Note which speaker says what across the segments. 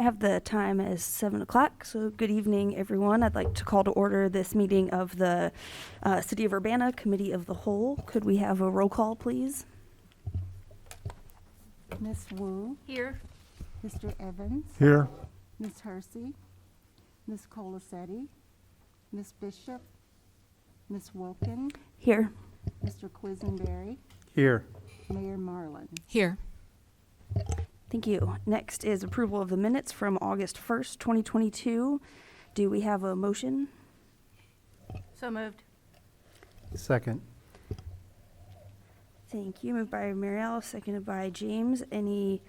Speaker 1: I have the time as 7 o'clock, so good evening, everyone. I'd like to call to order this meeting of the City of Urbana Committee of the Whole. Could we have a roll call, please?
Speaker 2: Ms. Wu,
Speaker 3: Here.
Speaker 2: Mr. Evans,
Speaker 4: Here.
Speaker 2: Ms. Hersey, Ms. Colasetti, Ms. Bishop, Ms. Wilkin,
Speaker 1: Here.
Speaker 2: Mr. Quisenberry,
Speaker 4: Here.
Speaker 2: Mayor Marlin.
Speaker 3: Here.
Speaker 1: Thank you. Next is approval of the minutes from August 1st, 2022. Do we have a motion?
Speaker 3: So moved.
Speaker 4: Second.
Speaker 1: Thank you. Moved by Marielle, seconded by James. Any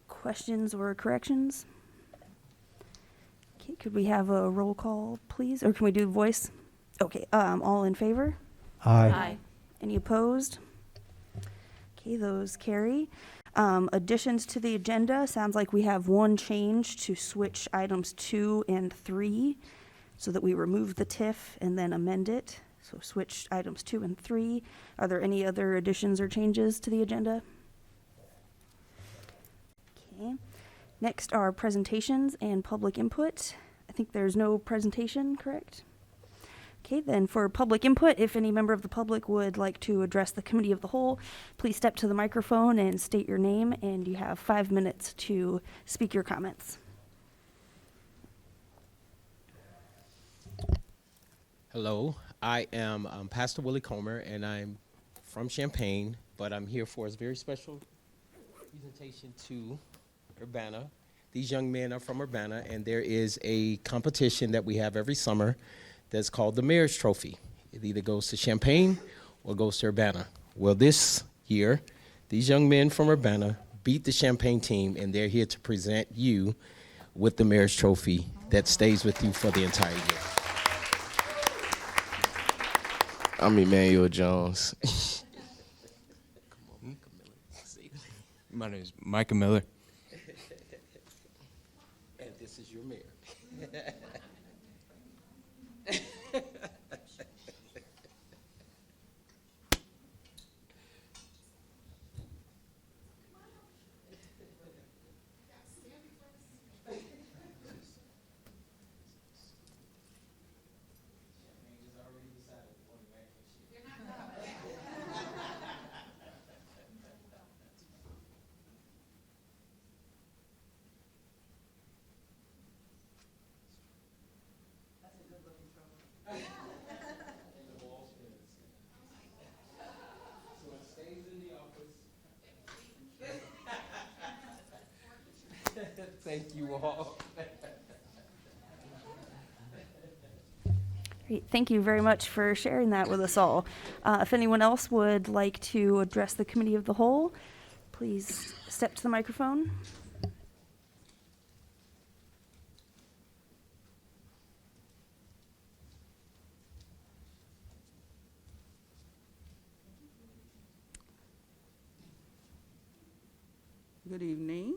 Speaker 1: questions or corrections? Okay, could we have a roll call, please? Or can we do voice? Okay, all in favor?
Speaker 4: Aye.
Speaker 1: Any opposed? Okay, those carry. Additions to the agenda, sounds like we have one change to switch items 2 and 3 so that we remove the TIF and then amend it. So switch items 2 and 3. Are there any other additions or changes to the agenda? Okay. Next are presentations and public input. I think there's no presentation, correct? Okay, then for public input, if any member of the public would like to address the committee of the whole, please step to the microphone and state your name, and you have 5 minutes to speak your comments.
Speaker 5: Hello, I am Pastor Willie Comer, and I'm from Champaign, but I'm here for a very special presentation to Urbana. These young men are from Urbana, and there is a competition that we have every summer that's called the Mayor's Trophy. It either goes to Champaign or goes to Urbana. Well, this year, these young men from Urbana beat the Champaign team, and they're here to present you with the Mayor's Trophy that stays with you for the entire year. I'm Emmanuel Jones. Come on, Camilla.
Speaker 6: My name is Micah Miller.
Speaker 5: And this is your mayor. Thank you all.
Speaker 1: Great. Thank you very much for sharing that with us all. If anyone else would like to address the committee of the whole, please step to the microphone.
Speaker 7: Good evening,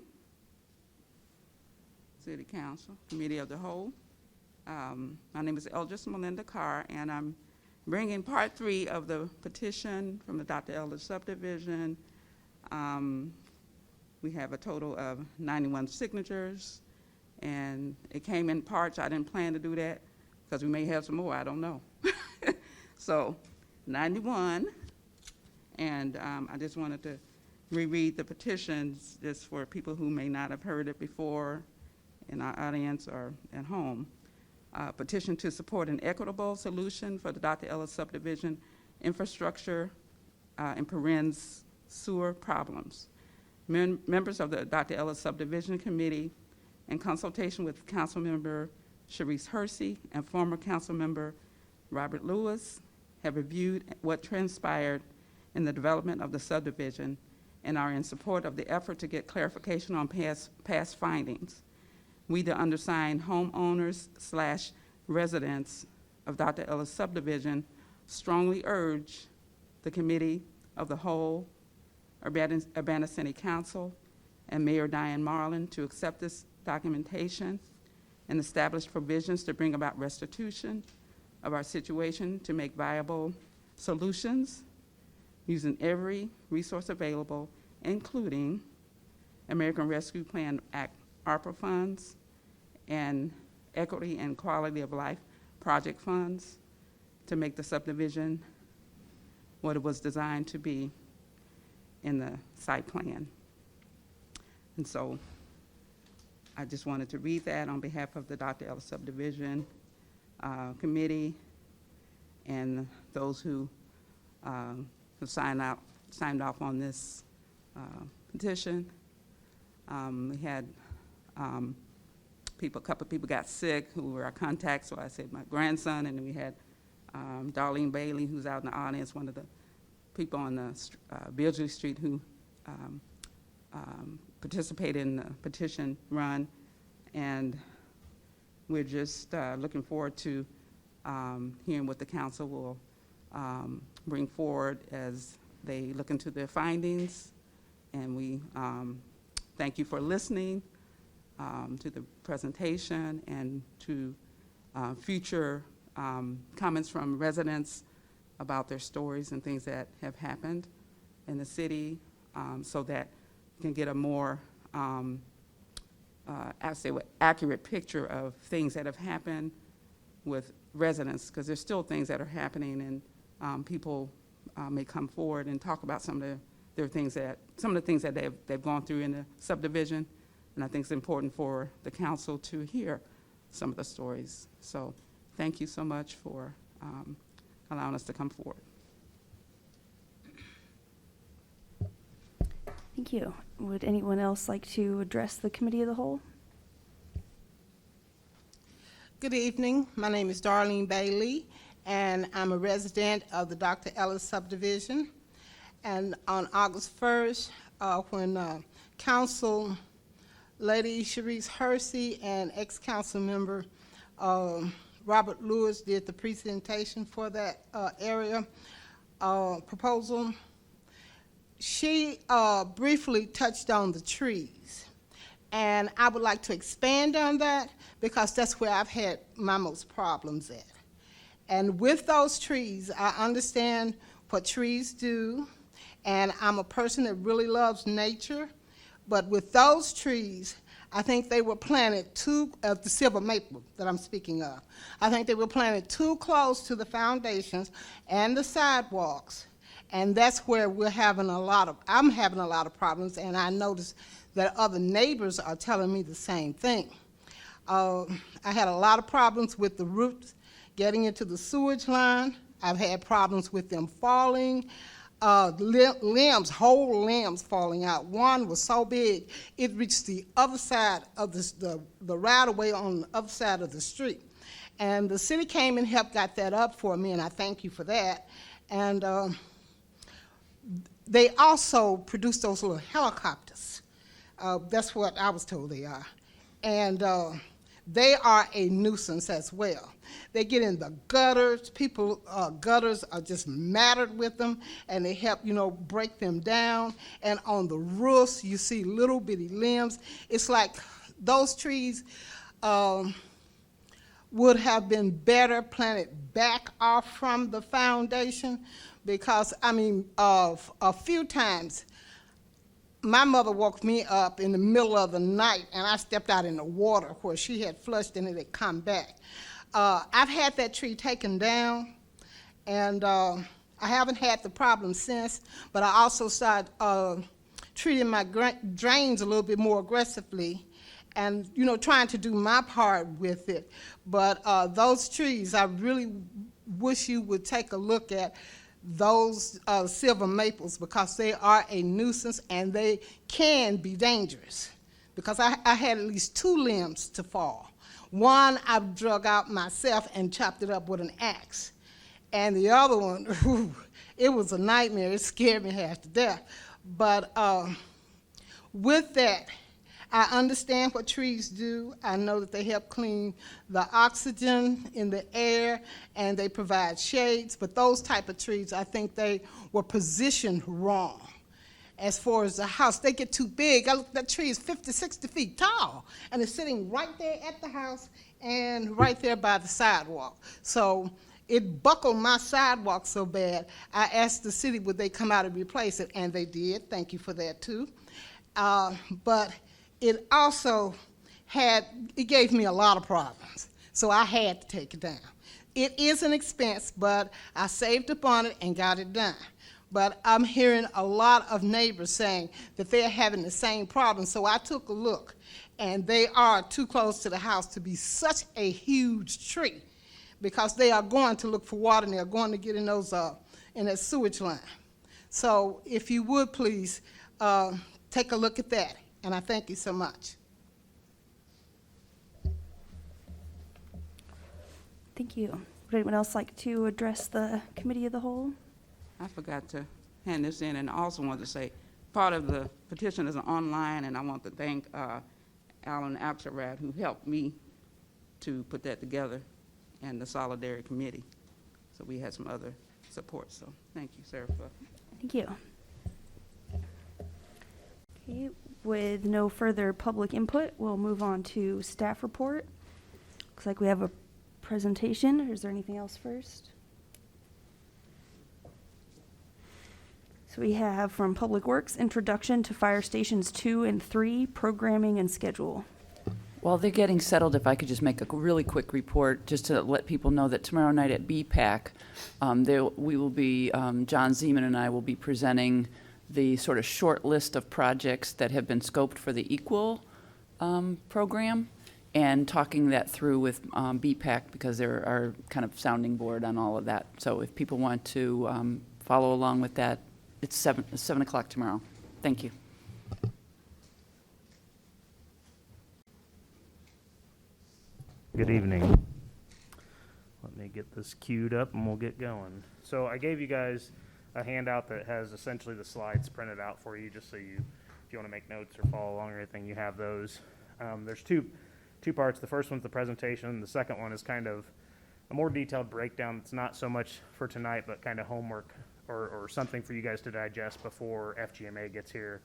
Speaker 7: City Council, Committee of the Whole. My name is Eldris Melinda Carr, and I'm bringing part 3 of the petition from the Dr. Ellis subdivision. We have a total of 91 signatures, and it came in parts. I didn't plan to do that because we may have some more, I don't know. So 91, and I just wanted to reread the petitions just for people who may not have heard it before in our audience or at home. Petition to support an equitable solution for the Dr. Ellis subdivision infrastructure in parens sewer problems. Members of the Dr. Ellis subdivision committee, in consultation with Councilmember Sharice Hersey and former Councilmember Robert Lewis, have reviewed what transpired in the development of the subdivision and are in support of the effort to get clarification on past findings. We, the undersigned homeowners/residents of Dr. Ellis subdivision, strongly urge the Committee of the Whole, Urbana City Council, and Mayor Diane Marlin to accept this documentation and establish provisions to bring about restitution of our situation to make viable solutions using every resource available, including American Rescue Plan Act HARPA funds and equity and quality of life project funds to make the subdivision what it was designed to be in the site plan. And so I just wanted to read that on behalf of the Dr. Ellis Subdivision Committee and those who signed off on this petition. We had a couple of people got sick who were our contacts, so I said my grandson, and then we had Darlene Bailey, who's out in the audience, one of the people on the Beardsley Street who participated in the petition run, and we're just looking forward to hearing what the council will bring forward as they look into their findings. And we thank you for listening to the presentation and to future comments from residents about their stories and things that have happened in the city, so that you can get a more accurate picture of things that have happened with residents, because there's still things that are happening, and people may come forward and talk about some of the things that they've gone through in the subdivision, and I think it's important for the council to hear some of the stories. So thank you so much for allowing us to come forward.
Speaker 1: Thank you. Would anyone else like to address the committee of the whole?
Speaker 8: Good evening. My name is Darlene Bailey, and I'm a resident of the Dr. Ellis subdivision. And on August 1st, when Council Lady Sharice Hersey and ex-council member Robert Lewis did the presentation for that area proposal, she briefly touched on the trees. And I would like to expand on that because that's where I've had my most problems at. And with those trees, I understand what trees do, and I'm a person that really loves nature. But with those trees, I think they were planted the silver maple that I'm speaking of. I think they were planted too close to the foundations and the sidewalks. And that's where I'm having a lot of problems, and I noticed that other neighbors are telling me the same thing. I had a lot of problems with the roots getting into the sewage line. I've had problems with them falling, limbs, whole limbs falling out. One was so big, it reached the other side of the right-of-way on the other side of the street. And the city came and helped got that up for me, and I thank you for that. And they also produced those little helicopters. That's what I was told they are. And they are a nuisance as well. They get in the gutters. Gutters are just mattered with them, and they help, break them down. And on the roofs, you see little bitty limbs. It's like those trees would have been better planted back off from the foundation, because, a few times, my mother woke me up in the middle of the night, and I stepped out in the water where she had flushed and it had come back. I've had that tree taken down, and I haven't had the problem since, but I also started treating my drains a little bit more aggressively and, trying to do my part with it. But those trees, I really wish you would take a look at those silver maples, because they are a nuisance and they can be dangerous. Because I had at least 2 limbs to fall. One I drug out myself and chopped it up with an axe. And the other one, it was a nightmare. It scared me half to death. But with that, I understand what trees do. I know that they help clean the oxygen in the air, and they provide shades. But those type of trees, I think they were positioned wrong. As far as the house, they get too big. That tree is 50, 60 feet tall, and it's sitting right there at the house and right there by the sidewalk. So it buckled my sidewalk so bad, I asked the city would they come out and replace it, and they did. Thank you for that, too. But it also it gave me a lot of problems, so I had to take it down. It is an expense, but I saved up on it and got it done. But I'm hearing a lot of neighbors saying that they're having the same problem, so I took a look, and they are too close to the house to be such a huge tree, because they are going to look for water and they're going to get in those in that sewage line. So if you would please take a look at that, and I thank you so much.
Speaker 1: Thank you. Would anyone else like to address the committee of the whole?
Speaker 7: I forgot to hand this in, and I also wanted to say, part of the petition is online, and I want to thank Alan Axelrad, who helped me to put that together, and the Solidarity Committee. So we had some other support, so thank you, Sarah.
Speaker 1: Thank you. Okay, with no further public input, we'll move on to staff report. Looks like we have a presentation, or is there anything else first? So we have from Public Works, Introduction to Fire Stations 2 and 3, Programming and Schedule.
Speaker 9: While they're getting settled, if I could just make a really quick report, just to let people know that tomorrow night at BPAC, we will be, John Zeman and I will be presenting the sort of short list of projects that have been scoped for the Equal program, and talking that through with BPAC, because they're our kind of sounding board on all of that. So if people want to follow along with that, it's 7 o'clock tomorrow. Thank you.
Speaker 10: Good evening. Let me get this queued up and we'll get going. So I gave you guys a handout that has essentially the slides printed out for you, just so you, if you want to make notes or follow along or anything, you have those. There's two parts. The first one's the presentation. The second one is kind of a more detailed breakdown. It's not so much for tonight, but kind of homework or something for you guys to digest before FGMA gets here,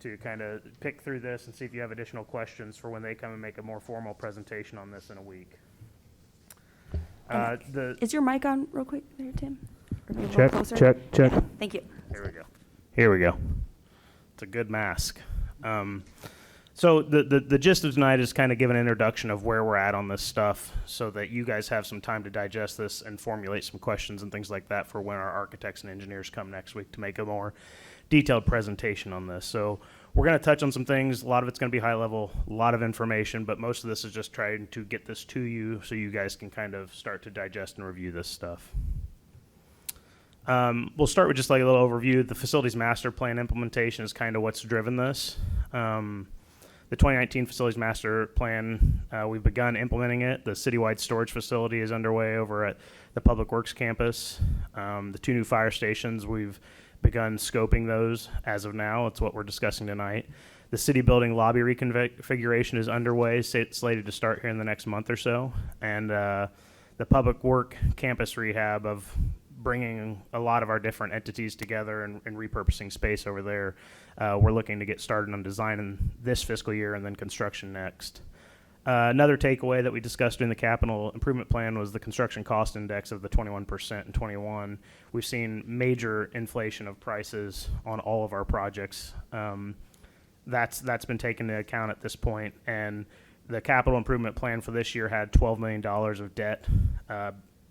Speaker 10: to kind of pick through this and see if you have additional questions for when they come and make a more formal presentation on this in a week.
Speaker 1: Is your mic on real quick there, Tim? Or maybe a little
Speaker 10: Check,
Speaker 1: closer?
Speaker 10: check, check.
Speaker 1: Yeah, thank you.
Speaker 10: Here we go. Here we go. It's a good mask. So the gist of tonight is kind of give an introduction of where we're at on this stuff, so that you guys have some time to digest this and formulate some questions and things like that for when our architects and engineers come next week to make a more detailed presentation on this. So we're going to touch on some things. A lot of it's going to be high level, a lot of information, but most of this is just trying to get this to you so you guys can kind of start to digest and review this stuff. We'll start with just like a little overview. The facilities master plan implementation is kind of what's driven this. The 2019 facilities master plan, we've begun implementing it. The citywide storage facility is underway over at the Public Works campus. The 2 new fire stations, we've begun scoping those as of now. It's what we're discussing tonight. The city building lobby reconfiguration is underway, slated to start here in the next month or so. And the Public Work campus rehab of bringing a lot of our different entities together and repurposing space over there. We're looking to get started on design in this fiscal year and then construction next. Another takeaway that we discussed during the capital improvement plan was the construction cost index of the 21% in 21. We've seen major inflation of prices on all of our projects. That's been taken into account at this point, and the capital improvement plan for this year had $12 million of debt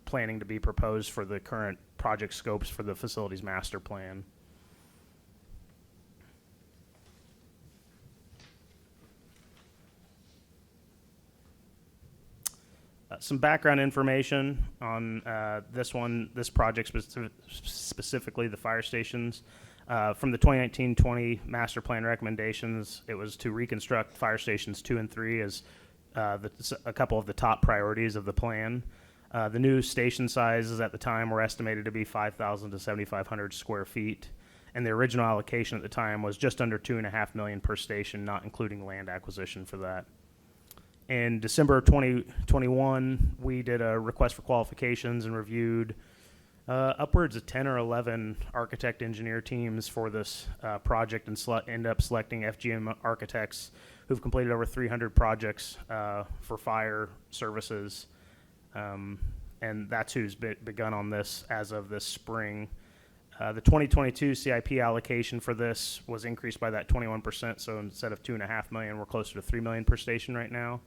Speaker 10: planning to be proposed for the current project scopes for the facilities master plan. Some background information on this project, specifically the fire stations. From the 2019-20 master plan recommendations, it was to reconstruct fire stations 2 and 3 as a couple of the top priorities of the plan. The new station sizes at the time were estimated to be 5,000 to 7,500 square feet, and the original allocation at the time was just under $2.5 million per station, not including land acquisition for that. In December of 2021, we did a request for qualifications and reviewed upwards of 10 or 11 architect engineer teams for this project, and end up selecting FGM architects who've completed over 300 projects for fire services. And that's who's begun on this as of this spring. The 2022 CIP allocation for this was increased by that 21%. So instead of $2.5 million, we're closer to $3 million per station right now.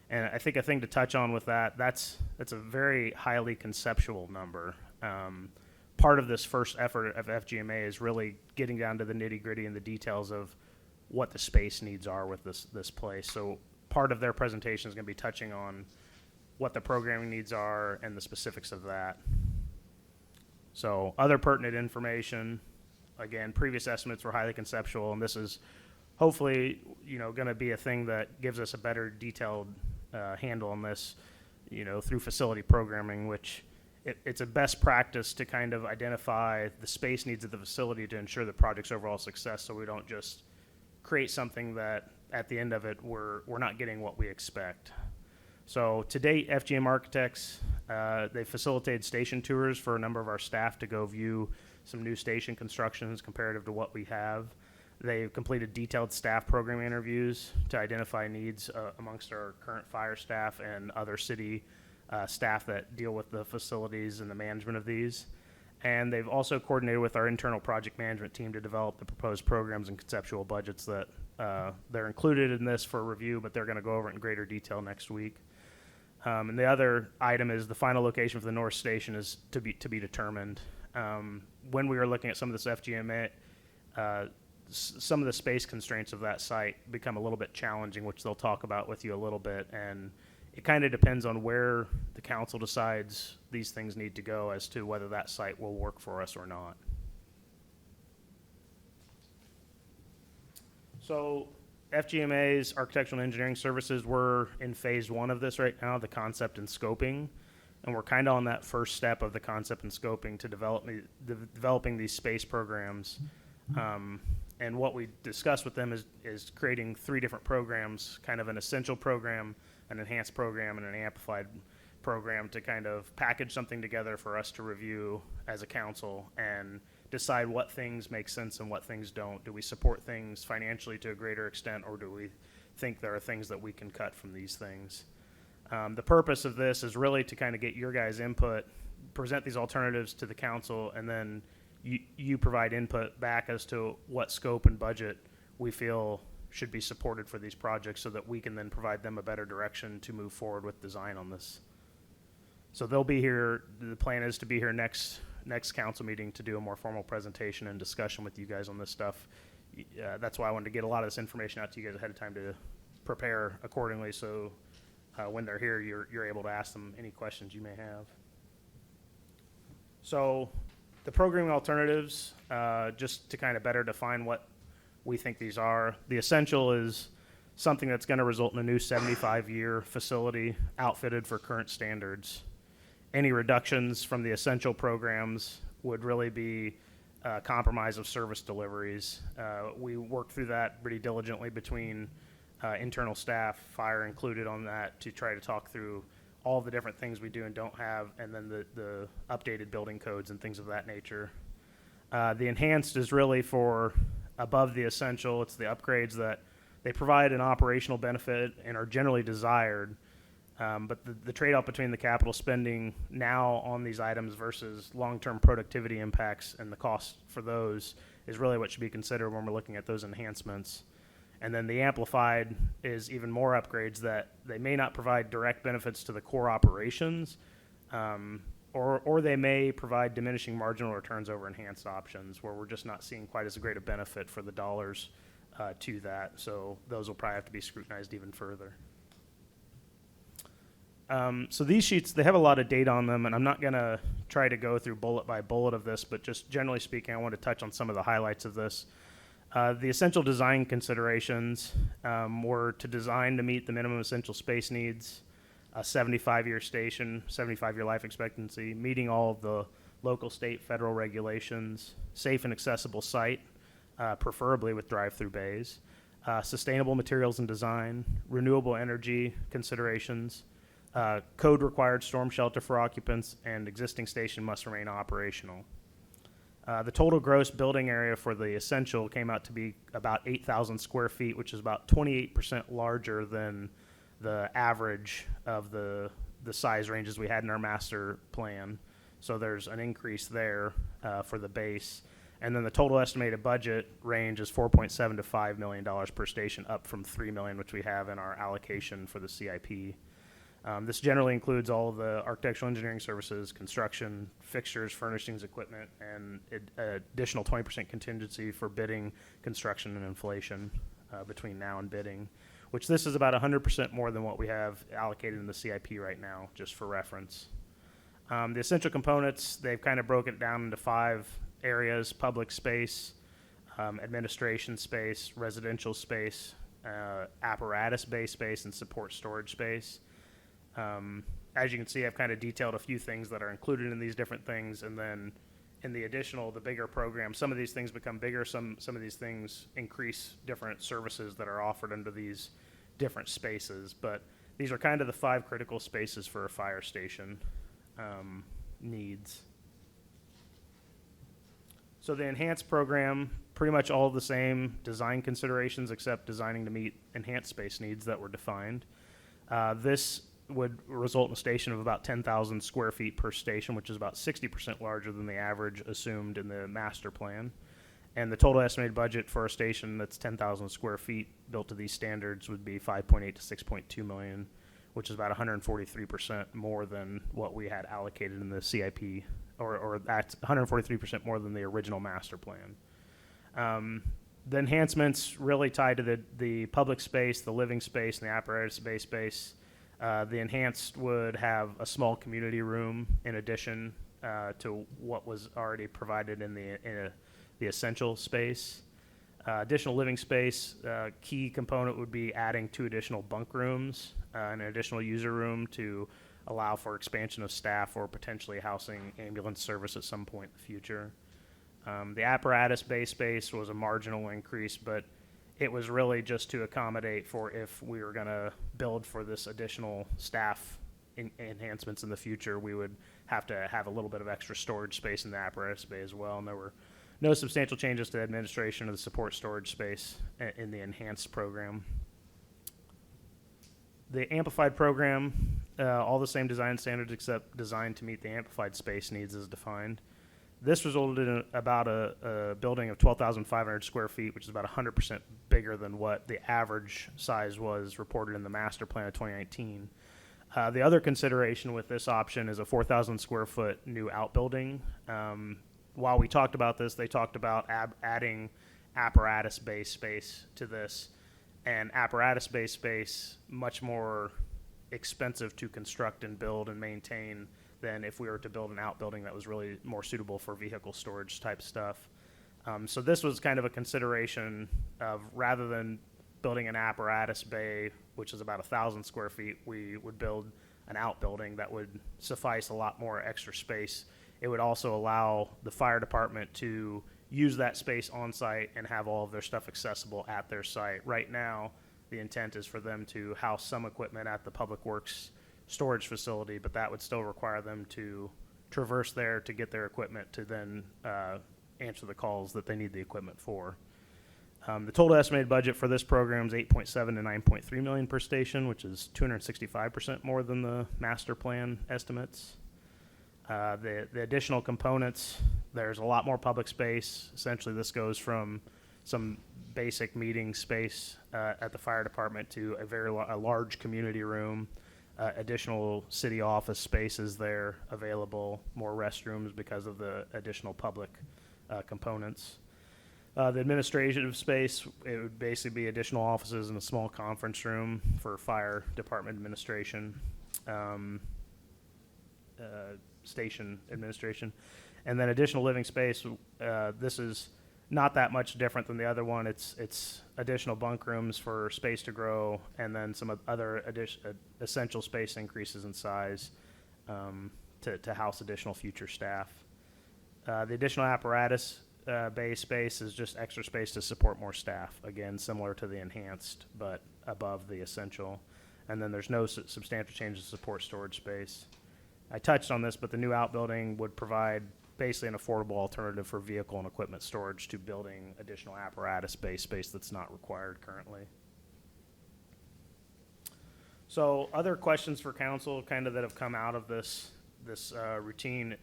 Speaker 10: And I think a thing to touch on with that's a very highly conceptual number. Part of this first effort of FGMA is really getting down to the nitty gritty and the details of what the space needs are with this place. So part of their presentation is going to be touching on what the programming needs are and the specifics of that. So other pertinent information, again, previous estimates were highly conceptual, and this is hopefully, going to be a thing that gives us a better detailed handle on this, through facility programming, which it's a best practice to kind of identify the space needs of the facility to ensure the project's overall success, so we don't just create something that at the end of it we're not getting what we expect. So to date, FGM Architects, they facilitated station tours for a number of our staff to go view some new station constructions comparative to what we have. They've completed detailed staff program interviews to identify needs amongst our current fire staff and other city staff that deal with the facilities and the management of these. And they've also coordinated with our internal project management team to develop the proposed programs and conceptual budgets that they're included in this for review, but they're going to go over it in greater detail next week. And the other item is the final location for the North Station is to be determined. When we were looking at some of this FGMA, some of the space constraints of that site become a little bit challenging, which they'll talk about with you a little bit. And it kind of depends on where the council decides these things need to go as to whether that site will work for us or not. So FGMA's architectural and engineering services, we're in phase 1 of this right now, the concept and scoping. And we're kind of on that first step of the concept and scoping to developing these space programs. And what we discussed with them is creating 3 different programs, kind of an essential program, an enhanced program, and an amplified program to kind of package something together for us to review as a council and decide what things make sense and what things don't. Do we support things financially to a greater extent, or do we think there are things that we can cut from these things? The purpose of this is really to kind of get your guys' input, present these alternatives to the council, and then you provide input back as to what scope and budget we feel should be supported for these projects so that we can then provide them a better direction to move forward with design on this. So they'll be here, the plan is to be here next council meeting to do a more formal presentation and discussion with you guys on this stuff. That's why I wanted to get a lot of this information out to you guys ahead of time to prepare accordingly, so when they're here, you're able to ask them any questions you may have. So the programming alternatives, just to kind of better define what we think these are. The essential is something that's going to result in a new 75-year facility outfitted for current standards. Any reductions from the essential programs would really be a compromise of service deliveries. We worked through that pretty diligently between internal staff, fire included on that, to try to talk through all the different things we do and don't have, and then the updated building codes and things of that nature. The enhanced is really for above the essential. It's the upgrades that they provide an operational benefit and are generally desired. But the trade-off between the capital spending now on these items versus long-term productivity impacts and the cost for those is really what should be considered when we're looking at those enhancements. And then the amplified is even more upgrades that they may not provide direct benefits to the core operations, or they may provide diminishing marginal returns over enhanced options where we're just not seeing quite as great a benefit for the dollars to that. So those will probably have to be scrutinized even further. So these sheets, they have a lot of data on them, and I'm not going to try to go through bullet by bullet of this, but just generally speaking, I want to touch on some of the highlights of this. The essential design considerations were to design to meet the minimum essential space needs, a 75-year station, 75-year life expectancy, meeting all of the local, state, federal regulations, safe and accessible site, preferably with drive-through bays, sustainable materials and design, renewable energy considerations, code-required storm shelter for occupants, and existing station must remain operational. The total gross building area for the essential came out to be about 8,000 square feet, which is about 28% larger than the average of the size ranges we had in our master plan. So there's an increase there for the base. And then the total estimated budget range is $4.7 to $5 million per station, up from $3 million, which we have in our allocation for the CIP. This generally includes all of the architectural engineering services, construction, fixtures, furnishings, equipment, and additional 20% contingency for bidding, construction, and inflation between now and bidding, which this is about 100% more than what we have allocated in the CIP right now, just for reference. The essential components, they've kind of broken it down into 5 areas: public space, administration space, residential space, apparatus-based space, and support storage space. As you can see, I've kind of detailed a few things that are included in these different things, and then in the additional, the bigger program, some of these things become bigger, some of these things increase different services that are offered under these different spaces, but these are kind of the 5 critical spaces for a fire station needs. So the enhanced program, pretty much all the same design considerations except designing to meet enhanced space needs that were defined. This would result in a station of about 10,000 square feet per station, which is about 60% larger than the average assumed in the master plan. And the total estimated budget for a station that's 10,000 square feet built to these standards would be 5.8 to 6.2 million, which is about 143% more than what we had allocated in the CIP, or that's 143% more than the original master plan. The enhancements really tied to the public space, the living space, and the apparatus-based space. The enhanced would have a small community room in addition to what was already provided in the essential space. Additional living space, key component would be adding 2 additional bunk rooms and an additional user room to allow for expansion of staff or potentially housing ambulance service at some point in the future. The apparatus-based space was a marginal increase, but it was really just to accommodate for if we were going to build for this additional staff enhancements in the future, we would have to have a little bit of extra storage space in the apparatus bay as well. And there were no substantial changes to the administration of the support storage space in the enhanced program. The amplified program, all the same design standards except designed to meet the amplified space needs as defined. This resulted in about a building of 12,500 square feet, which is about 100% bigger than what the average size was reported in the master plan of 2019. The other consideration with this option is a 4,000 square foot new outbuilding. While we talked about this, they talked about adding apparatus-based space to this, and apparatus-based space much more expensive to construct and build and maintain than if we were to build an outbuilding that was really more suitable for vehicle storage type stuff. So this was kind of a consideration of, rather than building an apparatus bay, which is about 1,000 square feet, we would build an outbuilding that would suffice a lot more extra space. It would also allow the fire department to use that space on site and have all of their stuff accessible at their site. Right now, the intent is for them to house some equipment at the Public Works storage facility, but that would still require them to traverse there to get their equipment to then answer the calls that they need the equipment for. The total estimated budget for this program is 8.7 to 9.3 million per station, which is 265% more than the master plan estimates. The additional components, there's a lot more public space. Essentially, this goes from some basic meeting space at the fire department to a large community room. Additional city office spaces there available, more restrooms because of the additional public components. The administrative space, it would basically be additional offices and a small conference room for fire department administration, station administration. And then additional living space, this is not that much different than the other one. It's additional bunk rooms for space to grow, and then some other essential space increases in size to house additional future staff. The additional apparatus bay space is just extra space to support more staff. Again, similar to the enhanced, but above the essential. And then there's no substantial change in support storage space. I touched on this, but the new outbuilding would provide basically an affordable alternative for vehicle and equipment storage to building additional apparatus-based space that's not required currently. So other questions for council kind of that have come out of this this routine,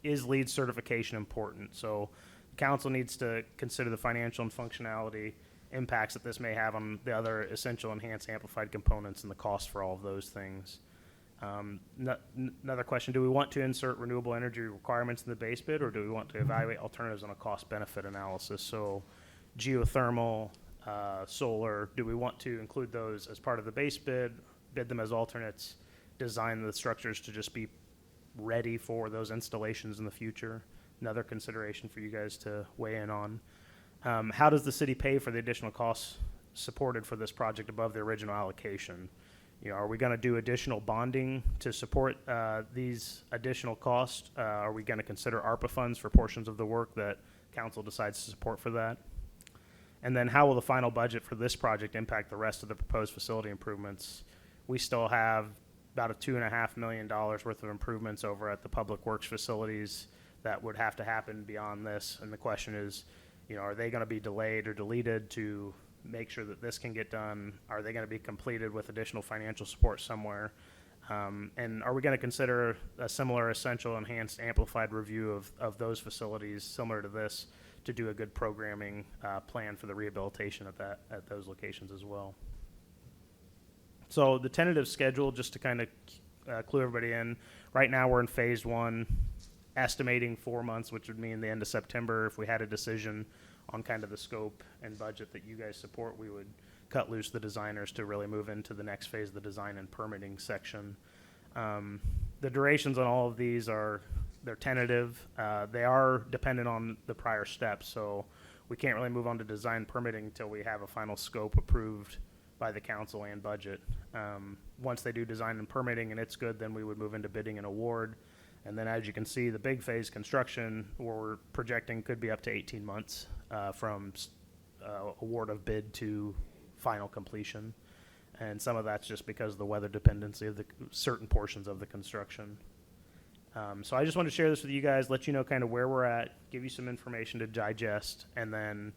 Speaker 10: is LEED certification important? So council needs to consider the financial and functionality impacts that this may have on the other essential enhanced amplified components and the cost for all of those things. Another question, do we want to insert renewable energy requirements in the base bid, or do we want to evaluate alternatives on a cost-benefit analysis? So geothermal, solar, do we want to include those as part of the base bid, bid them as alternates, design the structures to just be ready for those installations in the future? Another consideration for you guys to weigh in on. How does the city pay for the additional costs supported for this project above the original allocation? You know, are we going to do additional bonding to support these additional costs? Are we going to consider ARPA funds for portions of the work that council decides to support for that? And then how will the final budget for this project impact the rest of the proposed facility improvements? We still have about a $2.5 million worth of improvements over at the Public Works facilities that would have to happen beyond this. And the question is, you know, are they going to be delayed or deleted to make sure that this can get done? Are they going to be completed with additional financial support somewhere? And are we going to consider a similar essential enhanced amplified review of those facilities similar to this to do a good programming plan for the rehabilitation at those locations as well? So the tentative schedule, just to kind of clue everybody in, right now we're in phase 1, estimating 4 months, which would mean the end of September. If we had a decision on kind of the scope and budget that you guys support, we would cut loose the designers to really move into the next phase of the design and permitting section. The durations on all of these they're tentative. They are dependent on the prior steps, so we can't really move on to design permitting until we have a final scope approved by the council and budget. Once they do design and permitting and it's good, then we would move into bidding and award. And then as you can see, the big phase construction, where we're projecting could be up to 18 months from award of bid to final completion. And some of that's just because of the weather dependency of the certain portions of the construction. So I just want to share this with you guys, let you know kind of where we're at, give you some information to digest, and then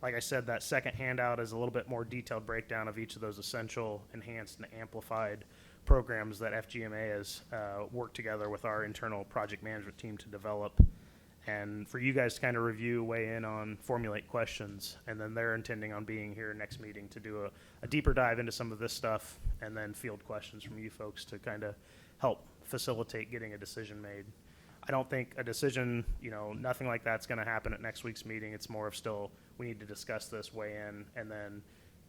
Speaker 10: like I said, that second handout is a little bit more detailed breakdown of each of those essential, enhanced, and amplified programs that FGMA has worked together with our internal project management team to develop, and for you guys to kind of review, weigh in on, formulate questions, and then they're intending on being here next meeting to do a deeper dive into some of this stuff, and then field questions from you folks to kind of help facilitate getting a decision made. I don't think a decision, you know, nothing like that's going to happen at next week's meeting. It's more of still, we need to discuss this, weigh in, and then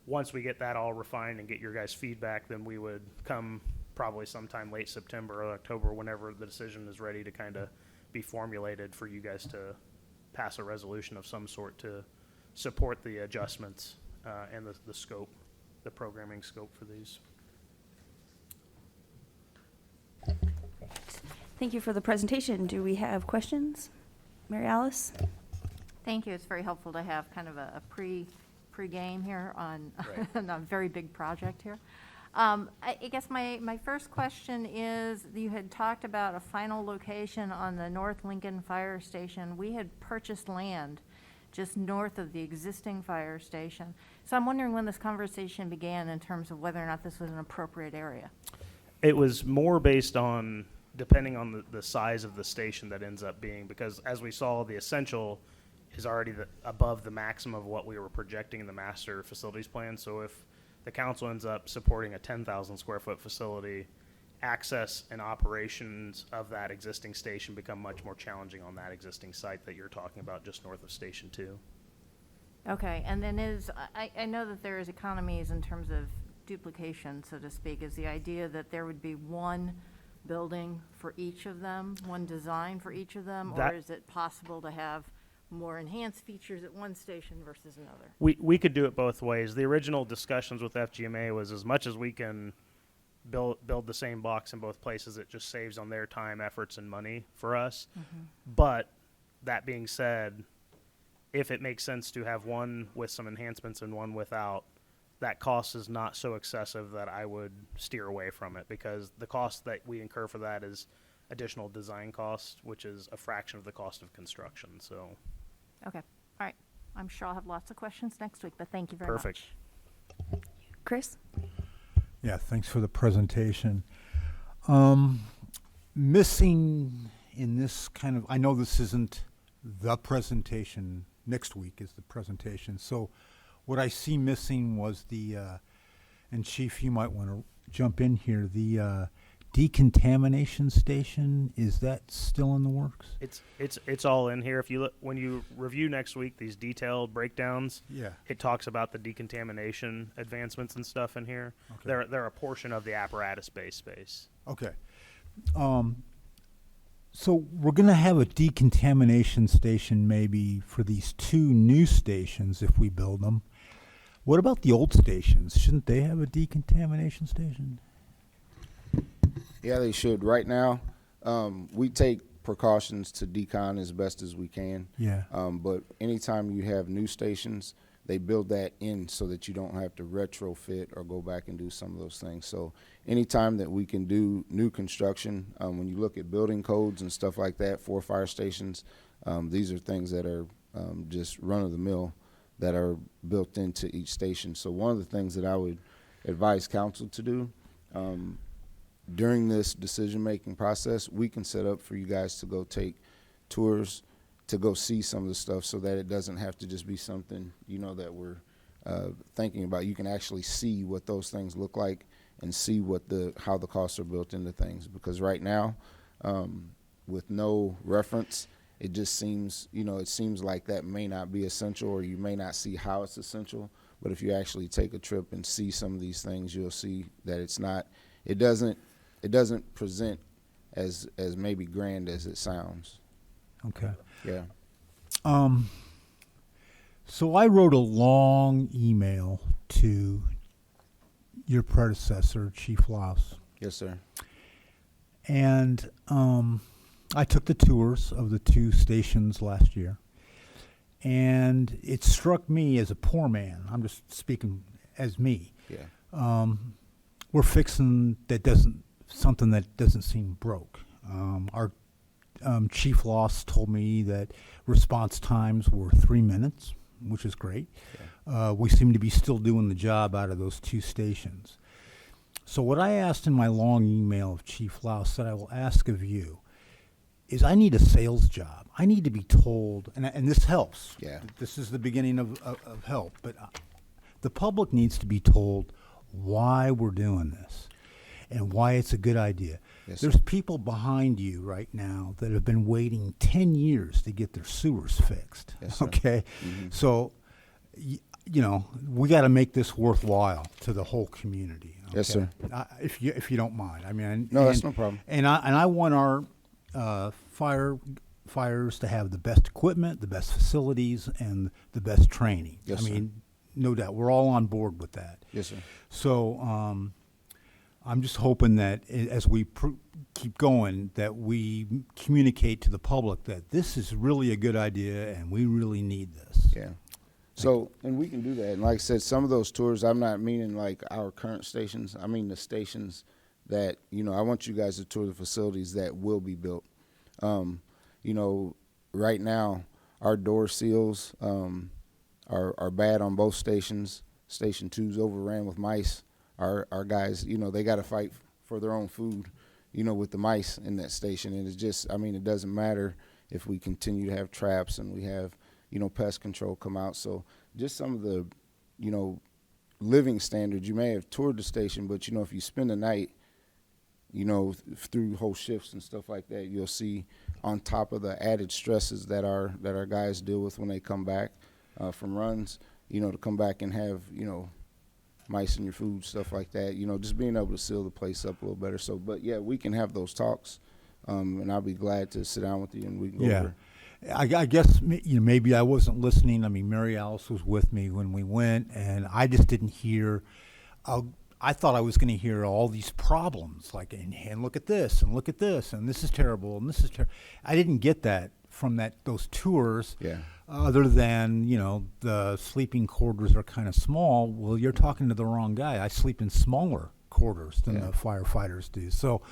Speaker 10: once we get that all refined and get your guys' feedback, then we would come probably sometime late September or October, whenever the decision is ready to kind of be formulated for you guys to pass a resolution of some sort to support the adjustments and the scope, the programming scope for these.
Speaker 1: Thank you for the presentation. Do we have questions? Mary Alice?
Speaker 3: Thank you. It's very helpful to have kind of a pre-game here on,
Speaker 10: Right.
Speaker 3: on a very big project here. I guess my first question is, you had talked about a final location on the North Lincoln Fire Station. We had purchased land just north of the existing fire station. So I'm wondering when this conversation began in terms of whether or not this was an appropriate area.
Speaker 10: It was more based on, depending on the size of the station that ends up being, because as we saw, the essential is already above the maximum of what we were projecting in the master facilities plan. So if the council ends up supporting a 10,000 square foot facility, access and operations of that existing station become much more challenging on that existing site that you're talking about just north of Station 2.
Speaker 3: Okay, and then I know that there is economies in terms of duplication, so to speak. Is the idea that there would be one building for each of them, one design for each of them, or is it possible to have more enhanced features at one station versus another?
Speaker 10: We could do it both ways. The original discussions with FGMA was as much as we can build the same box in both places, it just saves on their time, efforts, and money for us.
Speaker 3: Mm-hmm.
Speaker 10: But that being said, if it makes sense to have one with some enhancements and one without, that cost is not so excessive that I would steer away from it, because the cost that we incur for that is additional design cost, which is a fraction of the cost of construction. So
Speaker 3: Okay, all right. I'm sure I'll have lots of questions next week, but thank you very much.
Speaker 10: perfect.
Speaker 1: Chris?
Speaker 11: Yeah, thanks for the presentation. missing in this kind of, I know this isn't the presentation, next week is the presentation, so what I see missing was the, and Chief, you might want to jump in here, the decontamination station, is that still in the works?
Speaker 10: It's all in here. If you look, when you review next week, these detailed breakdowns,
Speaker 11: Yeah.
Speaker 10: it talks about the decontamination advancements and stuff in here.
Speaker 11: Okay.
Speaker 10: They're a portion of the apparatus-based space.
Speaker 11: Okay. So we're going to have a decontamination station maybe for these 2 new stations if we build them. What about the old stations? Shouldn't they have a decontamination station?
Speaker 12: Yeah, they should. Right now, we take precautions to decon as best as we can.
Speaker 11: Yeah.
Speaker 12: But anytime you have new stations, they build that in so that you don't have to retrofit or go back and do some of those things. So anytime that we can do new construction, when you look at building codes and stuff like that for fire stations, these are things that are just run-of-the-mill that are built into each station. So one of the things that I would advise council to do, during this decision-making process, we can set up for you guys to go take tours, to go see some of the stuff so that it doesn't have to just be something, you know, that we're thinking about. You can actually see what those things look like and see what how the costs are built into things. Because right now, with no reference, it just seems, you know, it seems like that may not be essential, or you may not see how it's essential. But if you actually take a trip and see some of these things, you'll see that it's not, it doesn't present as maybe grand as it sounds.
Speaker 11: Okay.
Speaker 12: Yeah.
Speaker 11: So I wrote a long email to your predecessor, Chief Laus.
Speaker 12: Yes, sir.
Speaker 11: And I took the tours of the 2 stations last year. And it struck me as a poor man, I'm just speaking as me.
Speaker 12: Yeah.
Speaker 11: We're fixing something that doesn't seem broke. Our Chief Laus told me that response times were 3 minutes, which is great.
Speaker 12: Yeah.
Speaker 11: We seem to be still doing the job out of those 2 stations. So what I asked in my long email of Chief Laus that I will ask of you is I need a sales job. I need to be told, and this helps.
Speaker 12: Yeah.
Speaker 11: This is the beginning of help, but the public needs to be told why we're doing this and why it's a good idea.
Speaker 12: Yes,
Speaker 11: There's
Speaker 12: sir.
Speaker 11: people behind you right now that have been waiting 10 years to get their sewers fixed.
Speaker 12: Yes, sir.
Speaker 11: Okay?
Speaker 12: Mhm.
Speaker 11: So, you know, we got to make this worthwhile to the whole community.
Speaker 12: Yes,
Speaker 11: okay?
Speaker 12: sir.
Speaker 11: If you don't mind. I mean,
Speaker 12: No, that's no problem.
Speaker 11: And I want our firefighters to have the best equipment, the best facilities, and the best training.
Speaker 12: Yes,
Speaker 11: I
Speaker 12: sir.
Speaker 11: mean, no doubt. We're all on board with that.
Speaker 12: Yes, sir.
Speaker 11: So I'm just hoping that as we keep going, that we communicate to the public that this is really a good idea and we really need this.
Speaker 12: Yeah. So, and we can do that. And like I said, some of those tours, I'm not meaning like our current stations. I mean the stations that, you know, I want you guys to tour the facilities that will be built. You know, right now, our door seals are bad on both stations. Station 2's overran with mice. Our guys, you know, they got to fight for their own food, you know, with the mice in that station. And it's just, I mean, it doesn't matter if we continue to have traps and we have, you know, pest control come out. So just some of the, you know, living standards. You may have toured the station, but, you know, if you spend the night, you know, through whole shifts and stuff like that, you'll see on top of the added stresses that our guys deal with when they come back from runs, you know, to come back and have, you know, mice in your food, stuff like that, you know, just being able to seal the place up a little better. So, but yeah, we can have those talks, and I'll be glad to sit down with you and we can go over.
Speaker 11: I guess, you know, maybe I wasn't listening. I mean, Mary Alice was with me when we went, and I just didn't hear. I thought I was going to hear all these problems, like, and look at this, and look at this, and this is terrible, and this is terrible. I didn't get that from those tours.
Speaker 12: Yeah.
Speaker 11: Other than, you know, the sleeping quarters are kind of small. Well, you're talking to the wrong guy. I sleep in smaller quarters than the firefighters do. So,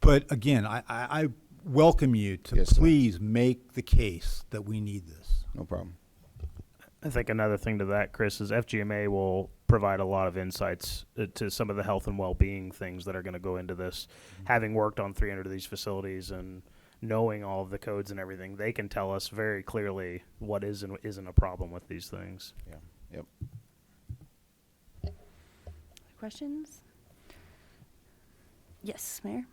Speaker 11: but again, I welcome you to
Speaker 12: Yes, sir.
Speaker 11: please make the case that we need this.
Speaker 12: No problem.
Speaker 10: I think another thing to that, Chris, is FGMA will provide a lot of insights to some of the health and well-being things that are going to go into this. Having worked on 300 of these facilities and knowing all of the codes and everything, they can tell us very clearly what is and isn't a problem with these things.
Speaker 12: Yeah. Yep.
Speaker 1: Questions? Yes, Mayor?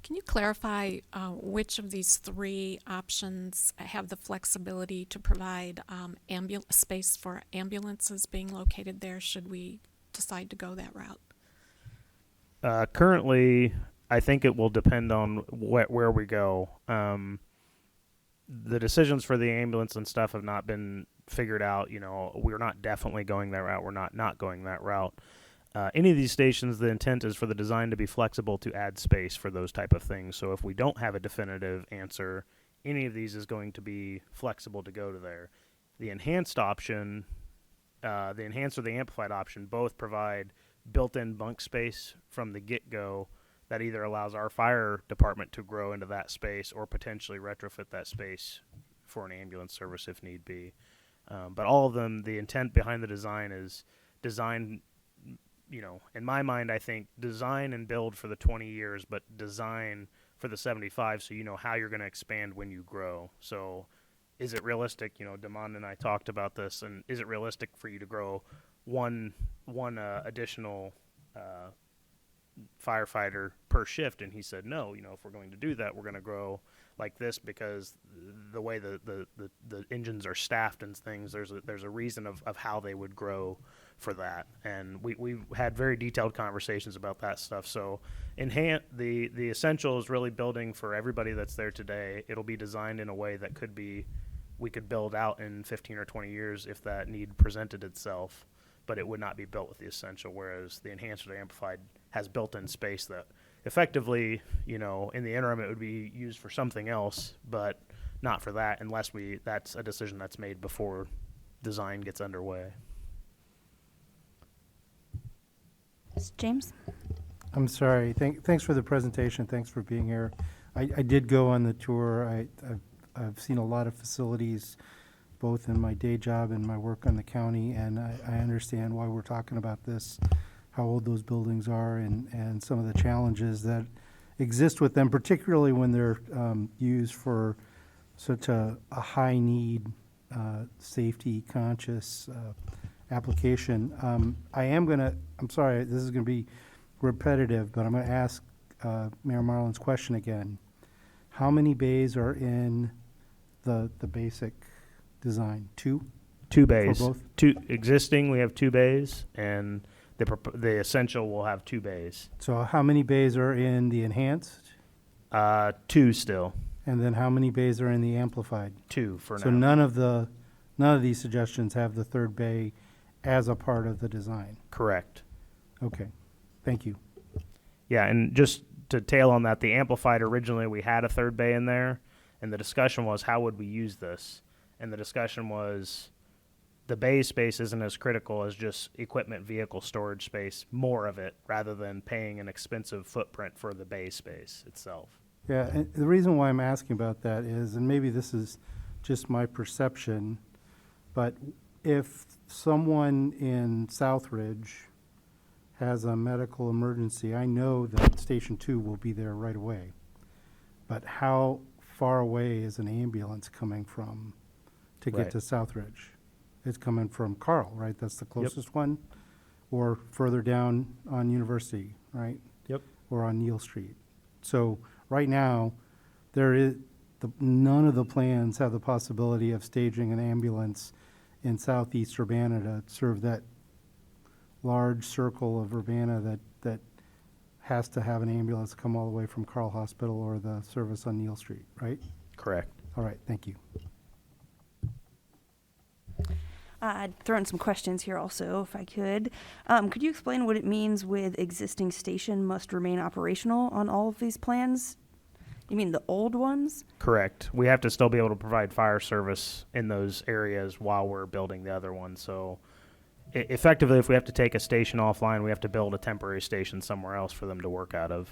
Speaker 13: Can you clarify which of these three options have the flexibility to provide space for ambulances being located there, should we decide to go that route?
Speaker 10: Currently, I think it will depend on where we go. The decisions for the ambulance and stuff have not been figured out. You know, we're not definitely going that route. We're not going that route. Any of these stations, the intent is for the design to be flexible to add space for those type of things. So if we don't have a definitive answer, any of these is going to be flexible to go to there. The enhanced option, the enhanced or the amplified option, both provide built-in bunk space from the get-go that either allows our fire department to grow into that space or potentially retrofit that space for an ambulance service if need be. But all of them, the intent behind the design is design, you know, in my mind, I think design and build for the 20 years, but design for the 75 so you know how you're going to expand when you grow. So is it realistic? You know, Damon and I talked about this, and is it realistic for you to grow one additional firefighter per shift? And he said, no, you know, if we're going to do that, we're going to grow like this because the way the engines are staffed and things, there's a reason of how they would grow for that. And we've had very detailed conversations about that stuff. So the essential is really building for everybody that's there today. It'll be designed in a way that we could build out in 15 or 20 years if that need presented itself, but it would not be built with the essential, whereas the enhanced or the amplified has built-in space that effectively, you know, in the interim it would be used for something else, but not for that unless that's a decision that's made before design gets underway.
Speaker 1: James?
Speaker 4: I'm sorry. Thanks for the presentation. Thanks for being here. I did go on the tour. I've seen a lot of facilities, both in my day job and my work on the county, and I understand why we're talking about this, how old those buildings are, and some of the challenges that exist with them, particularly when they're used for such a high need, safety conscious application. I'm sorry, this is going to be repetitive, but I'm going to ask Mayor Marlin's question again. How many bays are in the basic design? Two
Speaker 10: bays.
Speaker 4: For both?
Speaker 10: Two existing, we have 2 bays, and the essential will have 2 bays.
Speaker 4: So how many bays are in the enhanced?
Speaker 10: 2 still.
Speaker 4: And then how many bays are in the amplified?
Speaker 10: 2 for now.
Speaker 4: So none of these suggestions have the third bay as a part of the design.
Speaker 10: Correct.
Speaker 4: Okay, thank you.
Speaker 10: Yeah, and just to tail on that, the amplified originally we had a third bay in there, and the discussion was how would we use this? And the discussion was the bay space isn't as critical as just equipment vehicle storage space, more of it, rather than paying an expensive footprint for the bay space itself.
Speaker 4: Yeah, and the reason why I'm asking about that is, and maybe this is just my perception, but if someone in Southridge has a medical emergency, I know that Station 2 will be there right away. But how far away is an ambulance coming from to get
Speaker 10: Right.
Speaker 4: to Southridge? It's coming from Carl, right? That's the closest one? Or further down on University, right?
Speaker 10: Yep.
Speaker 4: Or on Neal Street. So right now, none of the plans have the possibility of staging an ambulance in southeast Urbana to serve that large circle of Urbana that has to have an ambulance come all the way from Carl Hospital or the service on Neal Street, right?
Speaker 10: Correct.
Speaker 4: All right, thank you.
Speaker 1: I'd throw in some questions here also, if I could. Could you explain what it means with existing station must remain operational on all of these plans? You mean the old ones?
Speaker 10: Correct. We have to still be able to provide fire service in those areas while we're building the other one. So effectively, if we have to take a station offline, we have to build a temporary station somewhere else for them to work out of.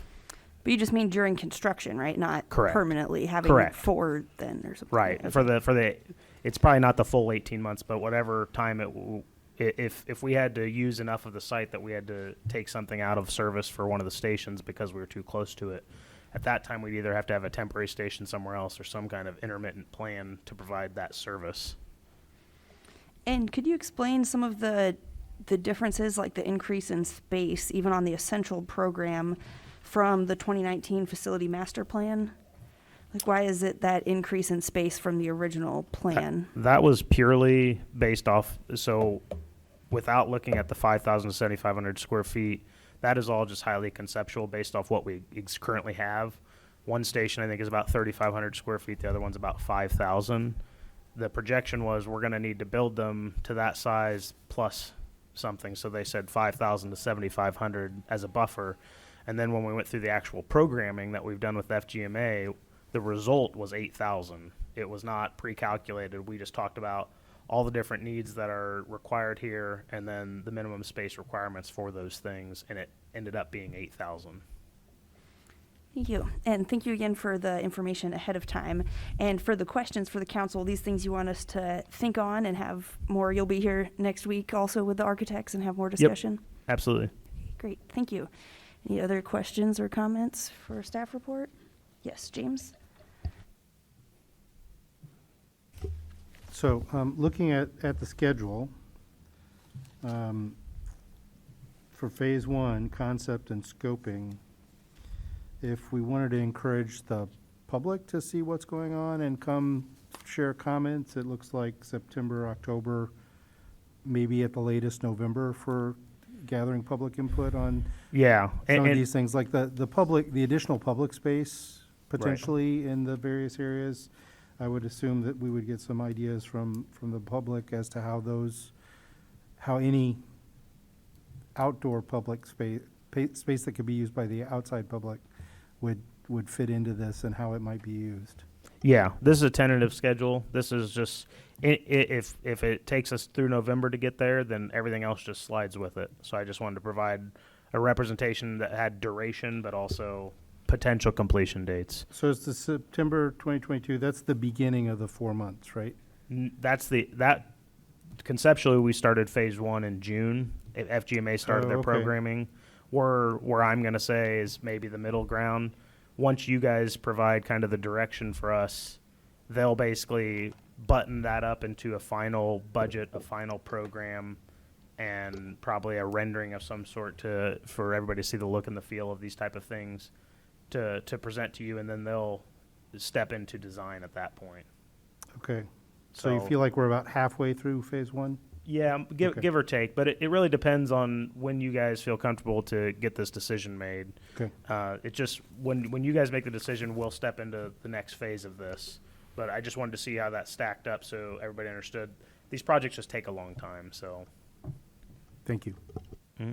Speaker 1: But you just mean during construction, right? Not
Speaker 10: Correct.
Speaker 1: permanently having
Speaker 10: Correct.
Speaker 1: 4 then or something.
Speaker 10: Right.
Speaker 1: Okay.
Speaker 10: For the it's probably not the full 18 months, but whatever time if we had to use enough of the site that we had to take something out of service for one of the stations because we were too close to it, at that time we'd either have to have a temporary station somewhere else or some kind of intermittent plan to provide that service.
Speaker 1: And could you explain some of the differences, like the increase in space, even on the essential program, from the 2019 facility master plan? Like, why is it that increase in space from the original plan?
Speaker 10: That was purely based off, so without looking at the 5,000 to 7,500 square feet, that is all just highly conceptual based off what we currently have. One station I think is about 3,500 square feet, the other one's about 5,000. The projection was we're going to need to build them to that size plus something, so they said 5,000 to 7,500 as a buffer. And then when we went through the actual programming that we've done with FGMA, the result was 8,000. It was not pre-calculated. We just talked about all the different needs that are required here and then the minimum space requirements for those things, and it ended up being 8,000.
Speaker 1: Thank you. And thank you again for the information ahead of time. And for the questions for the council, these things you want us to think on and have more. You'll be here next week also with the architects and have more discussion?
Speaker 10: Yep, absolutely.
Speaker 1: Great, thank you. Any other questions or comments for staff report? Yes, James?
Speaker 4: So, looking at the schedule, for phase one, concept and scoping, if we wanted to encourage the public to see what's going on and come share comments, it looks like September, October, maybe at the latest November for gathering public input on
Speaker 10: Yeah.
Speaker 4: some of these things, like the additional public space
Speaker 10: Right.
Speaker 4: potentially in the various areas. I would assume that we would get some ideas from the public as to how any outdoor public space that could be used by the outside public would fit into this and how it might be used.
Speaker 10: Yeah, this is a tentative schedule. This is just, if it takes us through November to get there, then everything else just slides with it. So I just wanted to provide a representation that had duration, but also potential completion dates.
Speaker 4: So it's the September 2022, that's the beginning of the 4 months, right?
Speaker 10: That conceptually, we started phase one in June. FGMA started their
Speaker 4: okay.
Speaker 10: programming. Where I'm going to say is maybe the middle ground. Once you guys provide kind of the direction for us, they'll basically button that up into a final budget, a final program, and probably a rendering of some sort for everybody to see the look and the feel of these type of things to present to you, and then they'll step into design at that point.
Speaker 4: Okay. So you feel like we're about halfway through phase one?
Speaker 10: Yeah,
Speaker 4: Okay.
Speaker 10: give or take, but it really depends on when you guys feel comfortable to get this decision made.
Speaker 4: Okay.
Speaker 10: It just, when you guys make the decision, we'll step into the next phase of this. But I just wanted to see how that stacked up so everybody understood. These projects just take a long time, so.
Speaker 4: Thank you.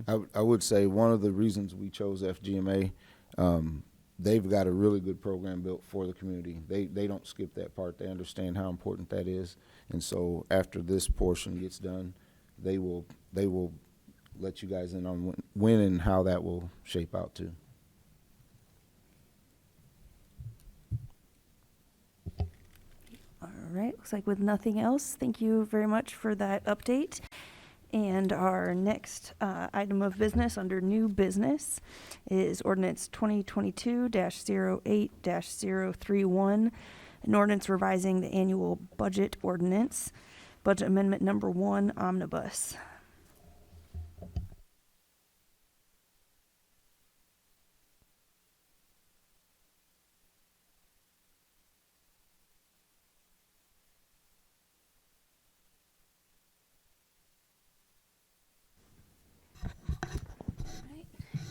Speaker 12: I would say one of the reasons we chose FGMA, they've got a really good program built for the community. They don't skip that part. They understand how important that is. And so after this portion gets done, they will let you guys in on when and how that will shape out too.
Speaker 1: All right, looks like with nothing else, thank you very much for that update. And our next item of business under new business is ordinance 2022-08-031, an ordinance revising the annual budget ordinance, budget amendment number 1, omnibus.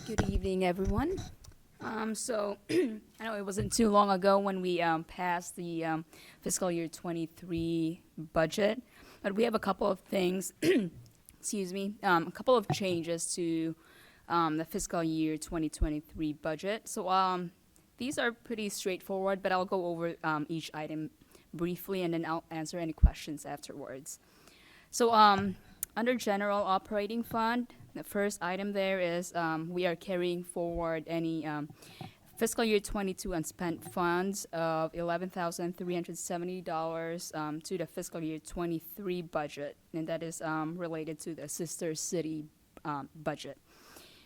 Speaker 14: Good evening, everyone. So I know it wasn't too long ago when we passed the fiscal year 23 budget, but we have a couple of things, excuse me, a couple of changes to the fiscal year 2023 budget. So these are pretty straightforward, but I'll go over each item briefly and then I'll answer any questions afterwards. So under general operating fund, the first item there is we are carrying forward any fiscal year 22 unspent funds of $11,370 to the fiscal year 23 budget, and that is related to the sister city budget.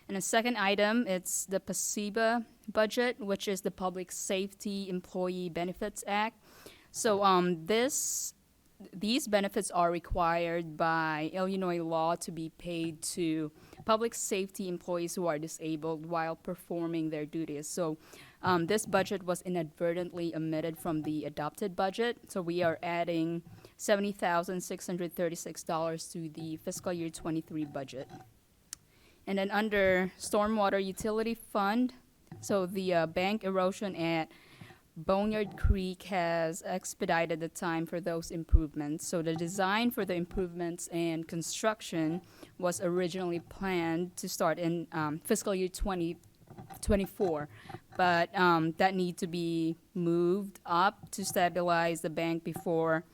Speaker 14: And the second item, it's the PSEBA budget, which is the Public Safety Employee Benefits Act. So these benefits are required by Illinois law to be paid to public safety employees who are disabled while performing their duties. So this budget was inadvertently omitted from the adopted budget. So we are adding $70,636 to the fiscal year 23 budget. And then under Stormwater Utility Fund, so the bank erosion at Boneyard Creek has expedited the time for those improvements. So the design for the improvements and construction was originally planned to start in fiscal year 2024, but that need to be moved up to stabilize the bank before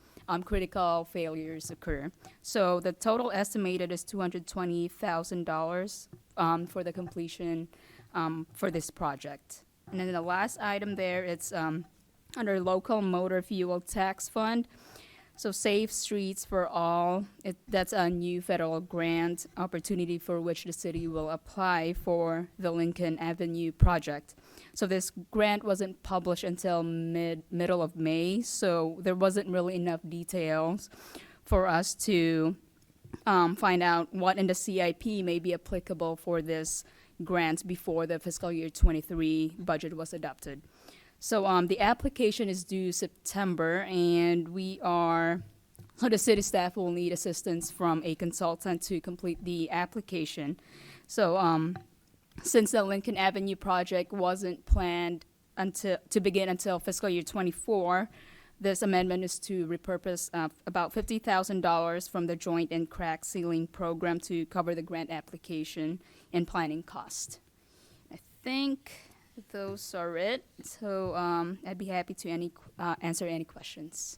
Speaker 14: critical failures occur. So the total estimated is $220,000 for the completion for this project. And then the last item there, it's under Local Motor Fuel Tax Fund. So Safe Streets for All, that's a new federal grant opportunity for which the city will apply for the Lincoln Avenue project. So this grant wasn't published until middle of May, so there wasn't really enough details for us to find out what in the CIP may be applicable for this grant before the fiscal year 23 budget was adopted. So the application is due September, and so the city staff will need assistance from a consultant to complete the application. So since the Lincoln Avenue project wasn't planned to begin until fiscal year 24, this amendment is to repurpose about $50,000 from the Joint and Crack Sealing Program to cover the grant application and planning cost. I think those are it. So I'd be happy to answer any questions.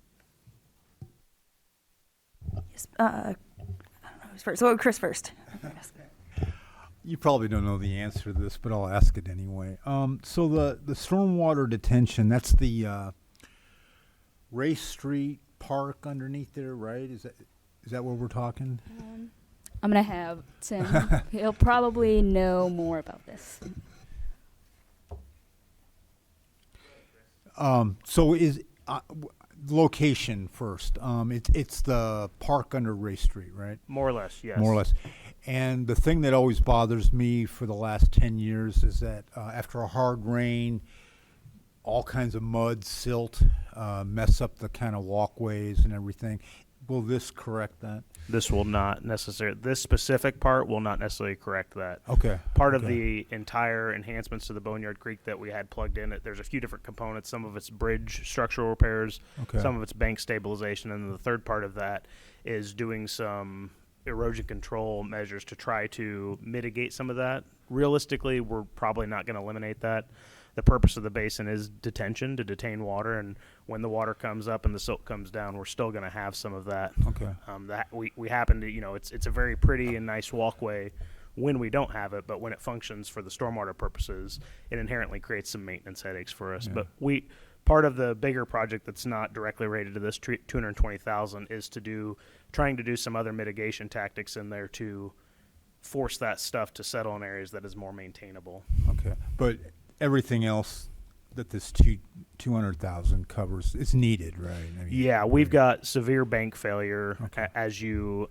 Speaker 1: Yes, I don't know who's first. So Chris first.
Speaker 11: You probably don't know the answer to this, but I'll ask it anyway. So the stormwater detention, that's the Race Street Park underneath there, right? Is that where we're talking?
Speaker 14: I'm going to have Tim. He'll probably know more about this.
Speaker 11: So is location first. It's the park under Race Street, right?
Speaker 10: More or less, yes.
Speaker 11: More or less. And the thing that always bothers me for the last 10 years is that after a hard rain, all kinds of mud, silt, mess up the kind of walkways and everything. Will this correct that?
Speaker 10: This will not necessarily, this specific part will not necessarily correct that.
Speaker 11: Okay.
Speaker 10: Part of the entire enhancements to the Boneyard Creek that we had plugged in, there's a few different components. Some of it's bridge structural repairs,
Speaker 11: Okay.
Speaker 10: some of it's bank stabilization, and the third part of that is doing some erosion control measures to try to mitigate some of that. Realistically, we're probably not going to eliminate that. The purpose of the basin is detention, to detain water, and when the water comes up and the silt comes down, we're still going to have some of that.
Speaker 11: Okay.
Speaker 10: That we happen to, it's a very pretty and nice walkway when we don't have it, but when it functions for the stormwater purposes, it inherently creates some maintenance headaches for us.
Speaker 11: Yeah.
Speaker 10: But part of the bigger project that's not directly related to this $220,000 is trying to do some other mitigation tactics in there to force that stuff to settle in areas that is more maintainable.
Speaker 11: Okay. But everything else that this 200,000 covers is needed, right? I mean,
Speaker 10: Yeah, we've got severe bank failure as you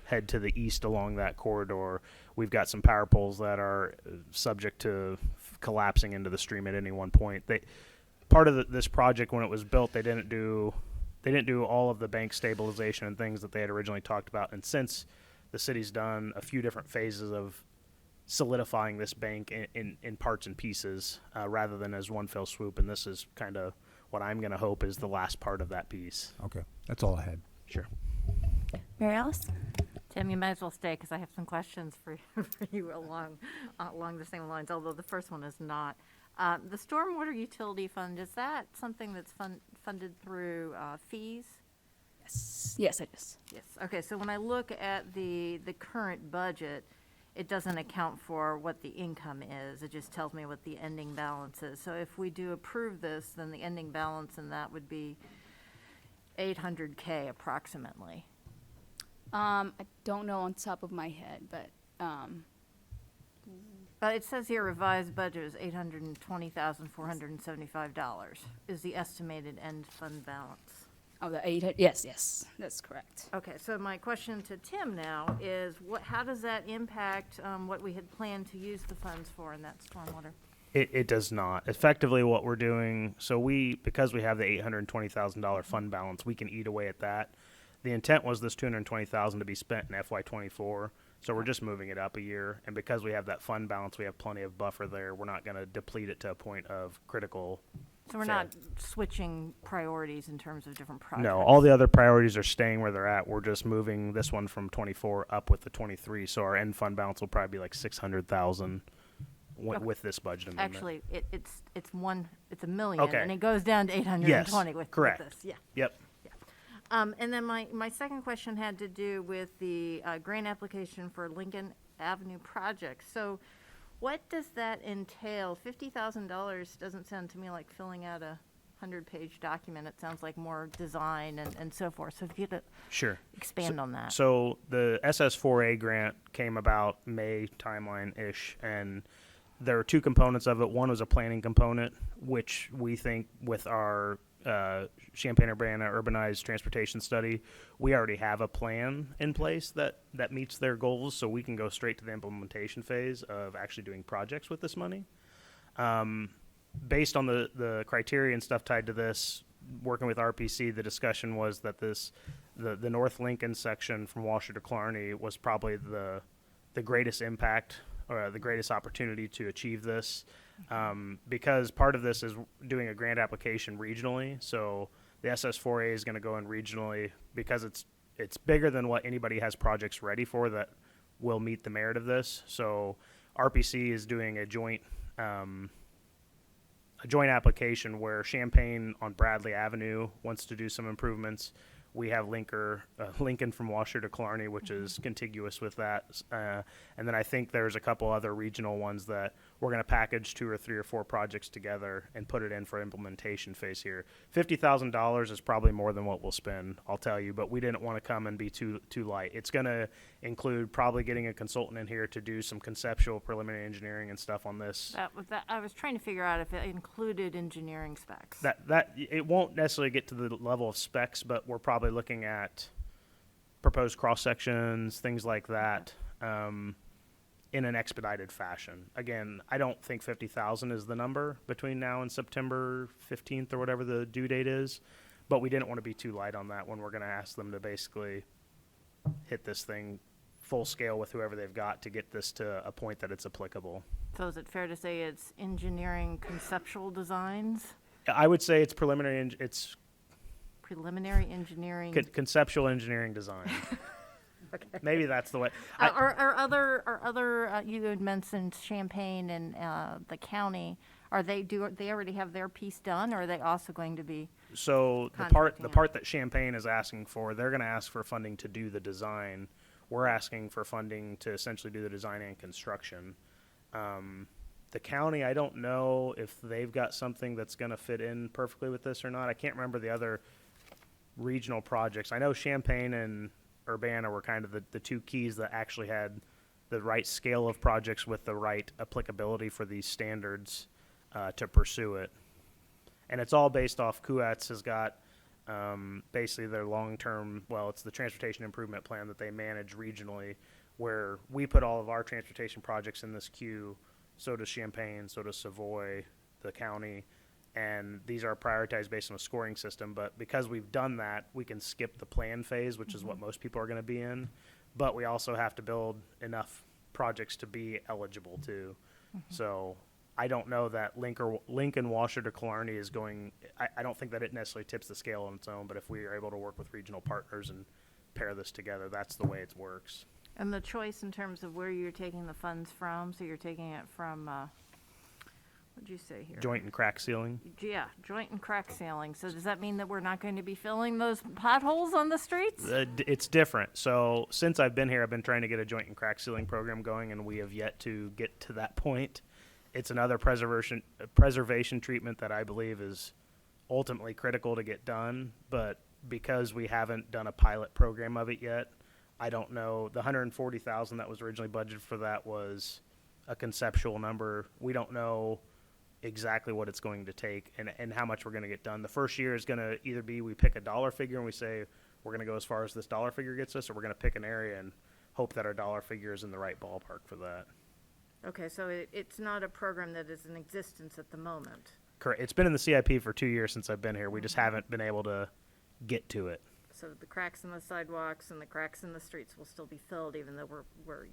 Speaker 10: head to the east along that corridor. We've got some power poles that are subject to collapsing into the stream at any one point. Part of this project, when it was built, they didn't do all of the bank stabilization and things that they had originally talked about. And since the city's done a few different phases of solidifying this bank in parts and pieces rather than as one fell swoop, and this is kind of what I'm going to hope is the last part of that piece.
Speaker 11: Okay. That's all I had.
Speaker 10: Sure.
Speaker 1: Mary Alice?
Speaker 3: Tim, you might as well stay because I have some questions for you along the same lines, although the first one is not. The Stormwater Utility Fund, is that something that's funded through fees?
Speaker 14: Yes, it is.
Speaker 3: Yes. Okay, so when I look at the current budget, it doesn't account for what the income is. It just tells me what the ending balance is. So if we do approve this, then the ending balance in that would be 800K approximately.
Speaker 14: I don't know on top of my head, but,
Speaker 3: But it says here revised budget is $820,475 is the estimated end fund balance.
Speaker 14: oh, the 800, yes, that's correct.
Speaker 3: Okay, so my question to Tim now is how does that impact what we had planned to use the funds for in that stormwater?
Speaker 10: It does not. Effectively, what we're doing, because we have the $820,000 fund balance, we can eat away at that. The intent was this $220,000 to be spent in FY24, so we're just moving it up a year. And because we have that fund balance, we have plenty of buffer there. We're not going to deplete it to a point of critical.
Speaker 3: So we're not switching priorities in terms of different projects?
Speaker 10: No, all the other priorities are staying where they're at. We're just moving this one from 24 up with the 23. So our end fund balance will probably be like 600,000 with this budget amendment.
Speaker 3: Actually, it's a million,
Speaker 10: Okay.
Speaker 3: and it goes down to 820 with
Speaker 10: correct.
Speaker 3: this. Yeah.
Speaker 10: Yep.
Speaker 3: And then my second question had to do with the grant application for Lincoln Avenue project. So what does that entail? $50,000 doesn't sound to me like filling out a 100-page document. It sounds like more design and so forth. So if you could
Speaker 10: Sure.
Speaker 3: expand on that.
Speaker 10: So the SS4A grant came about May timeline-ish, and there are two components of it. One was a planning component, which we think with our Champaign-Urbana urbanized transportation study, we already have a plan in place that meets their goals, so we can go straight to the implementation phase of actually doing projects with this money. Based on the criteria and stuff tied to this, working with RPC, the discussion was that the North Lincoln section from Washer to Clarney was probably the greatest impact or the greatest opportunity to achieve this, because part of this is doing a grant application regionally. So the SS4A is going to go in regionally because it's bigger than what anybody has projects ready for that will meet the merit of this. So RPC is doing a joint application where Champaign on Bradley Avenue wants to do some improvements. We have Lincoln from Washer to Clarney, which is contiguous with that. And then I think there's a couple other regional ones that we're going to package 2 or 3 or 4 projects together and put it in for implementation phase here. $50,000 is probably more than what we'll spend, I'll tell you, but we didn't want to come and be too light. It's going to include probably getting a consultant in here to do some conceptual preliminary engineering and stuff on this.
Speaker 3: I was trying to figure out if it included engineering specs.
Speaker 10: That it won't necessarily get to the level of specs, but we're probably looking at proposed cross sections, things like that, in an expedited fashion. Again, I don't think 50,000 is the number between now and September 15th or whatever the due date is, but we didn't want to be too light on that when we're going to ask them to basically hit this thing full scale with whoever they've got to get this to a point that it's applicable.
Speaker 3: So is it fair to say it's engineering conceptual designs?
Speaker 10: I would say it's preliminary. It's
Speaker 3: Preliminary engineering.
Speaker 10: conceptual engineering design.
Speaker 3: Okay.
Speaker 10: Maybe that's the way.
Speaker 3: Are other you had mentioned Champaign and the county? They already have their piece done, or are they also going to be?
Speaker 10: So
Speaker 3: contracting
Speaker 10: the
Speaker 3: out?
Speaker 10: part that Champaign is asking for, they're going to ask for funding to do the design. We're asking for funding to essentially do the design and construction. The county, I don't know if they've got something that's going to fit in perfectly with this or not. I can't remember the other regional projects. I know Champaign and Urbana were kind of the two keys that actually had the right scale of projects with the right applicability for these standards to pursue it. And it's all based off CUATS has got basically their long-term, it's the transportation improvement plan that they manage regionally, where we put all of our transportation projects in this queue. So does Champaign, so does Savoy, the county, and these are prioritized based on a scoring system. But because we've done that, we can skip the plan phase, which is what most people are going to be in. But we also have to build enough projects to be eligible too. So I don't know that Lincoln Washer to Killarney is going. I don't think that it necessarily tips the scale on its own. But if we are able to work with regional partners and pair this together, that's the way it works.
Speaker 3: And the choice in terms of where you're taking the funds from, so you're taking it from, What'd you say here?
Speaker 10: Joint and crack sealing.
Speaker 3: Yeah, joint and crack sealing. So does that mean that we're not going to be filling those potholes on the streets?
Speaker 10: It's different. So since I've been here, I've been trying to get a joint and crack sealing program going, and we have yet to get to that point. It's another preservation treatment that I believe is ultimately critical to get done, but because we haven't done a pilot program of it yet, I don't know. The $140,000 that was originally budgeted for that was a conceptual number. We don't know exactly what it's going to take and how much we're going to get done. The first year is going to either be we pick a dollar figure and we say we're going to go as far as this dollar figure gets us, or we're going to pick an area and hope that our dollar figure is in the right ballpark for that.
Speaker 3: Okay, so it's not a program that is in existence at the moment.
Speaker 10: Correct. It's been in the CIP for 2 years since I've been here. We just haven't been able to get to it.
Speaker 3: So the cracks in the sidewalks and the cracks in the streets will still be filled, even though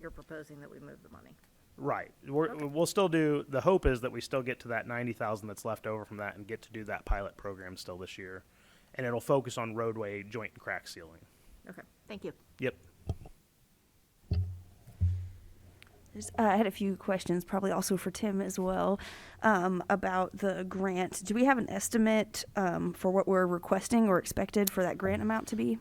Speaker 3: you're proposing that we move the money.
Speaker 10: Right. We'll still do, the hope is that we still get to that 90,000 that's left over from that and get to do that pilot program still this year. And it'll focus on roadway joint and crack sealing.
Speaker 3: Okay, thank you.
Speaker 10: Yep.
Speaker 1: I had a few questions, probably also for Tim as well, about the grant. Do we have an estimate for what we're requesting or expected for that grant amount to be?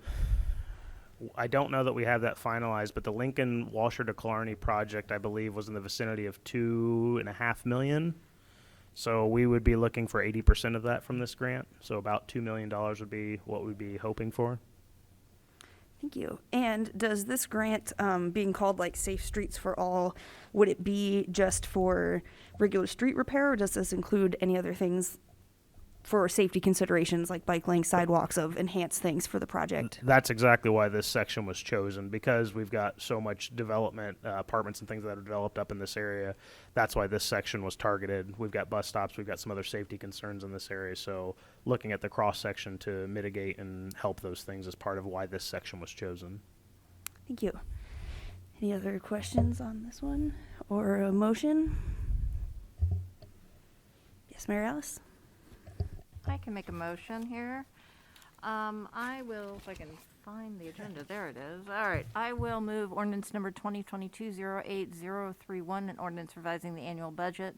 Speaker 10: I don't know that we have that finalized, but the Lincoln Washer to Killarney project, I believe, was in the vicinity of $2.5 million. So we would be looking for 80% of that from this grant. So about $2 million would be what we'd be hoping for.
Speaker 1: Thank you. And does this grant, being called like Safe Streets for All, would it be just for regular street repair, or does this include any other things for safety considerations like bike lanes, sidewalks, of enhanced things for the project?
Speaker 10: That's exactly why this section was chosen, because we've got so much development, apartments and things that are developed up in this area. That's why this section was targeted. We've got bus stops, we've got some other safety concerns in this area, so looking at the cross section to mitigate and help those things is part of why this section was chosen.
Speaker 1: Thank you. Any other questions on this one or a motion? Yes, Mary Alice?
Speaker 3: I can make a motion here. I will, if I can find the agenda, there it is. All right, I will move ordinance number 2022-08031, an ordinance revising the annual budget.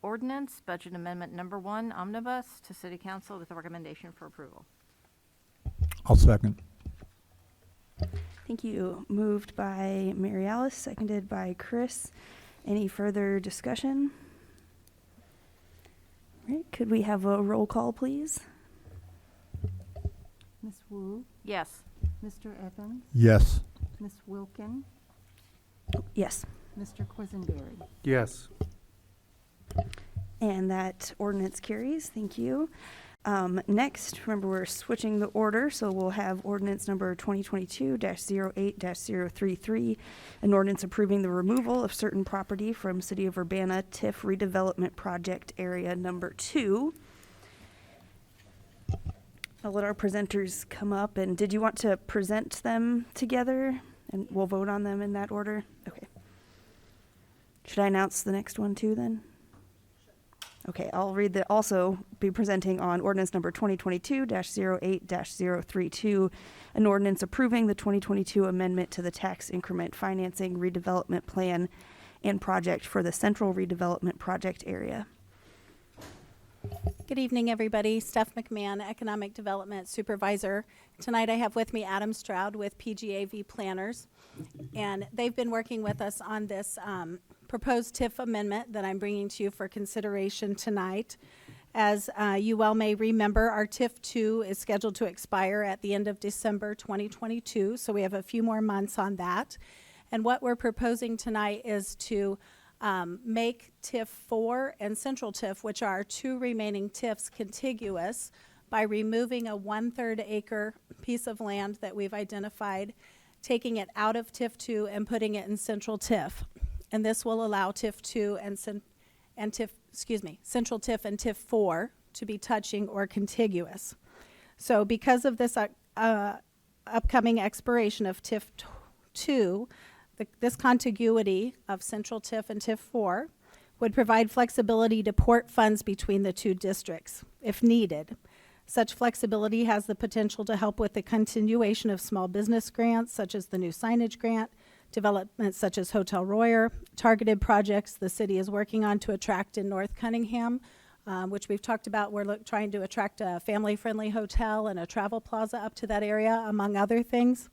Speaker 3: Ordinance, budget amendment number 1, omnibus, to City Council with a recommendation for approval.
Speaker 11: I'll second.
Speaker 1: Thank you. Moved by Mary Alice, seconded by Chris. Any further discussion? All right, could we have a roll call, please?
Speaker 2: Ms. Wu,
Speaker 3: Yes.
Speaker 2: Mr. Evans,
Speaker 11: Yes.
Speaker 2: Ms. Wilkin,
Speaker 1: Yes.
Speaker 2: Mr. Quisenberry.
Speaker 4: Yes.
Speaker 1: And that ordinance carries. Thank you. Next, remember we're switching the order, so we'll have ordinance number 2022-08-033, an ordinance approving the removal of certain property from City of Urbana TIF redevelopment project area number 2. I'll let our presenters come up, and did you want to present them together? And we'll vote on them in that order? Okay. Should I announce the next one too then? Okay, I'll read the, also be presenting on ordinance number 2022-08-032, an ordinance approving the 2022 amendment to the tax increment financing redevelopment plan and project for the Central Redevelopment Project area.
Speaker 15: Good evening, everybody. Steph McMahon, Economic Development Supervisor. Tonight I have with me Adam Stroud with PGAV Planners, and they've been working with us on this proposed TIF amendment that I'm bringing to you for consideration tonight. As you well may remember, our TIF 2 is scheduled to expire at the end of December 2022, so we have a few more months on that. And what we're proposing tonight is to make TIF 4 and Central TIF, which are our 2 remaining TIFs, contiguous by removing a 1/3 acre piece of land that we've identified, taking it out of TIF 2 and putting it in Central TIF. And this will allow TIF 2 and Central TIF and TIF 4 to be touching or contiguous. So because of this upcoming expiration of TIF 2, this contiguity of Central TIF and TIF 4 would provide flexibility to port funds between the 2 districts if needed. Such flexibility has the potential to help with the continuation of small business grants, such as the new signage grant, developments such as Hotel Royer, targeted projects the city is working on to attract in North Cunningham, which we've talked about. We're trying to attract a family-friendly hotel and a travel plaza up to that area, among other things,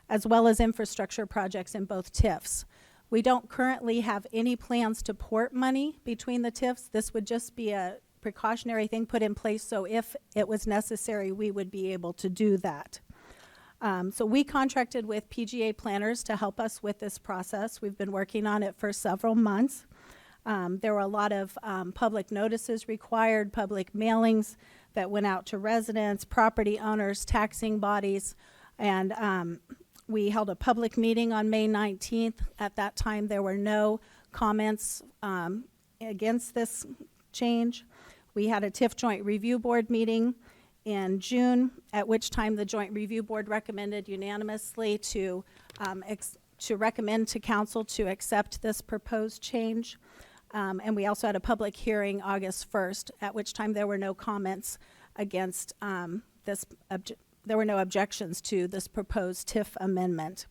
Speaker 15: as well as infrastructure projects in both TIFs. We don't currently have any plans to port money between the TIFs. This would just be a precautionary thing put in place, so if it was necessary, we would be able to do that. So we contracted with PGA Planners to help us with this process. We've been working on it for several months. There were a lot of public notices required, public mailings that went out to residents, property owners, taxing bodies, and we held a public meeting on May 19th. At that time, there were no comments against this change. We had a TIF Joint Review Board meeting in June, at which time the Joint Review Board recommended unanimously to recommend to council to accept this proposed change. And we also had a public hearing August 1st, at which time there were no comments against there were no objections to this proposed TIF amendment.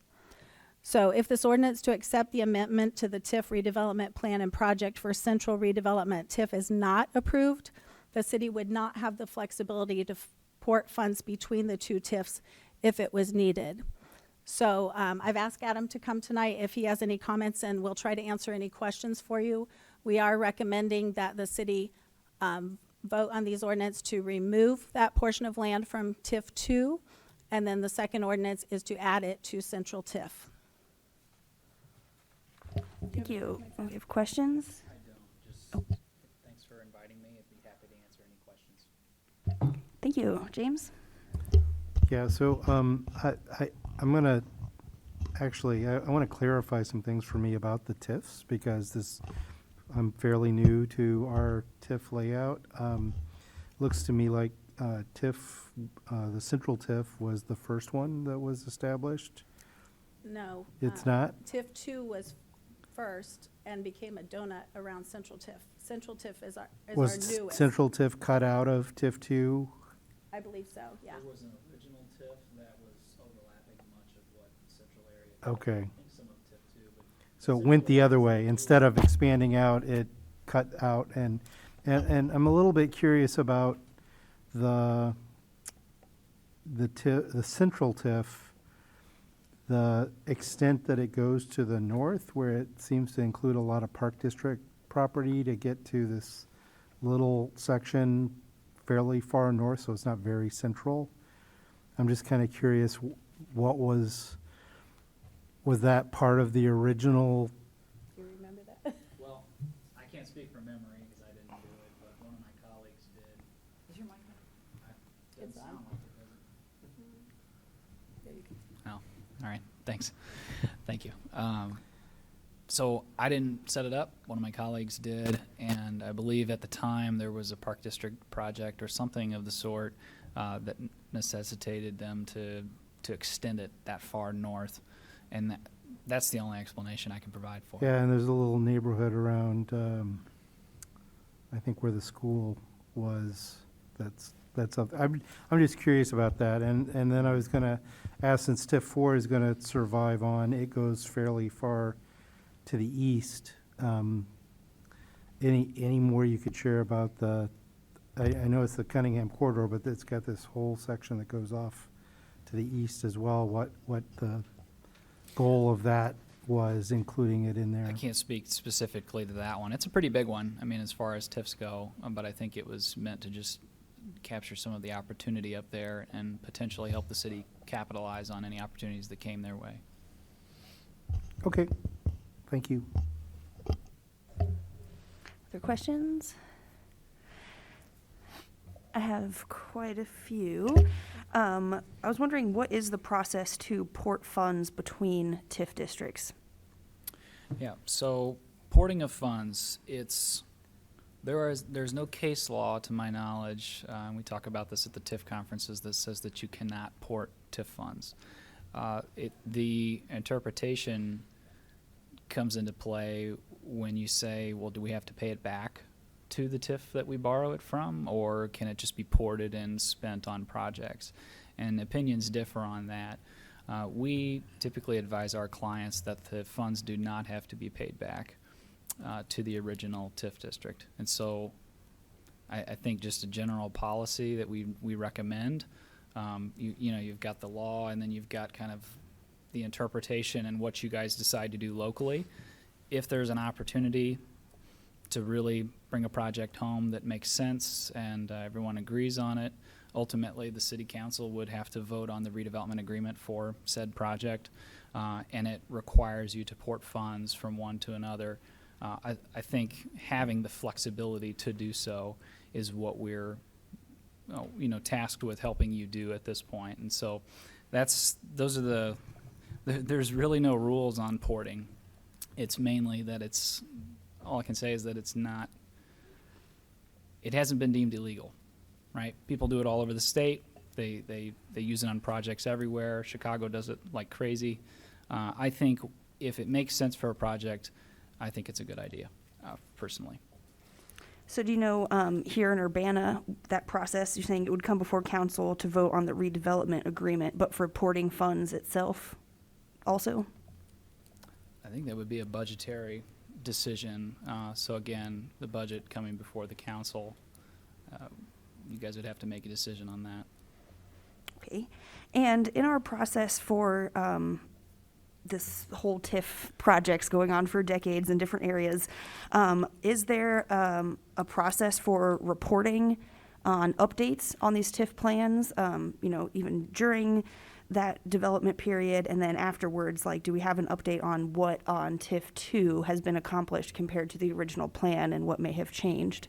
Speaker 15: So if this ordinance to accept the amendment to the TIF redevelopment plan and project for central redevelopment TIF is not approved, the city would not have the flexibility to port funds between the two TIFs if it was needed. So I've asked Adam to come tonight if he has any comments, and we'll try to answer any questions for you. We are recommending that the city vote on these ordinance to remove that portion of land from TIF 2, and then the second ordinance is to add it to central TIF.
Speaker 1: Thank you. We have questions?
Speaker 16: I don't. Just thanks for inviting me. I'd be happy to answer any questions.
Speaker 1: Thank you. James?
Speaker 4: Yeah, so I'm going to actually, I want to clarify some things for me about the TIFs, because I'm fairly new to our TIF layout. Looks to me like TIF, the central TIF was the first one that was established.
Speaker 15: No.
Speaker 4: It's not?
Speaker 15: TIF 2 was first and became a donut around central TIF. Central TIF is our
Speaker 4: Was
Speaker 15: newest.
Speaker 4: central TIF cut out of TIF 2?
Speaker 15: I believe so, yeah.
Speaker 16: There was an original TIF that was overlapping much of what central area.
Speaker 4: Okay.
Speaker 16: I think some of TIF 2, but
Speaker 4: So it went the other way. Instead of expanding out, it cut out. And I'm a little bit curious about the central TIF, the extent that it goes to the north, where it seems to include a lot of Park District property to get to this little section fairly far north, so it's not very central. I'm just kind of curious, what was that part of the original?
Speaker 15: Do you remember that?
Speaker 16: well, I can't speak from memory because I didn't do it, but one of my colleagues did. Is your mic on? Doesn't sound like it, does it? Oh, all right. Thanks. Thank you. So I didn't set it up. One of my colleagues did, and I believe at the time there was a Park District project or something of the sort that necessitated them to extend it that far north, and that's the only explanation I can provide for it.
Speaker 4: Yeah, and there's a little neighborhood around, I think where the school was. That's up. I'm just curious about that. And then I was going to ask, since TIF 4 is going to survive on, it goes fairly far to the east. Any more you could share about I know it's the Cunningham corridor, but it's got this whole section that goes off to the east as well. What the goal of that was, including it in there?
Speaker 16: I can't speak specifically to that one. It's a pretty big one, I mean, as far as TIFs go, but I think it was meant to just capture some of the opportunity up there and potentially help the city capitalize on any opportunities that came their way.
Speaker 4: Okay, thank you.
Speaker 1: Other questions? I have quite a few. I was wondering, what is the process to port funds between TIF districts?
Speaker 16: Yeah, so porting of funds, there's no case law to my knowledge, and we talk about this at the TIF conferences, that says that you cannot port TIF funds. The interpretation comes into play when you say, well, do we have to pay it back to the TIF that we borrow it from, or can it just be ported and spent on projects? And opinions differ on that. We typically advise our clients that the funds do not have to be paid back to the original TIF district. And so I think just a general policy that we recommend, you've got the law, and then you've got kind of the interpretation and what you guys decide to do locally. If there's an opportunity to really bring a project home that makes sense and everyone agrees on it, ultimately the city council would have to vote on the redevelopment agreement for said project, and it requires you to port funds from one to another. I think having the flexibility to do so is what we're tasked with helping you do at this point. And so there's really no rules on porting. It's mainly that all I can say is that it hasn't been deemed illegal, right? People do it all over the state. They use it on projects everywhere. Chicago does it like crazy. I think if it makes sense for a project, I think it's a good idea, personally.
Speaker 1: So do you know, here in Urbana, that process, you're saying it would come before council to vote on the redevelopment agreement, but for porting funds itself also?
Speaker 16: I think that would be a budgetary decision. So again, the budget coming before the council, you guys would have to make a decision on that.
Speaker 1: Okay. And in our process for this whole TIF projects going on for decades in different areas, is there a process for reporting on updates on these TIF plans, even during that development period, and then afterwards, like, do we have an update on what on TIF 2 has been accomplished compared to the original plan and what may have changed?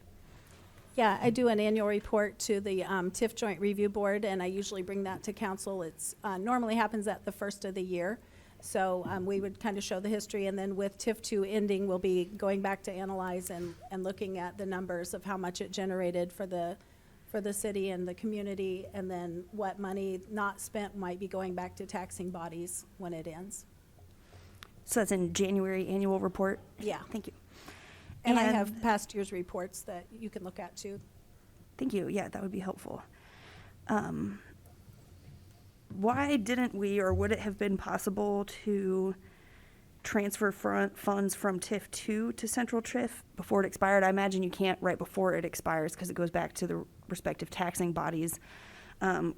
Speaker 15: Yeah, I do an annual report to the TIF Joint Review Board, and I usually bring that to council. It's normally happens at the first of the year. So we would kind of show the history, and then with TIF 2 ending, we'll be going back to analyze and looking at the numbers of how much it generated for the city and the community, and then what money not spent might be going back to taxing bodies when it ends.
Speaker 1: So that's in January annual report?
Speaker 15: Yeah.
Speaker 1: Thank you.
Speaker 15: And I have past year's reports that you can look at too.
Speaker 1: Thank you. Yeah, that would be helpful. Why didn't we, or would it have been possible to transfer funds from TIF 2 to Central TIF before it expired? I imagine you can't right before it expires because it goes back to the respective taxing bodies.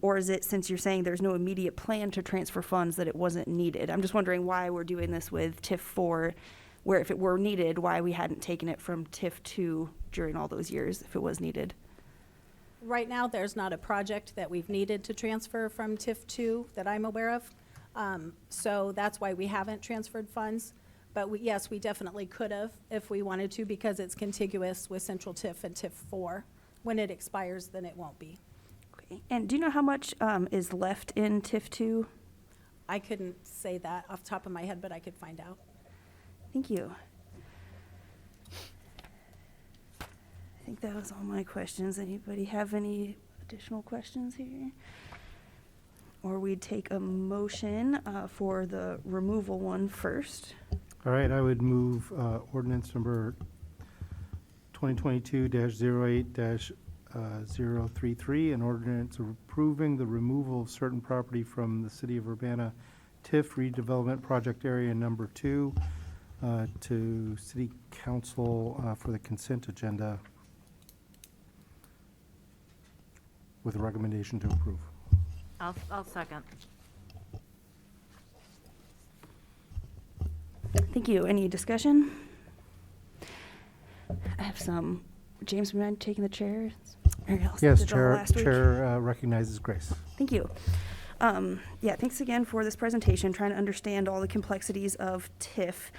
Speaker 1: Or is it, since you're saying there's no immediate plan to transfer funds, that it wasn't needed? I'm just wondering why we're doing this with TIF 4, where if it were needed, why we hadn't taken it from TIF 2 during all those years if it was needed.
Speaker 15: Right now, there's not a project that we've needed to transfer from TIF 2 that I'm aware of. So that's why we haven't transferred funds. But yes, we definitely could have if we wanted to, because it's contiguous with Central TIF and TIF 4. When it expires, then it won't be.
Speaker 1: Okay. And do you know how much is left in TIF 2?
Speaker 15: I couldn't say that off the top of my head, but I could find out.
Speaker 1: Thank you. I think that was all my questions. Anybody have any additional questions here? Or we'd take a motion for the removal one first.
Speaker 4: All right, I would move ordinance number 2022-08-033, an ordinance approving the removal of certain property from the City of Urbana TIF redevelopment project area number 2 to City Council for the consent agenda with a recommendation to approve.
Speaker 3: I'll second.
Speaker 1: Thank you. Any discussion? I have some. James, would you mind taking the chair?
Speaker 4: Yes, Chair recognizes Grace.
Speaker 1: Thank you. Yeah, thanks again for this presentation, trying to understand all the complexities of TIF.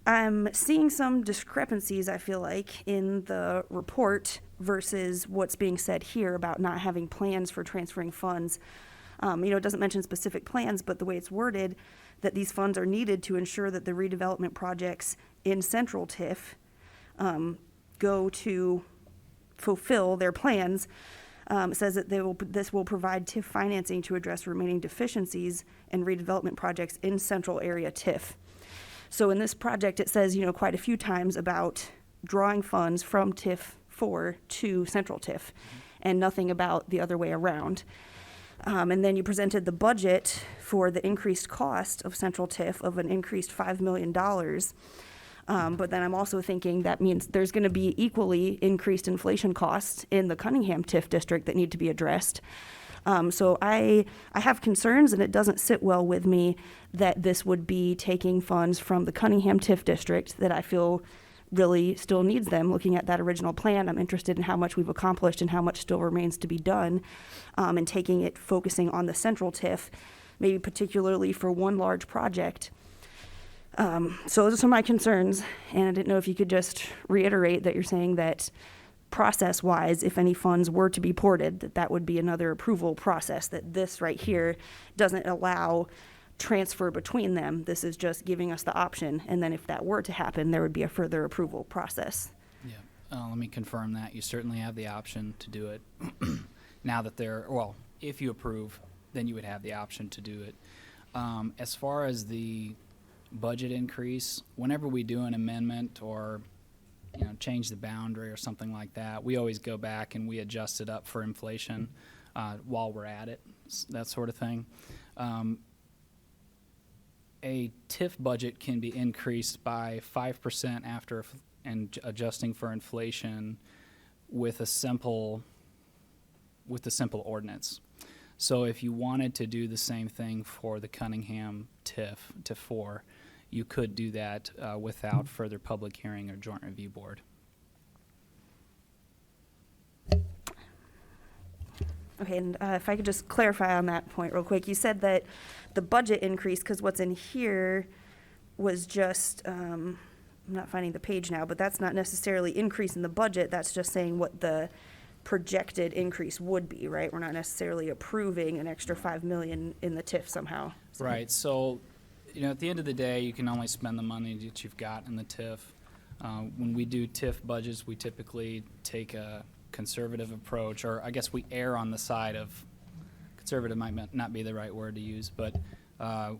Speaker 1: I'm seeing some discrepancies, I feel like, in the report versus what's being said here about not having plans for transferring funds. It doesn't mention specific plans, but the way it's worded, that these funds are needed to ensure that the redevelopment projects in Central TIF go to fulfill their plans. It says that this will provide TIF financing to address remaining deficiencies in redevelopment projects in Central Area TIF. So in this project, it says, quite a few times about drawing funds from TIF 4 to Central TIF, and nothing about the other way around. And then you presented the budget for the increased cost of central TIF of an increased $5 million. But then I'm also thinking that means there's going to be equally increased inflation costs in the Cunningham TIF district that need to be addressed. So I have concerns, and it doesn't sit well with me that this would be taking funds from the Cunningham TIF district that I feel really still needs them. Looking at that original plan, I'm interested in how much we've accomplished and how much still remains to be done, and taking it, focusing on the central TIF, maybe particularly for one large project. So those are my concerns, and I didn't know if you could just reiterate that you're saying that process-wise, if any funds were to be ported, that would be another approval process, that this right here doesn't allow transfer between them. This is just giving us the option, and then if that were to happen, there would be a further approval process.
Speaker 16: Yeah, let me confirm that. You certainly have the option to do it. Now that if you approve, then you would have the option to do it. As far as the budget increase, whenever we do an amendment or change the boundary or something like that, we always go back and we adjust it up for inflation while we're at it, that sort of thing. A TIF budget can be increased by 5% after and adjusting for inflation with a simple ordinance. So if you wanted to do the same thing for the Cunningham TIF to 4, you could do that without further public hearing or joint review board.
Speaker 1: Okay, and if I could just clarify on that point real quick, you said that the budget increase, because what's in here was just, I'm not finding the page now, but that's not necessarily increasing the budget, that's just saying what the projected increase would be, right? We're not necessarily approving an extra $5 million in the TIF somehow.
Speaker 16: Right, so, at the end of the day, you can only spend the money that you've got in the TIF. When we do TIF budgets, we typically take a conservative approach, or I guess we err on the side of, conservative might not be the right word to use, but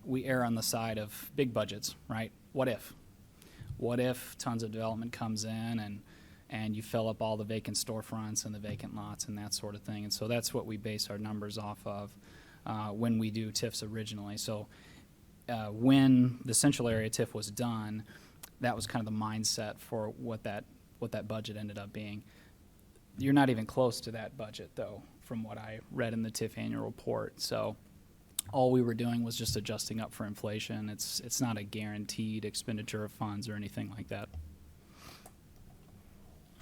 Speaker 16: we err on the side of big budgets, right? What if? What if tons of development comes in and you fill up all the vacant storefronts and the vacant lots and that sort of thing? And so that's what we base our numbers off of when we do TIFs originally. So when the central area TIF was done, that was kind of the mindset for what that budget ended up being. You're not even close to that budget, though, from what I read in the TIF annual report. So all we were doing was just adjusting up for inflation. It's not a guaranteed expenditure of funds or anything like that.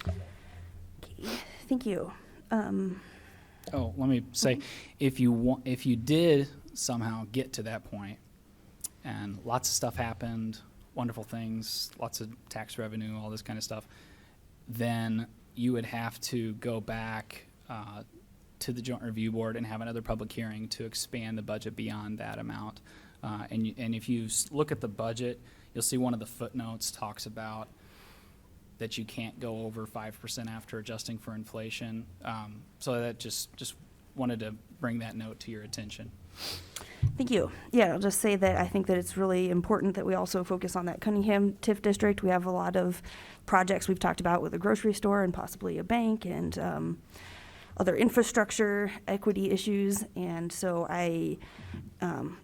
Speaker 1: Okay, thank you.
Speaker 16: Oh, let me say, if you did somehow get to that point, and lots of stuff happened, wonderful things, lots of tax revenue, all this kind of stuff, then you would have to go back to the joint review board and have another public hearing to expand the budget beyond that amount. And if you look at the budget, you'll see one of the footnotes talks about that you can't go over 5% after adjusting for inflation. So that just wanted to bring that note to your attention.
Speaker 1: Thank you. Yeah, I'll just say that I think that it's really important that we also focus on that Cunningham TIF district. We have a lot of projects we've talked about with a grocery store and possibly a bank and other infrastructure equity issues. And so I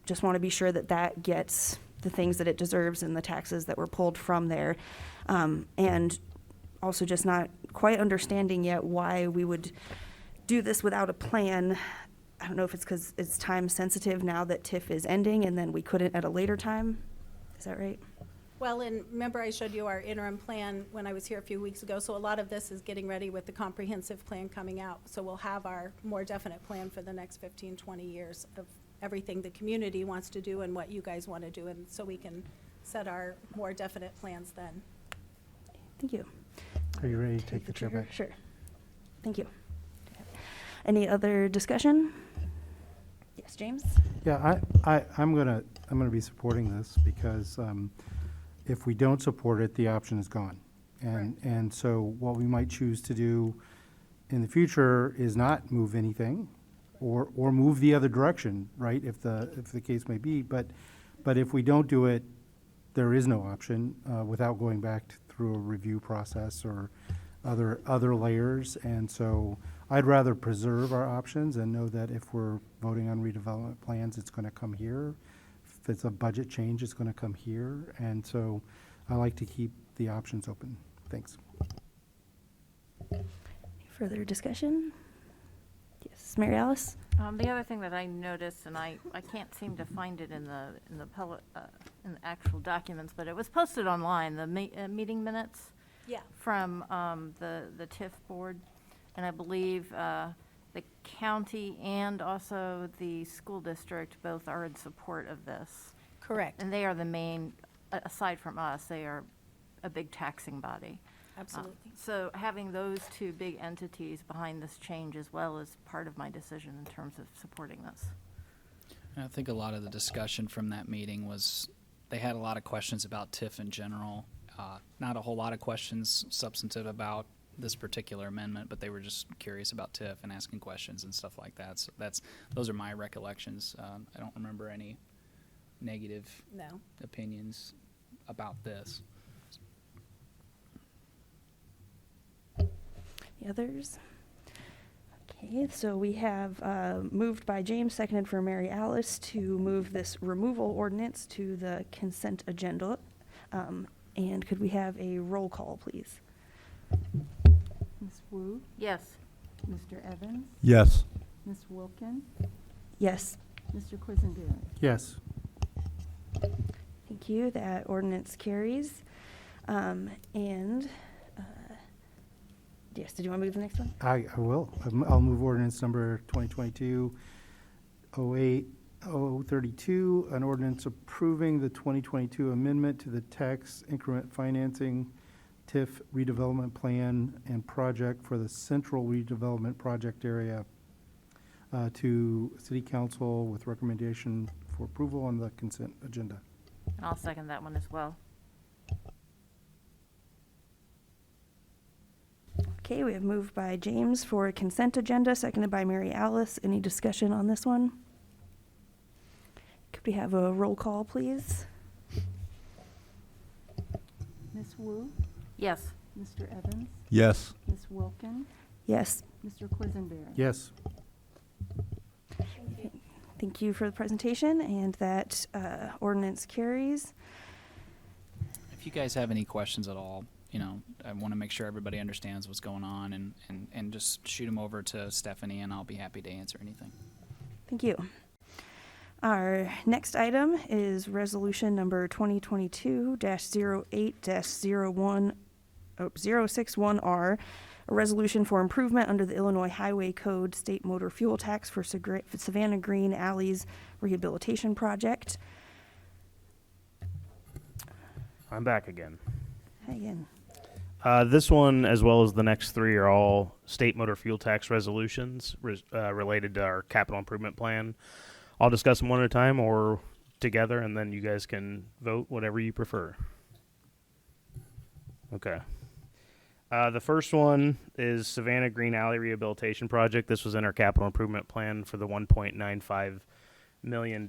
Speaker 1: just want to be sure that that gets the things that it deserves and the taxes that were pulled from there. And also just not quite understanding yet why we would do this without a plan. I don't know if it's because it's time sensitive now that TIF is ending and then we couldn't at a later time. Is that right?
Speaker 15: Well, and remember I showed you our interim plan when I was here a few weeks ago, so a lot of this is getting ready with the comprehensive plan coming out. So we'll have our more definite plan for the next 15, 20 years of everything the community wants to do and what you guys want to do, and so we can set our more definite plans then.
Speaker 1: Thank you.
Speaker 4: Are you ready to take the chair back?
Speaker 1: Sure. Thank you. Any other discussion? Yes, James?
Speaker 4: Yeah, I'm gonna be supporting this because if we don't support it, the option is gone. And so what we might choose to do in the future is not move anything or move the other direction, right, if the case may be. But if we don't do it, there is no option without going back through a review process or other layers. And so I'd rather preserve our options and know that if we're voting on redevelopment plans, it's going to come here. If it's a budget change, it's going to come here. And so I like to keep the options open. Thanks.
Speaker 1: Further discussion? Yes, Mary Alice?
Speaker 3: The other thing that I noticed, and I can't seem to find it in the actual documents, but it was posted online, the meeting minutes.
Speaker 15: Yeah.
Speaker 3: From the TIF board, and I believe the county and also the school district both are in support of this.
Speaker 15: Correct.
Speaker 3: And they are the main, aside from us, they are a big taxing body.
Speaker 15: Absolutely.
Speaker 3: So having those two big entities behind this change as well is part of my decision in terms of supporting this.
Speaker 16: And I think a lot of the discussion from that meeting was, they had a lot of questions about TIF in general. Not a whole lot of questions substantive about this particular amendment, but they were just curious about TIF and asking questions and stuff like that. So those are my recollections. I don't remember any negative opinions about this.
Speaker 1: The others? Okay, so we have moved by James, seconded for Mary Alice, to move this removal ordinance to the consent agenda. And could we have a roll call, please?
Speaker 2: Ms. Wu,
Speaker 3: Yes.
Speaker 2: Mr. Evans,
Speaker 11: Yes.
Speaker 2: Ms. Wilkin,
Speaker 1: Yes.
Speaker 2: Mr. Quisenberry.
Speaker 4: Yes.
Speaker 1: Thank you. That ordinance carries. Yes, did you want to move the next one?
Speaker 4: I will. I'll move ordinance number 2022-032, an ordinance approving the 2022 amendment to the tax increment financing TIF redevelopment plan and project for the central redevelopment project area to City Council with recommendation for approval on the consent agenda.
Speaker 3: And I'll second that one as well.
Speaker 1: Okay, we have moved by James for a consent agenda, seconded by Mary Alice. Any discussion on this one? Could we have a roll call, please?
Speaker 2: Ms. Wu,
Speaker 3: Yes.
Speaker 2: Mr. Evans,
Speaker 11: Yes.
Speaker 2: Ms. Wilkin,
Speaker 1: Yes.
Speaker 2: Mr. Quisenberry.
Speaker 4: Yes.
Speaker 1: Thank you for the presentation, and that ordinance carries.
Speaker 16: If you guys have any questions at all, I want to make sure everybody understands what's going on, and just shoot them over to Stephanie, and I'll be happy to answer anything.
Speaker 1: Thank you. Our next item is resolution number 2022-08-061R, a resolution for improvement under the Illinois Highway Code State Motor Fuel Tax for Savannah Green Alleys Rehabilitation Project.
Speaker 10: I'm back again.
Speaker 1: Hi again.
Speaker 10: This one, as well as the next three, are all state motor fuel tax resolutions related to our capital improvement plan. I'll discuss them one at a time or together, and then you guys can vote whatever you prefer. Okay. The first one is Savannah Green Alley Rehabilitation Project. This was in our capital improvement plan for the $1.95 million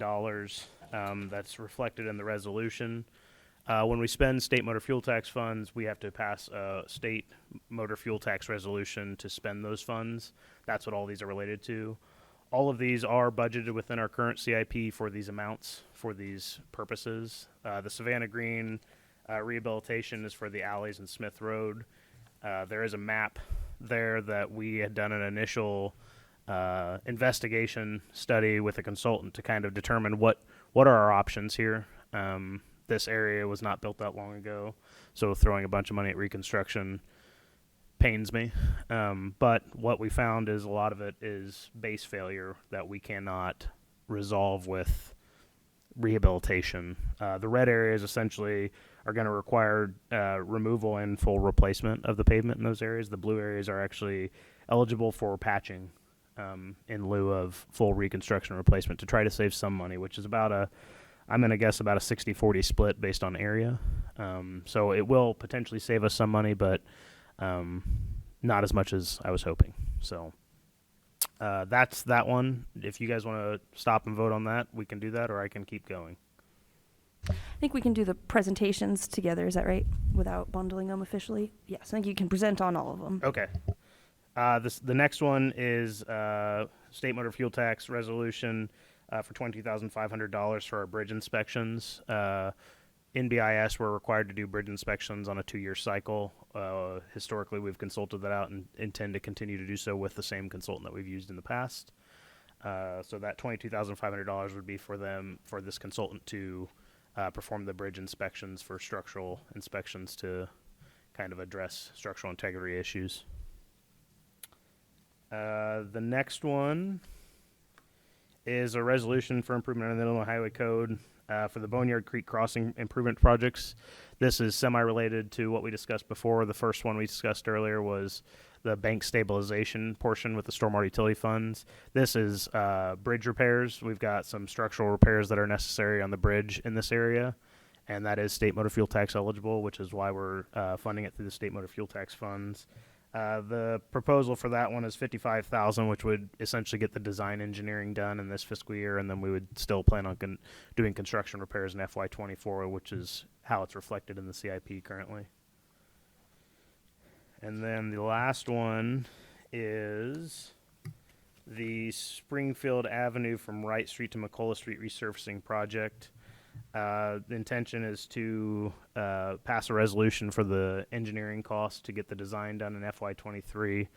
Speaker 10: that's reflected in the resolution. When we spend state motor fuel tax funds, we have to pass a state motor fuel tax resolution to spend those funds. That's what all these are related to. All of these are budgeted within our current CIP for these amounts, for these purposes. The Savannah Green rehabilitation is for the alleys in Smith Road. There is a map there that we had done an initial investigation study with a consultant to kind of determine what are our options here. This area was not built that long ago, so throwing a bunch of money at reconstruction pains me. But what we found is a lot of it is base failure that we cannot resolve with rehabilitation. The red areas essentially are going to require removal and full replacement of the pavement in those areas. The blue areas are actually eligible for patching in lieu of full reconstruction and replacement to try to save some money, which is I'm going to guess about a 60-40 split based on area. So it will potentially save us some money, but not as much as I was hoping. So that's that one. If you guys want to stop and vote on that, we can do that, or I can keep going.
Speaker 1: I think we can do the presentations together, is that right? Without bundling them officially? Yes, I think you can present on all of them.
Speaker 10: Okay. The next one is state motor fuel tax resolution for $22,500 for our bridge inspections. In BIS, we're required to do bridge inspections on a 2-year cycle. Historically, we've consulted that out and intend to continue to do so with the same consultant that we've used in the past. So that $22,500 would be for this consultant to perform the bridge inspections for structural inspections to kind of address structural integrity issues. The next one is a resolution for improvement under the Illinois Highway Code for the Boneyard Creek Crossing improvement projects. This is semi-related to what we discussed before. The first one we discussed earlier was the bank stabilization portion with the stormwater utility funds. This is bridge repairs. We've got some structural repairs that are necessary on the bridge in this area, and that is state motor fuel tax eligible, which is why we're funding it through the state motor fuel tax funds. The proposal for that one is $55,000, which would essentially get the design engineering done in this fiscal year, and then we would still plan on doing construction repairs in FY24, which is how it's reflected in the CIP currently. And then the last one is the Springfield Avenue from Wright Street to McCullough Street resurfacing project. The intention is to pass a resolution for the engineering costs to get the design done in FY23,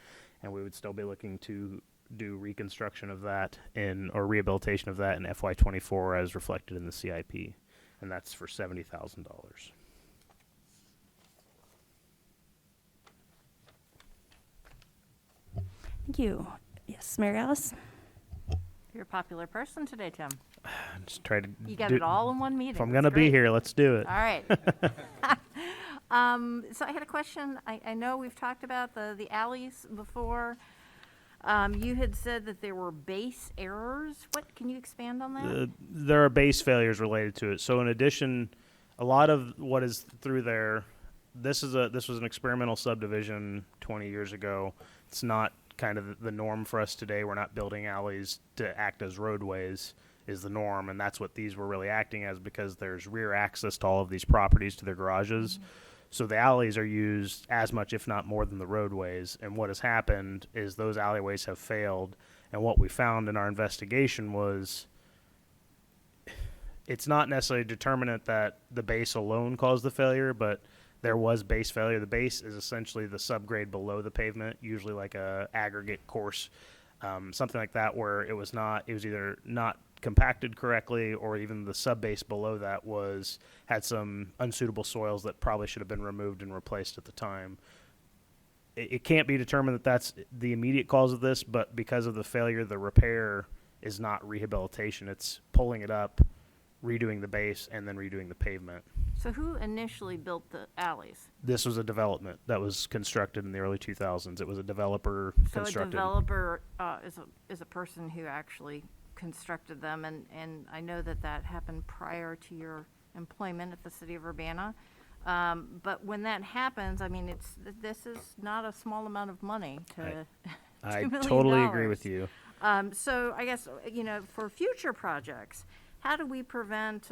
Speaker 10: and we would still be looking to do reconstruction of that or rehabilitation of that in FY24 as reflected in the CIP, and that's for $70,000.
Speaker 1: Thank you. Yes, Mary Alice?
Speaker 3: You're a popular person today, Tim.
Speaker 10: Just try to
Speaker 3: You got it all in one meeting.
Speaker 10: If I'm
Speaker 3: That's
Speaker 10: going to be
Speaker 3: great.
Speaker 10: here, let's do it.
Speaker 3: All right. So I had a question. I know we've talked about the alleys before. You had said that there were base errors. Can you expand on that?
Speaker 10: There are base failures related to it. So in addition, a lot of what is through there, this was an experimental subdivision 20 years ago. It's not kind of the norm for us today. We're not building alleys to act as roadways is the norm, and that's what these were really acting as, because there's rear access to all of these properties to their garages. Mm-hmm. So the alleys are used as much, if not more, than the roadways. And what has happened is those alleyways have failed. And what we found in our investigation was it's not necessarily determinant that the base alone caused the failure, but there was base failure. The base is essentially the subgrade below the pavement, usually like a aggregate course, something like that, where it was either not compacted correctly, or even the subbase below that had some unsuitable soils that probably should have been removed and replaced at the time. It can't be determined that that's the immediate cause of this, but because of the failure, the repair is not rehabilitation. It's pulling it up, redoing the base, and then redoing the pavement.
Speaker 3: So who initially built the alleys?
Speaker 10: This was a development that was constructed in the early 2000s. It was a developer constructed.
Speaker 3: So a developer is a person who actually constructed them, and I know that happened prior to your employment at the city of Urbana. But when that happens, I mean, this is not a small amount of money to
Speaker 10: I
Speaker 3: $2 million.
Speaker 10: totally agree with you.
Speaker 3: So I guess, for future projects, how do we prevent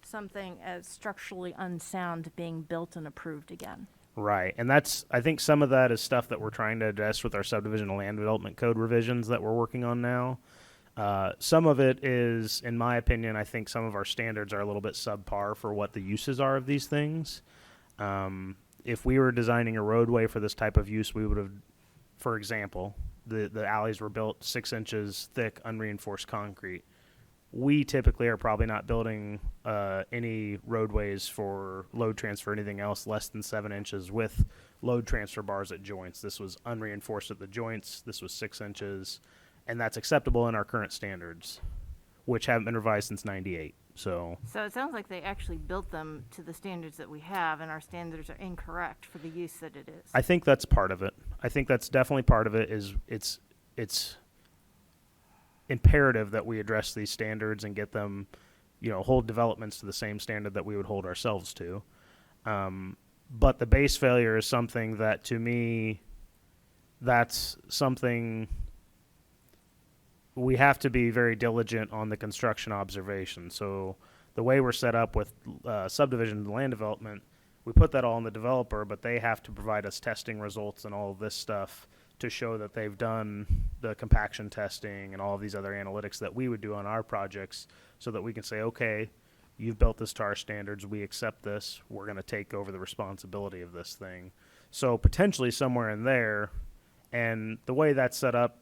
Speaker 3: something as structurally unsound being built and approved again?
Speaker 10: Right, and I think some of that is stuff that we're trying to address with our subdivision and land development code revisions that we're working on now. Some of it is, in my opinion, I think some of our standards are a little bit subpar for what the uses are of these things. If we were designing a roadway for this type of use, we would have, for example, the alleys were built 6 inches thick, unreinforced concrete. We typically are probably not building any roadways for load transfer or anything else less than 7 inches with load transfer bars at joints. This was unreinforced at the joints. This was 6 inches. And that's acceptable in our current standards, which haven't been revised since '98. So
Speaker 3: it sounds like they actually built them to the standards that we have, and our standards are incorrect for the use that it is.
Speaker 10: I think that's part of it. I think that's definitely part of it. Is it's imperative that we address these standards and get them, hold developments to the same standard that we would hold ourselves to. But the base failure is something that, to me, that's something we have to be very diligent on the construction observation. So the way we're set up with subdivision and land development, we put that all on the developer, but they have to provide us testing results and all of this stuff to show that they've done the compaction testing and all of these other analytics that we would do on our projects, so that we can say, okay, you've built this to our standards, we accept this, we're going to take over the responsibility of this thing. So potentially somewhere in there, and the way that's set up,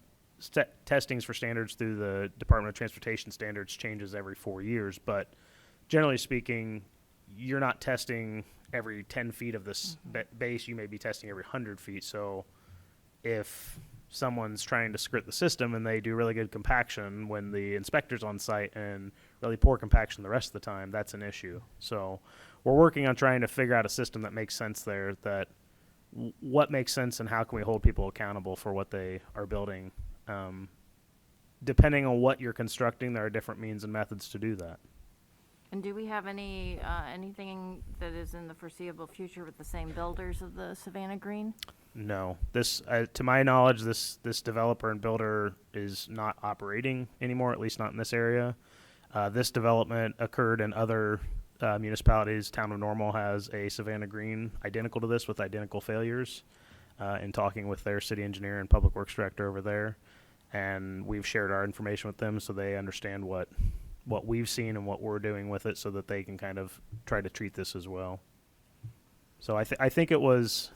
Speaker 10: testings for standards through the Department of Transportation standards changes every 4 years, but generally speaking, you're not testing every 10 feet of this base, you may be testing every 100 feet. So if someone's trying to skirt the system and they do really good compaction when the inspector's on site and really poor compaction the rest of the time, that's an issue. So we're working on trying to figure out a system that makes sense there, that what makes sense and how can we hold people accountable for what they are building. Depending on what you're constructing, there are different means and methods to do that.
Speaker 3: And do we have anything that is in the foreseeable future with the same builders of the Savannah Green?
Speaker 10: No, this, to my knowledge, this developer and builder is not operating anymore, at least not in this area. This development occurred in other municipalities. Town of Normal has a Savannah Green identical to this with identical failures. In talking with their city engineer and public works director over there, and we've shared our information with them so they understand what we've seen and what we're doing with it, so that they can kind of try to treat this as well. So I think it was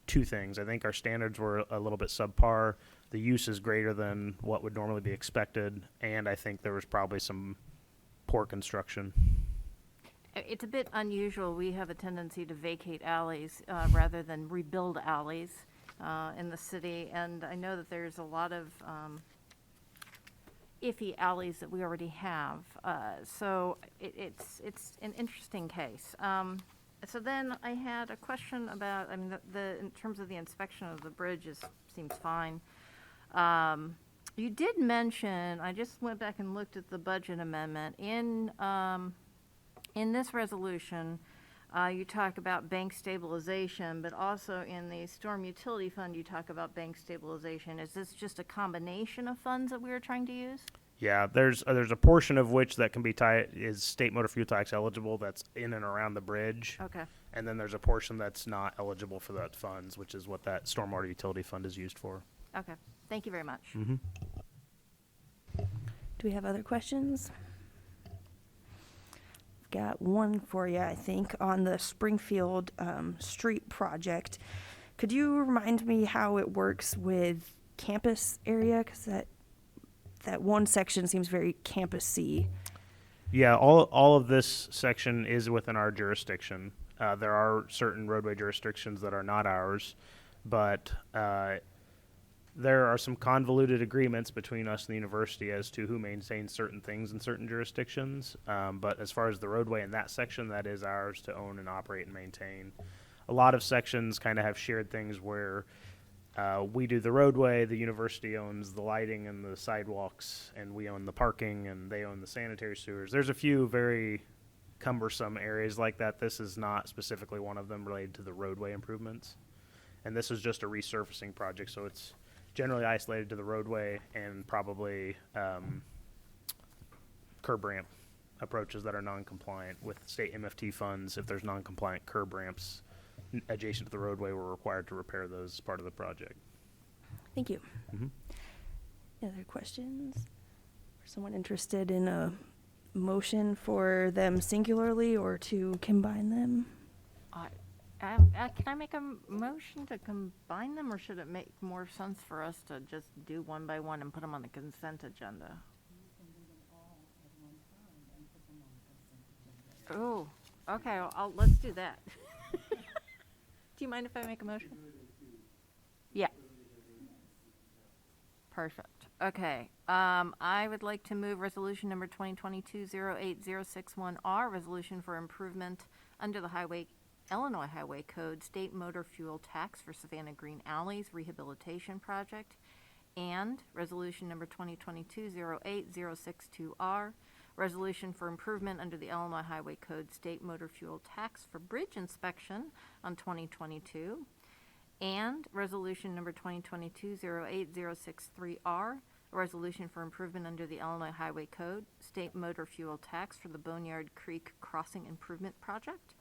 Speaker 10: two things. I think our standards were a little bit subpar. The use is greater than what would normally be expected, and I think there was probably some poor construction.
Speaker 3: It's a bit unusual. We have a tendency to vacate alleys rather than rebuild alleys in the city, and I know that there's a lot of iffy alleys that we already have. So it's an interesting case. So then I had a question about, I mean, in terms of the inspection of the bridge seems fine. You did mention, I just went back and looked at the budget amendment. In this resolution, you talk about bank stabilization, but also in the storm utility fund, you talk about bank stabilization. Is this just a combination of funds that we are trying to use?
Speaker 10: Yeah, there's a portion of which that can be is state motor fuel tax eligible, that's in and around the bridge.
Speaker 3: Okay.
Speaker 10: And then there's a portion that's not eligible for that funds, which is what that stormwater utility fund is used for.
Speaker 3: Okay. Thank you very much.
Speaker 10: Mm-hmm.
Speaker 1: Do we have other questions? I've got one for you, I think, on the Springfield Street project. Could you remind me how it works with campus area? Because that one section seems very campus-y.
Speaker 10: Yeah, all of this section is within our jurisdiction. There are certain roadway jurisdictions that are not ours, but there are some convoluted agreements between us and the university as to who maintains certain things in certain jurisdictions. But as far as the roadway in that section, that is ours to own and operate and maintain. A lot of sections kind of have shared things where we do the roadway, the university owns the lighting and the sidewalks, and we own the parking, and they own the sanitary sewers. There's a few very cumbersome areas like that. This is not specifically one of them related to the roadway improvements. And this is just a resurfacing project, so it's generally isolated to the roadway and probably curb ramp approaches that are non-compliant with state MFT funds. If there's non-compliant curb ramps adjacent to the roadway, we're required to repair those as part of the project.
Speaker 1: Thank you.
Speaker 10: Mm-hmm.
Speaker 1: Any other questions? Or someone interested in a motion for them singularly or to combine them?
Speaker 3: Can I make a motion to combine them, or should it make more sense for us to just do one by one and put them on the consent agenda? Oh, okay, let's do that. Do you mind if I make a motion? Yeah. Perfect. Okay. I would like to move resolution number 2022-08061R, resolution for improvement under the Illinois Highway Code State Motor Fuel Tax for Savannah Green Alleys Rehabilitation Project, and resolution number 2022-08062R, resolution for improvement under the Illinois Highway Code State Motor Fuel Tax for Bridge Inspection on 2022, and resolution number 2022-08063R, a resolution for improvement under the Illinois Highway Code, state motor fuel tax for the Boneyard Creek Crossing Improvement Project,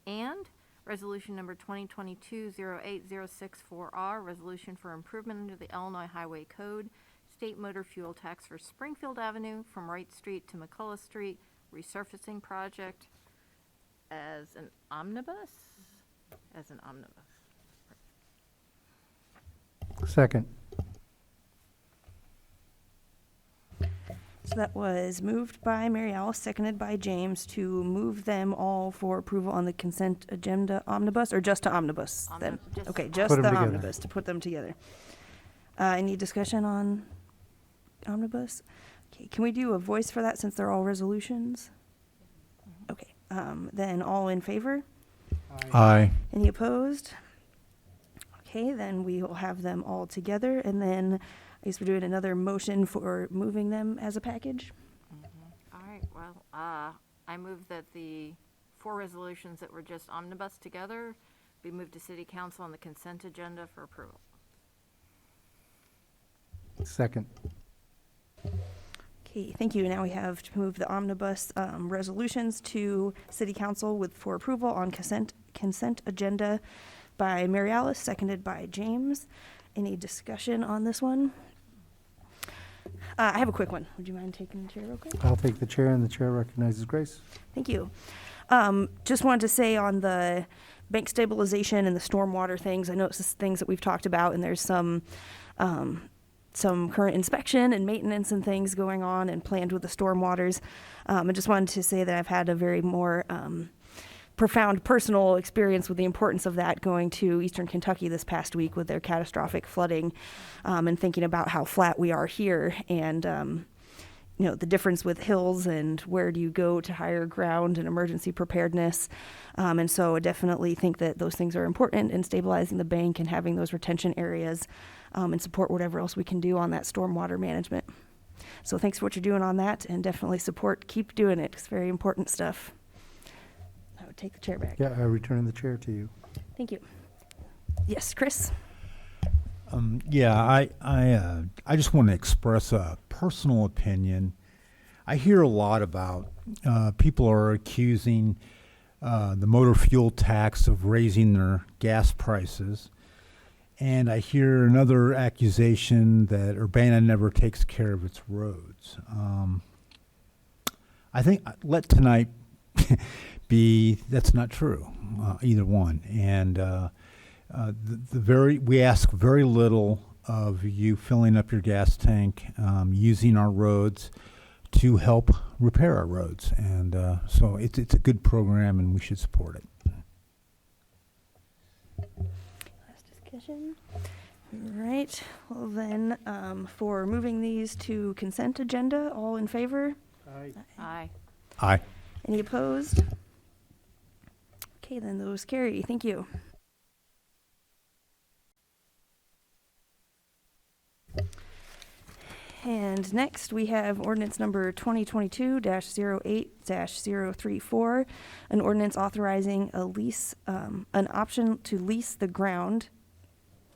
Speaker 3: and resolution number 2022-08064R, resolution for improvement under the Illinois Highway Code, state motor fuel tax for Springfield Avenue from Wright Street to McCullough Street, resurfacing project as an omnibus? As an omnibus.
Speaker 4: Second.
Speaker 1: So that was moved by Mary Alice, seconded by James, to move them all for approval on the consent agenda omnibus, or just to omnibus then?
Speaker 3: Just
Speaker 1: Okay, just
Speaker 4: Put 'em
Speaker 1: the
Speaker 4: together.
Speaker 1: omnibus, to put them together. Any discussion on omnibus? Okay, can we do a voice for that since they're all resolutions? Okay, then all in favor?
Speaker 11: Aye.
Speaker 1: Any opposed? Okay, then we will have them all together, and then I guess we're doing another motion for moving them as a package.
Speaker 3: All right, well, I move that the 4 resolutions that were just omnibus together be moved to city council on the consent agenda for approval.
Speaker 4: Second.
Speaker 1: Okay, thank you. Now we have to move the omnibus resolutions to city council for approval on consent agenda by Mary Alice, seconded by James. Any discussion on this one? I have a quick one. Would you mind taking the chair real quick?
Speaker 4: I'll take the chair, and the chair recognizes Grace.
Speaker 1: Thank you. Just wanted to say on the bank stabilization and the stormwater things, I know it's just things that we've talked about, and there's some current inspection and maintenance and things going on and planned with the stormwaters. I just wanted to say that I've had a very more profound personal experience with the importance of that going to Eastern Kentucky this past week with their catastrophic flooding, and thinking about how flat we are here, and the difference with hills and where do you go to higher ground and emergency preparedness. And so I definitely think that those things are important in stabilizing the bank and having those retention areas, and support whatever else we can do on that stormwater management. So thanks for what you're doing on that, and definitely keep doing it. It's very important stuff. I would take the chair back.
Speaker 4: Yeah, I return the chair to you.
Speaker 1: Thank you. Yes, Chris?
Speaker 11: I just want to express a personal opinion. I hear a lot about people are accusing the motor fuel tax of raising their gas prices. And I hear another accusation that Urbana never takes care of its roads. I think let tonight be that's not true, either one. And we ask very little of you filling up your gas tank, using our roads to help repair our roads. And so it's a good program, and we should support it.
Speaker 1: Discussion. All right. Well, then, for moving these to consent agenda, all in favor?
Speaker 4: Aye.
Speaker 3: Aye.
Speaker 11: Aye.
Speaker 1: Any opposed? Okay, then those carry. Thank you. And next, we have ordinance number 2022-08-034, an ordinance authorizing a lease, an option to lease the ground.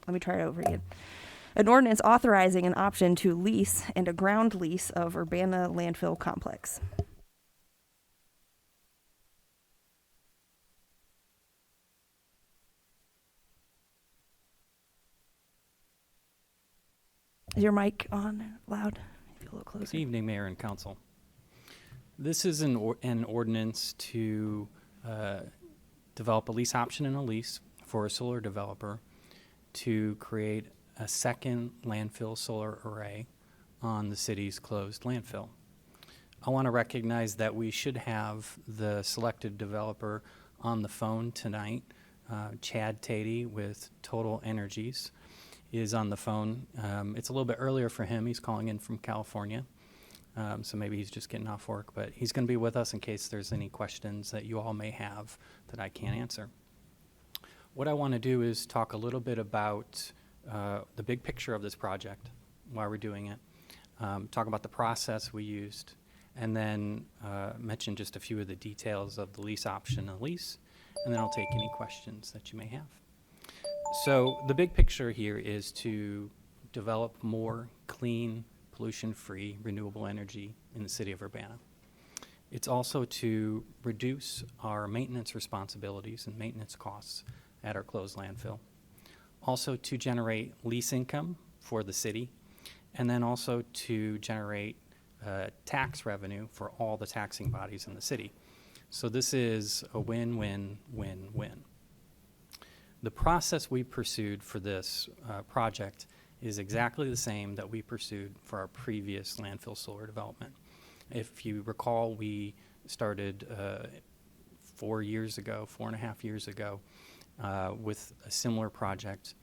Speaker 1: Let me try it over again. An ordinance authorizing an option to lease and a ground lease of Urbana Landfill Complex. Is your mic on loud? Maybe a little
Speaker 17: Good
Speaker 1: closer.
Speaker 17: evening, Mayor and Council. This is an ordinance to develop a lease option and a lease for a solar developer to create a second landfill solar array on the city's closed landfill. I want to recognize that we should have the selected developer on the phone tonight. Chad Tatey with Total Energies is on the phone. It's a little bit earlier for him. He's calling in from California. So maybe he's just getting off work, but he's going to be with us in case there's any questions that you all may have that I can't answer. What I want to do is talk a little bit about the big picture of this project, why we're doing it, talk about the process we used, and then mention just a few of the details of the lease option and lease, and then I'll take any questions that you may have. So the big picture here is to develop more clean, pollution-free renewable energy in the city of Urbana. It's also to reduce our maintenance responsibilities and maintenance costs at our closed landfill. Also to generate lease income for the city, and then also to generate tax revenue for all the taxing bodies in the city. So this is a win-win-win-win. The process we pursued for this project is exactly the same that we pursued for our previous landfill solar development. If you recall, we started 4 years ago, 4.5 years ago, with a similar project,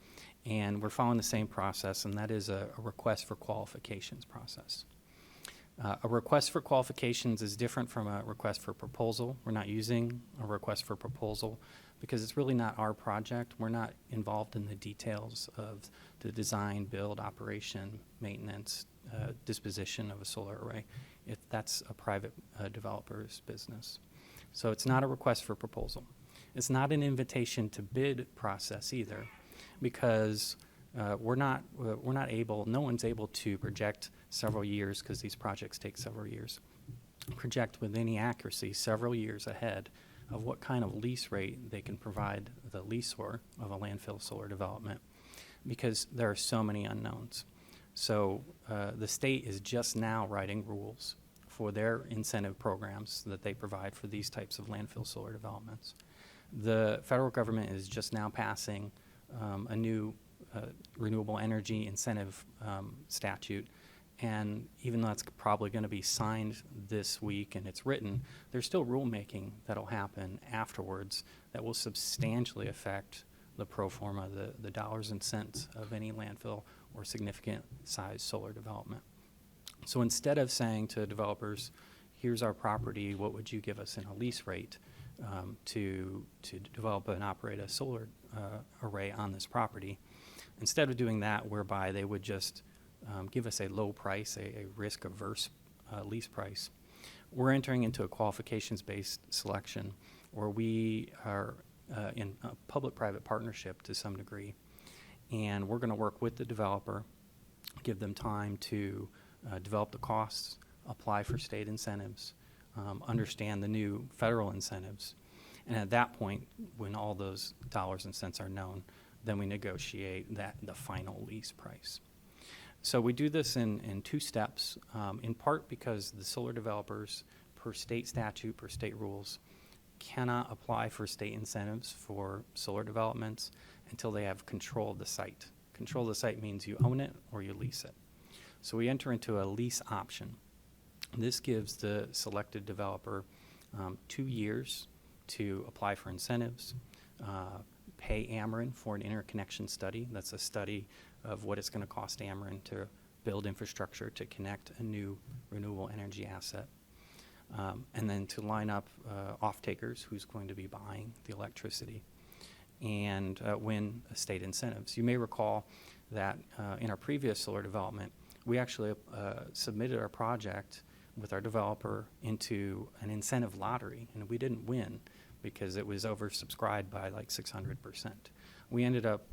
Speaker 17: and we're following the same process, and that is a request for qualifications process. A request for qualifications is different from a request for proposal. We're not using a request for proposal because it's really not our project. We're not involved in the details of the design, build, operation, maintenance, disposition of a solar array. That's a private developer's business. So it's not a request for proposal. It's not an invitation to bid process either, because we're not able, no one's able to project several years, because these projects take several years, project with any accuracy several years ahead of what kind of lease rate they can provide the leaseor of a landfill solar development, because there are so many unknowns. So the state is just now writing rules for their incentive programs that they provide for these types of landfill solar developments. The federal government is just now passing a new renewable energy incentive statute, and even though it's probably going to be signed this week and it's written, there's still rulemaking that'll happen afterwards that will substantially affect the pro forma, the dollars and cents of any landfill or significant size solar development. So instead of saying to developers, here's our property, what would you give us in a lease rate to develop and operate a solar array on this property, instead of doing that, whereby they would just give us a low price, a risk-averse lease price, we're entering into a qualifications-based selection where we are in a public-private partnership to some degree, and we're going to work with the developer, give them time to develop the costs, apply for state incentives, understand the new federal incentives, and at that point, when all those dollars and cents are known, then we negotiate the final lease price. So we do this in two steps, in part because the solar developers, per state statute, per state rules, cannot apply for state incentives for solar developments until they have control of the site. Control of the site means you own it or you lease it. So we enter into a lease option. This gives the selected developer 2 years to apply for incentives, pay Ameren for an interconnection study. That's a study of what it's going to cost Ameren to build infrastructure to connect a new renewable energy asset. And then to line up off-takers who's going to be buying the electricity and win state incentives. You may recall that in our previous solar development, we actually submitted our project with our developer into an incentive lottery, and we didn't win because it was oversubscribed by like 600%. We ended up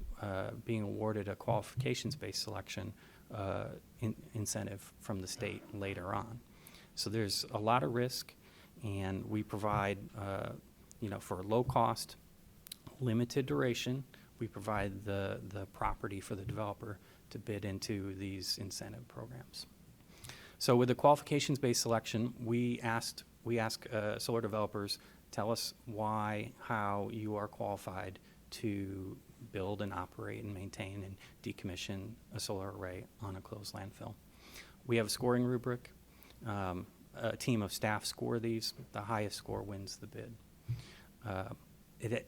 Speaker 17: being awarded a qualifications-based selection incentive from the state later on. So there's a lot of risk, and we provide, for low cost, limited duration, we provide the property for the developer to bid into these incentive programs. So with the qualifications-based selection, we ask solar developers, tell us why, how you are qualified to build and operate and maintain and decommission a solar array on a closed landfill. We have a scoring rubric. A team of staff score these. The highest score wins the bid.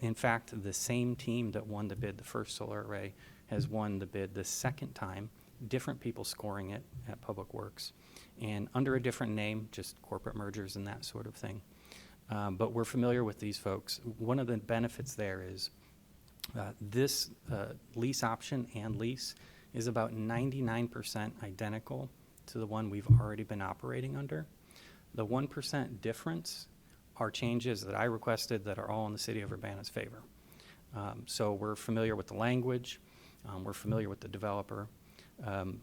Speaker 17: In fact, the same team that won the bid the first solar array has won the bid the second time, different people scoring it at Public Works, and under a different name, just corporate mergers and that sort of thing. But we're familiar with these folks. One of the benefits there is this lease option and lease is about 99% identical to the one we've already been operating under. The 1% difference are changes that I requested that are all in the city of Urbana's favor. So we're familiar with the language, we're familiar with the developer.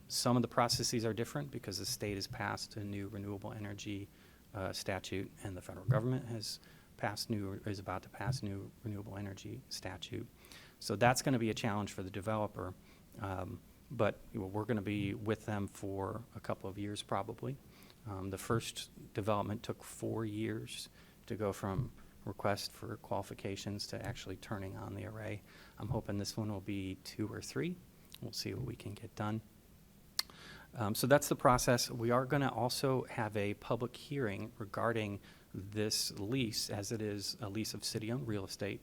Speaker 17: Some of the processes are different because the state has passed a new renewable energy statute, and the federal government has is about to pass new renewable energy statute. So that's going to be a challenge for the developer. But we're going to be with them for a couple of years probably. The first development took 4 years to go from request for qualifications to actually turning on the array. I'm hoping this one will be 2 or 3. We'll see what we can get done. So that's the process. We are going to also have a public hearing regarding this lease, as it is a lease of city-owned real estate.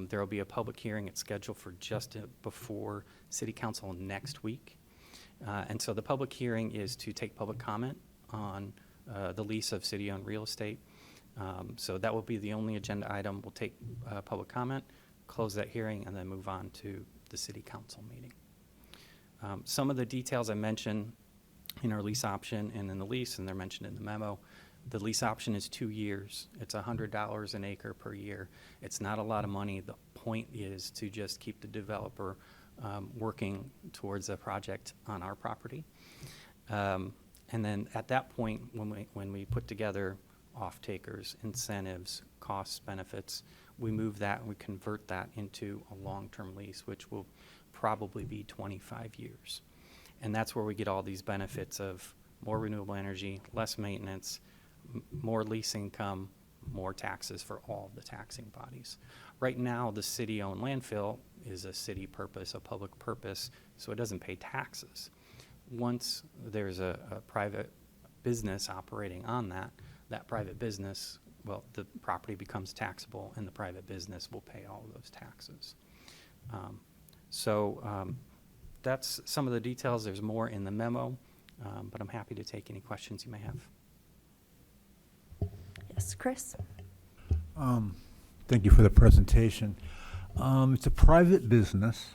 Speaker 17: There will be a public hearing. It's scheduled for just before City Council next week. And so the public hearing is to take public comment on the lease of city-owned real estate. So that will be the only agenda item. We'll take public comment, close that hearing, and then move on to the City Council meeting. Some of the details I mentioned in our lease option and in the lease, and they're mentioned in the memo. The lease option is 2 years. It's $100 an acre per year. It's not a lot of money. The point is to just keep the developer working towards a project on our property. And then at that point, when we put together off-takers, incentives, costs, benefits, we move that and we convert that into a long-term lease, which will probably be 25 years. And that's where we get all these benefits of more renewable energy, less maintenance, more lease income, more taxes for all the taxing bodies. Right now, the city-owned landfill is a city purpose, a public purpose, so it doesn't pay taxes. Once there's a private business operating on that private business, well, the property becomes taxable and the private business will pay all of those taxes. That's some of the details. There's more in the memo, but I'm happy to take any questions you may have.
Speaker 1: Yes, Chris?
Speaker 11: Thank you for the presentation. It's a private business,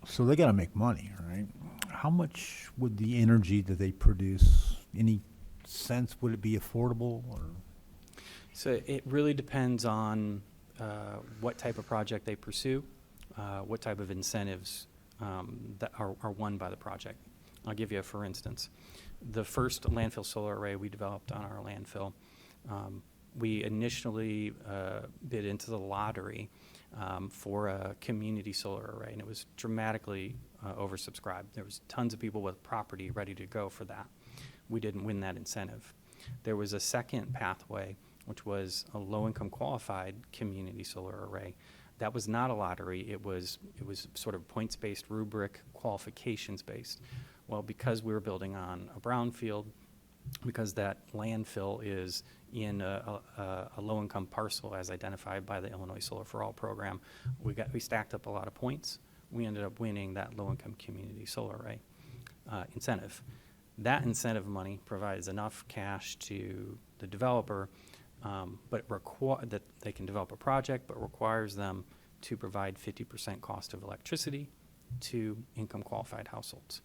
Speaker 11: so they got to make money, right? How much would the energy that they produce, any sense, would it be affordable? Or?
Speaker 17: So it really depends on what type of project they pursue, what type of incentives that are won by the project. I'll give you a for instance. The first landfill solar array we developed on our landfill, we initially bid into the lottery for a community solar array, and it was dramatically oversubscribed. There was tons of people with property ready to go for that. We didn't win that incentive. There was a second pathway, which was a low-income qualified community solar array. That was not a lottery. It was sort of points-based, rubric, qualifications-based. Well, because we were building on a brownfield, because that landfill is in a low-income parcel as identified by the Illinois Solar for All program, we stacked up a lot of points. We ended up winning that low-income community solar array incentive. That incentive money provides enough cash to the developer, but that they can develop a project, but requires them to provide 50% cost of electricity to income-qualified households.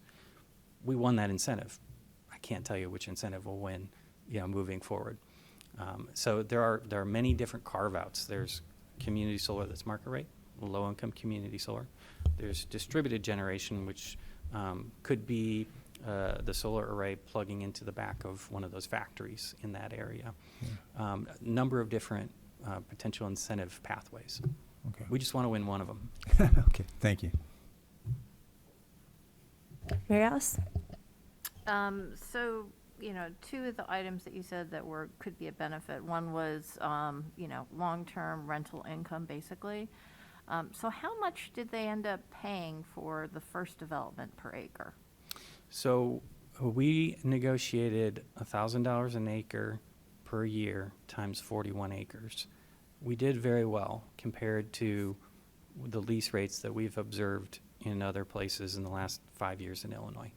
Speaker 17: We won that incentive. I can't tell you which incentive will win, moving forward. So there are many different carve-outs. There's community solar that's market rate, low-income community solar. There's distributed generation, which could be the solar array plugging into the back of one of those factories in that area. Yeah. Number of different potential incentive pathways.
Speaker 11: Okay.
Speaker 17: We just want to win one of them.
Speaker 11: Okay, thank you.
Speaker 1: Mary Alice?
Speaker 3: So, two of the items that you said that could be a benefit, one was, long-term rental income, basically. So how much did they end up paying for the first development per acre?
Speaker 17: So we negotiated $1,000 an acre per year times 41 acres. We did very well compared to the lease rates that we've observed in other places in the last 5 years in Illinois.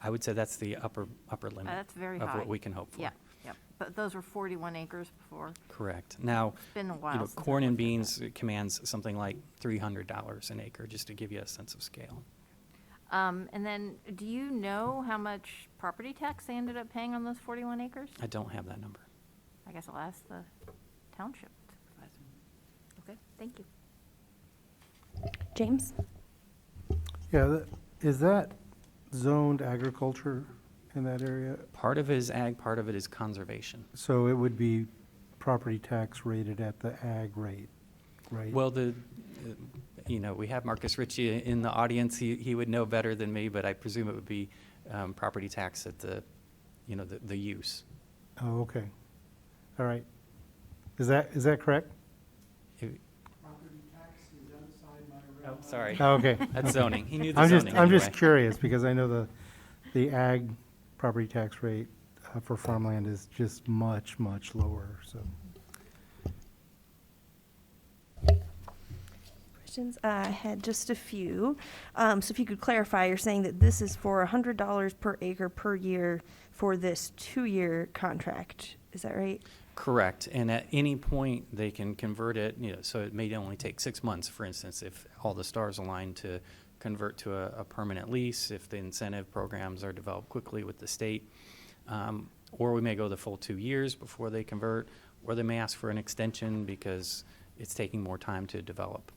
Speaker 17: I would say that's the upper limit
Speaker 3: That's very
Speaker 17: of
Speaker 3: high.
Speaker 17: what we can hope for.
Speaker 3: Yeah. But those were 41 acres before.
Speaker 17: Correct. Now,
Speaker 3: It's been a while since
Speaker 17: corn
Speaker 3: I
Speaker 17: and
Speaker 3: looked at
Speaker 17: beans commands something like $300 an acre, just to give you a sense of scale.
Speaker 3: And then, do you know how much property tax they ended up paying on those 41 acres?
Speaker 17: I don't have that number.
Speaker 3: I guess I'll ask the township supervisor. Okay, thank you.
Speaker 1: James?
Speaker 4: Yeah, Is that zoned agriculture in that area?
Speaker 17: Part of it is ag, part of it is conservation.
Speaker 4: So it would be property tax rated at the ag rate, right?
Speaker 17: Well, we have Marcus Ritchie in the audience. He would know better than me, but I presume it would be property tax at the use.
Speaker 4: Oh, okay. All right. Is that correct?
Speaker 17: Oh, sorry.
Speaker 4: Oh, okay.
Speaker 17: That's zoning. He knew the
Speaker 4: I'm
Speaker 17: zoning
Speaker 4: I'm just
Speaker 17: anyway.
Speaker 4: curious because I know the ag property tax rate for farmland is just much, much lower, so.
Speaker 1: Questions? I had just a few. So if you could clarify, you're saying that this is for $100 per acre per year for this 2-year contract. Is that right?
Speaker 17: Correct. And at any point, they can convert it, so it may only take 6 months, for instance, if all the stars align to convert to a permanent lease, if the incentive programs are developed quickly with the state. Or we may go the full 2 years before they convert, or they may ask for an extension because it's taking more time to develop.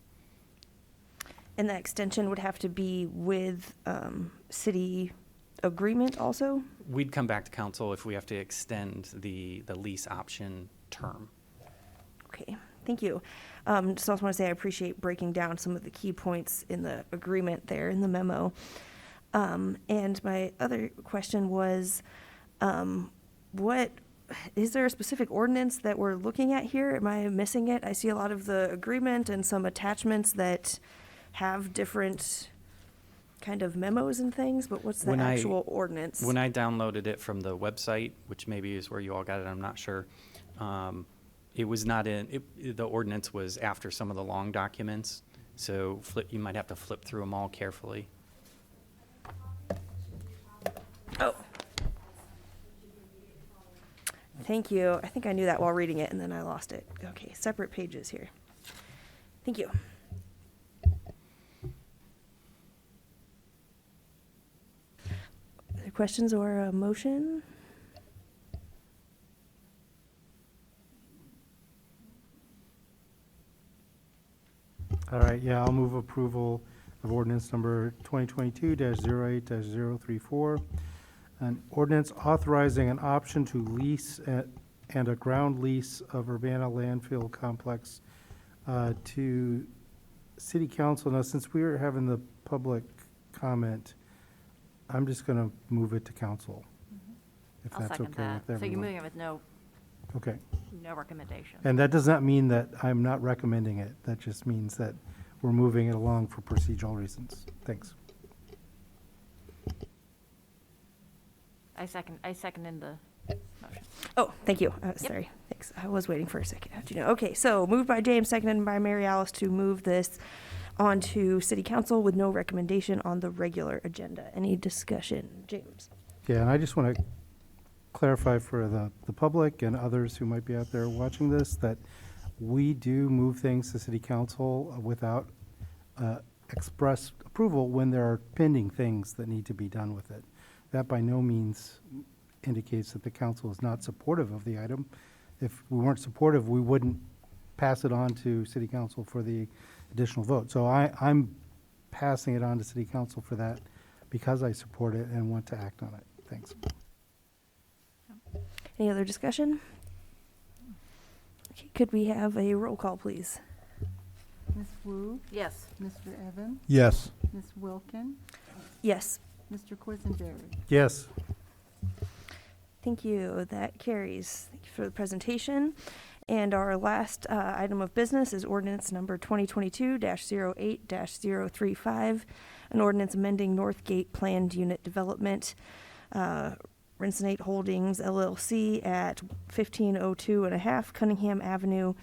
Speaker 1: And that extension would have to be with city agreement also?
Speaker 17: We'd come back to council if we have to extend the lease option term.
Speaker 1: Okay, thank you. Just also want to say I appreciate breaking down some of the key points in the agreement there in the memo. And my other question was, what is there a specific ordinance that we're looking at here? Am I missing it? I see a lot of the agreement and some attachments that have different kind of memos and things, but what's the actual ordinance?
Speaker 17: When I downloaded it from the website, which maybe is where you all got it, I'm not sure. It was not the ordinance was after some of the long documents, so you might have to flip through them all carefully.
Speaker 1: Oh. Thank you. I think I knew that while reading it and then I lost it. Okay, separate pages here. Thank you. Other questions or a motion?
Speaker 4: All right, yeah, I'll move approval of ordinance number 2022-08-034. An ordinance authorizing an option to lease and a ground lease of Urbana landfill complex to city council. Now, since we are having the public comment, I'm just going to move it to council, if
Speaker 3: I'll
Speaker 4: that's
Speaker 3: second
Speaker 4: okay
Speaker 3: that.
Speaker 4: with everyone.
Speaker 3: So you're moving it with no
Speaker 4: Okay.
Speaker 3: recommendation.
Speaker 4: And that does not mean that I'm not recommending it. That just means that we're moving it along for procedural reasons. Thanks.
Speaker 3: I seconded the motion.
Speaker 1: Oh, thank you. Sorry. Thanks. I was waiting for a second. How'd you know? Okay, so moved by James, seconded by Mary Alice to move this on to city council with no recommendation on the regular agenda. Any discussion? James?
Speaker 4: Yeah, and I just want to clarify for the public and others who might be out there watching this that we do move things to city council without express approval when there are pending things that need to be done with it. That by no means indicates that the council is not supportive of the item. If we weren't supportive, we wouldn't pass it on to city council for the additional vote. So I'm passing it on to city council for that because I support it and want to act on it. Thanks.
Speaker 1: Any other discussion? Okay, could we have a roll call, please?
Speaker 2: Ms. Wu?
Speaker 3: Yes.
Speaker 2: Mr. Evans?
Speaker 11: Yes.
Speaker 2: Ms. Wilkin?
Speaker 1: Yes.
Speaker 2: Mr. Quisenberry?
Speaker 4: Yes.
Speaker 1: Thank you. That carries. Thank you for the presentation. And our last item of business is ordinance number 2022-08-035, an ordinance amending Northgate Planned Unit Development, Rensenate Holdings LLC at 1502.5 Cunningham Avenue,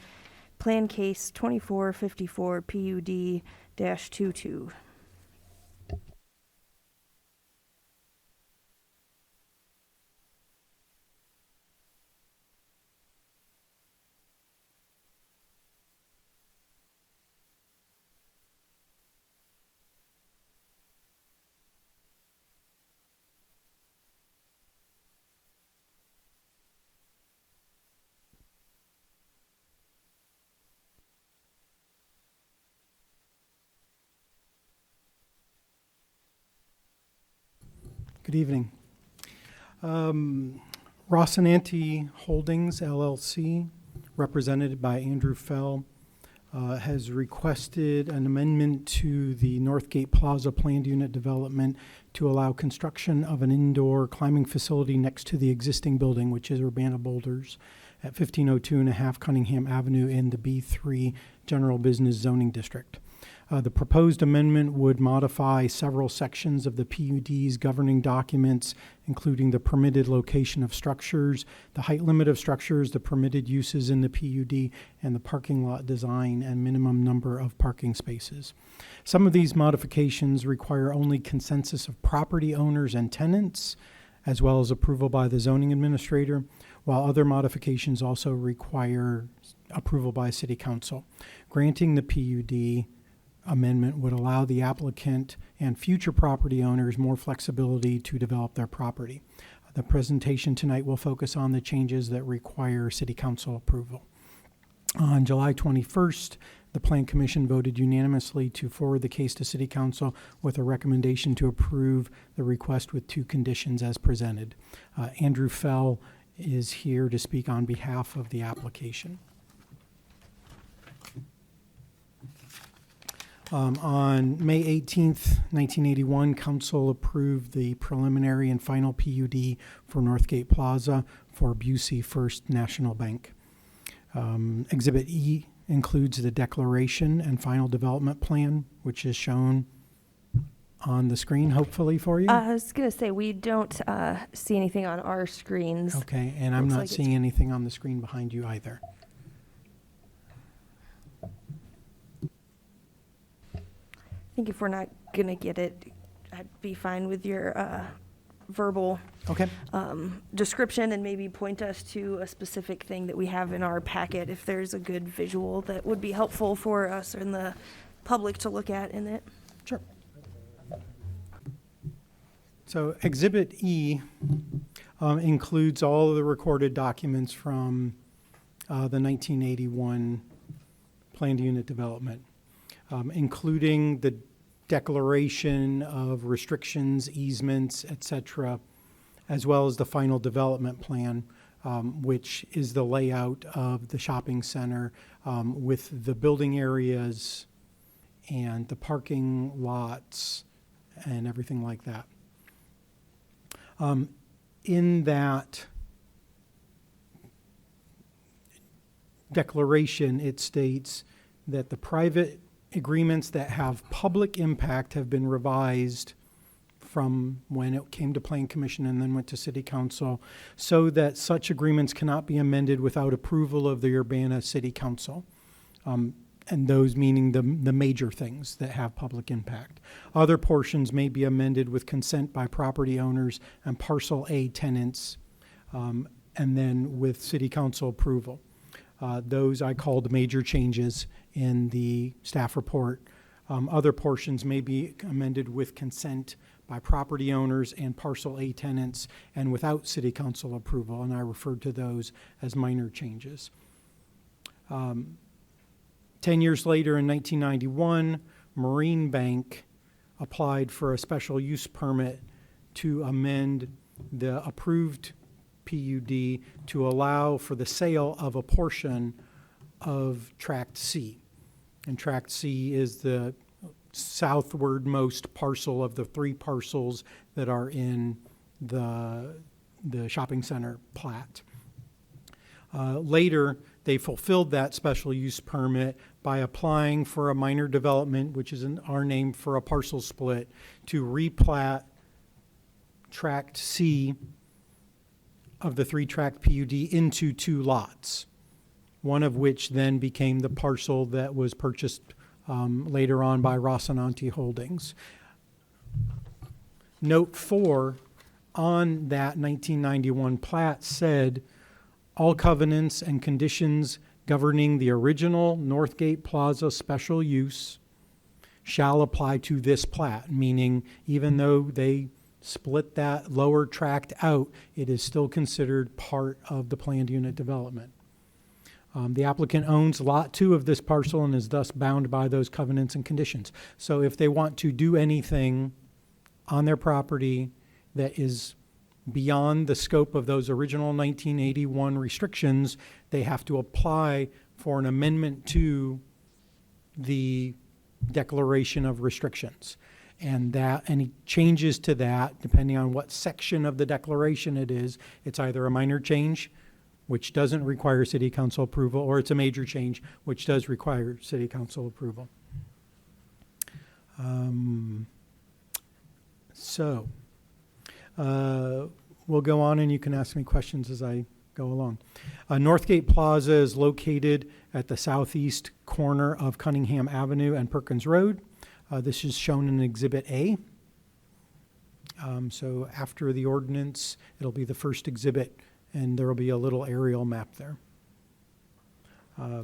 Speaker 1: Plan Case 2454 PUD-22.
Speaker 4: Good evening. Rocinante Holdings LLC, represented by Andrew Fell, has requested an amendment to the Northgate Plaza planned unit development to allow construction of an indoor climbing facility next to the existing building, which is Urbana Boulders, at 1502.5 Cunningham Avenue in the B3 General Business Zoning District. The proposed amendment would modify several sections of the PUD's governing documents, including the permitted location of structures, the height limit of structures, the permitted uses in the PUD, and the parking lot design and minimum number of parking spaces. Some of these modifications require only consensus of property owners and tenants, as well as approval by the zoning administrator, while other modifications also require approval by City Council. Granting the PUD amendment would allow the applicant and future property owners more flexibility to develop their property. The presentation tonight will focus on the changes that require City Council approval. On July 21st, the Plan Commission voted unanimously to forward the case to City Council with a recommendation to approve the request with 2 conditions as presented. Andrew Fell is here to speak on behalf of the application. On May 18th, 1981, Council approved the preliminary and final PUD for Northgate Plaza for Busey First National Bank. Exhibit E includes the declaration and final development plan, which is shown on the screen, hopefully, for you.
Speaker 18: I was going to say, we don't see anything on our screens.
Speaker 4: Okay, and I'm
Speaker 18: Looks
Speaker 4: not
Speaker 18: like
Speaker 4: seeing anything on the screen behind you either.
Speaker 18: I think if we're not going to get it, I'd be fine with your verbal
Speaker 4: Okay.
Speaker 18: description, and maybe point us to a specific thing that we have in our packet if there's a good visual that would be helpful for us and the public to look at in it.
Speaker 4: Sure. So Exhibit E includes all of the recorded documents from the 1981 planned unit development, including the declaration of restrictions, easements, etc., as well as the final development plan, which is the layout of the shopping center with the building areas and the parking lots and everything like that. In that declaration, it states that the private agreements that have public impact have been revised from when it came to Plan Commission and then went to City Council, so that such agreements cannot be amended without approval of the Urbana City Council. And those meaning the major things that have public impact. Other portions may be amended with consent by property owners and Parcel A tenants, and then with City Council approval. Those I called major changes in the staff report. Other portions may be amended with consent by property owners and Parcel A tenants and without City Council approval, and I referred to those as minor changes. 10 years later, in 1991, Marine Bank applied for a special use permit to amend the approved PUD to allow for the sale of a portion of Tract C. And Tract C is the southwardmost parcel of the 3 parcels that are in the shopping center plat. Later, they fulfilled that special use permit by applying for a minor development, which is our name for a parcel split, to replat Tract C of the 3-tract PUD into 2 lots, one of which then became the parcel that was purchased later on by Rocinante Holdings. Note 4 on that 1991 plat said, all covenants and conditions governing the original Northgate Plaza special use shall apply to this plat, meaning even though they split that lower tract out, it is still considered part of the planned unit development. The applicant owns Lot 2 of this parcel and is thus bound by those covenants and conditions. So if they want to do anything on their property
Speaker 19: that is beyond the scope of those original 1981 restrictions, they have to apply for an amendment to the declaration of restrictions. And that any changes to that, depending on what section of the declaration it is, it's either a minor change, which doesn't require city council approval, or it's a major change, which does require city council approval. We'll go on and you can ask me questions as I go along. Northgate Plaza is located at the southeast corner of Cunningham Avenue and Perkins Road. This is shown in Exhibit A. So after the ordinance, it'll be the first exhibit, and there will be a little aerial map there. The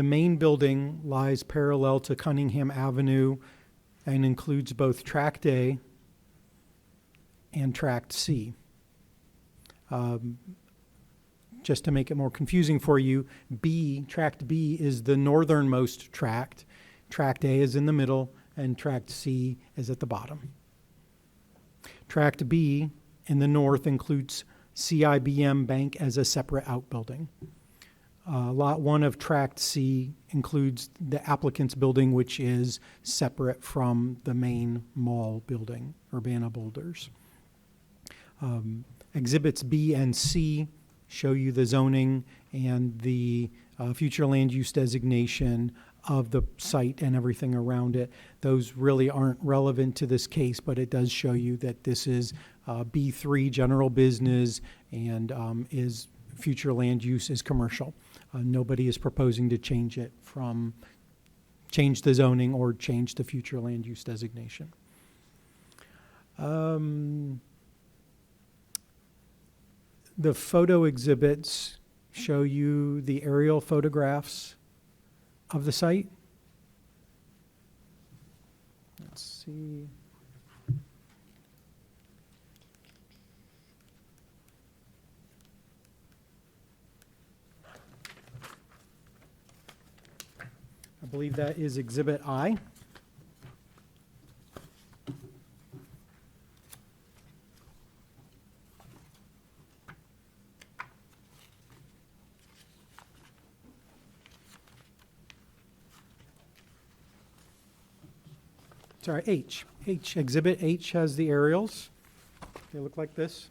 Speaker 19: main building lies parallel to Cunningham Avenue and includes both Tract A and Tract C. Just to make it more confusing for you, Tract B is the northernmost tract. Tract A is in the middle, and Tract C is at the bottom. Tract B in the north includes CIBM Bank as a separate outbuilding. Lot 1 of Tract C includes the applicant's building, which is separate from the main mall building, Urbana Boulders. Exhibits B and C show you the zoning and the future land use designation of the site and everything around it. Those really aren't relevant to this case, but it does show you that this is B3 general business and is future land use is commercial. Nobody is proposing to change the zoning or change the future land use designation. The photo exhibits show you the aerial photographs of the site. Let's see. I believe that is Exhibit I. Sorry, H. Exhibit H has the aerials. They look like this.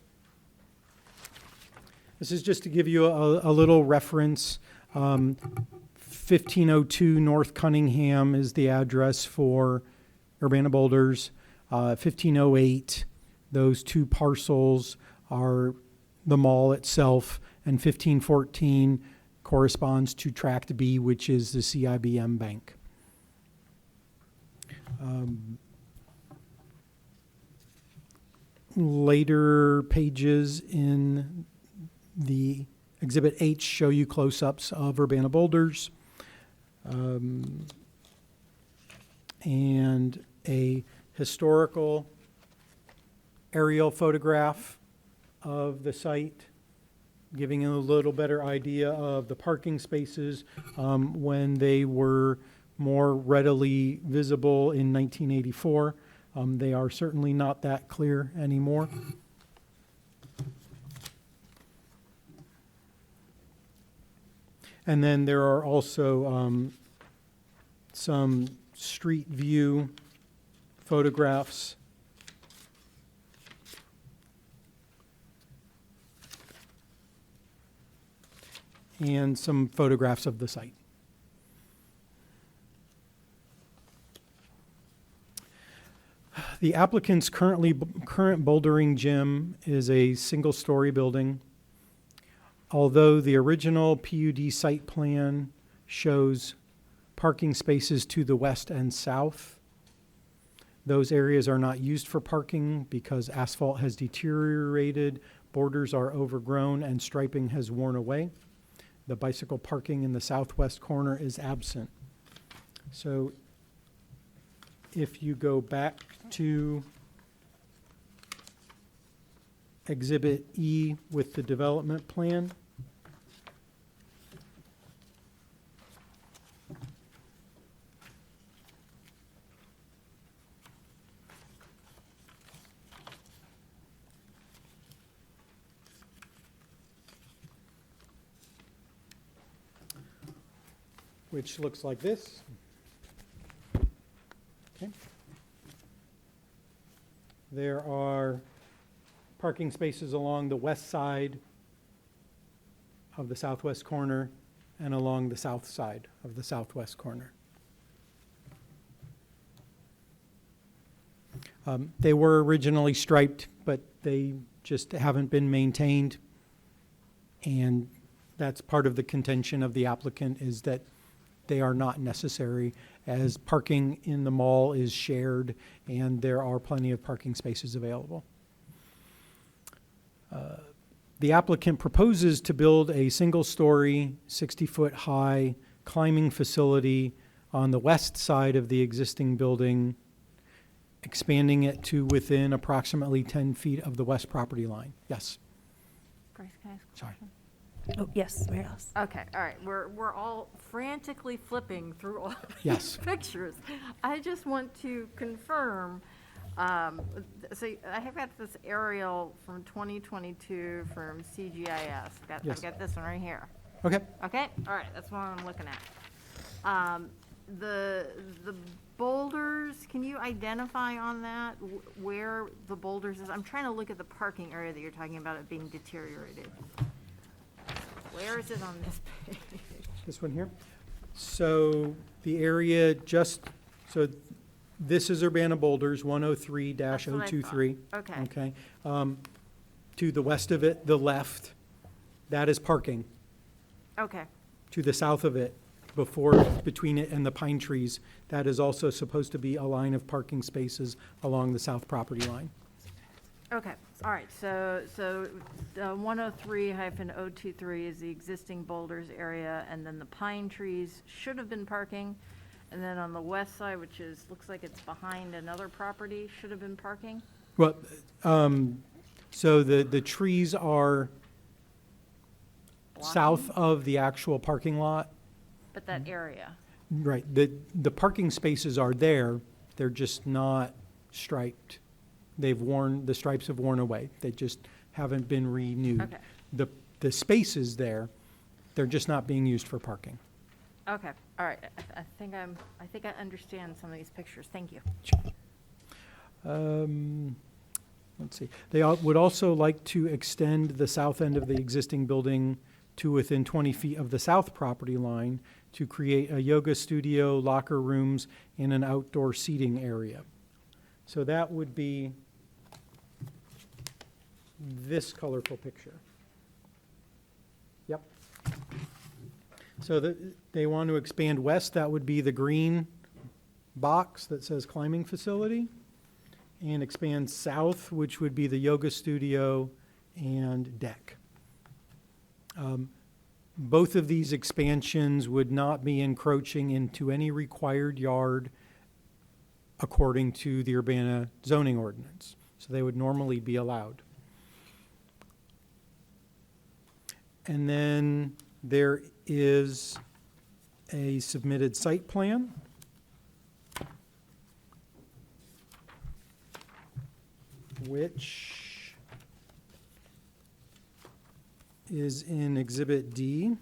Speaker 19: This is just to give you a little reference. 1502 North Cunningham is the address for Urbana Boulders. 1508, those two parcels are the mall itself, and 1514 corresponds to Tract B, which is the CIBM Bank. Later pages in the Exhibit H show you close-ups of Urbana Boulders and a historical aerial photograph of the site, giving you a little better idea of the parking spaces when they were more readily visible in 1984. They are certainly not that clear anymore. And then there are also some street view photographs and some photographs of the site. The applicant's current bouldering gym is a single-story building. Although the original PUD site plan shows parking spaces to the west and south, those areas are not used for parking because asphalt has deteriorated, borders are overgrown, and striping has worn away. The bicycle parking in the southwest corner is absent. So if you go back to Exhibit E with the development plan, which looks like this. Okay. There are parking spaces along the west side of the southwest corner and along the south side of the southwest corner. They were originally striped, but they just haven't been maintained. And that's part of the contention of the applicant, is that they are not necessary, as parking in the mall is shared and there are plenty of parking spaces available. The applicant proposes to build a single-story, 60-foot-high climbing facility on the west side of the existing building, expanding it to within approximately 10 feet of the west property line. Yes.
Speaker 3: Grace, can I ask a
Speaker 19: Sorry.
Speaker 3: question?
Speaker 18: Oh, yes, Mary Alice.
Speaker 3: Okay, all right, we're all frantically flipping through all
Speaker 19: Yes.
Speaker 3: these pictures. I just want to confirm, so I have got this aerial from 2022 from CGIS.
Speaker 19: Yes.
Speaker 3: I've got this one right here.
Speaker 19: Okay.
Speaker 3: Okay, all right, that's what I'm looking at. The boulders, can you identify on that where the boulders is? I'm trying to look at the parking area that you're talking about it being deteriorated. Where is it on this page?
Speaker 19: This one here. So the area so this is Urbana Boulders, 103-023.
Speaker 3: Okay.
Speaker 19: Okay. To the west of it, the left, that is parking.
Speaker 3: Okay,
Speaker 19: To the south of it, between it and the pine trees, that is also supposed to be a line of parking spaces along the south property line.
Speaker 3: okay, all right, so 103-023 is the existing boulders area, and then the pine trees should have been parking, and then on the west side, which looks like it's behind another property, should have been parking?
Speaker 19: Well, so the trees are south of the actual parking lot.
Speaker 3: But that area,
Speaker 19: Right, the parking spaces are there, they're just not striped. The stripes have worn away, they just haven't been renewed.
Speaker 3: Okay.
Speaker 19: The space is there, they're just not being used for parking.
Speaker 3: okay, all right, I think I understand some of these pictures, thank you.
Speaker 19: Let's see, they would also like to extend the south end of the existing building to within 20 feet of the south property line to create a yoga studio, locker rooms, and an outdoor seating area. So that would be this colorful picture. Yep. So they want to expand west, that would be the green box that says climbing facility, and expand south, which would be the yoga studio and deck. Both of these expansions would not be encroaching into any required yard according to the Urbana zoning ordinance. So they would normally be allowed. And then there is a submitted site plan. Which is in Exhibit D.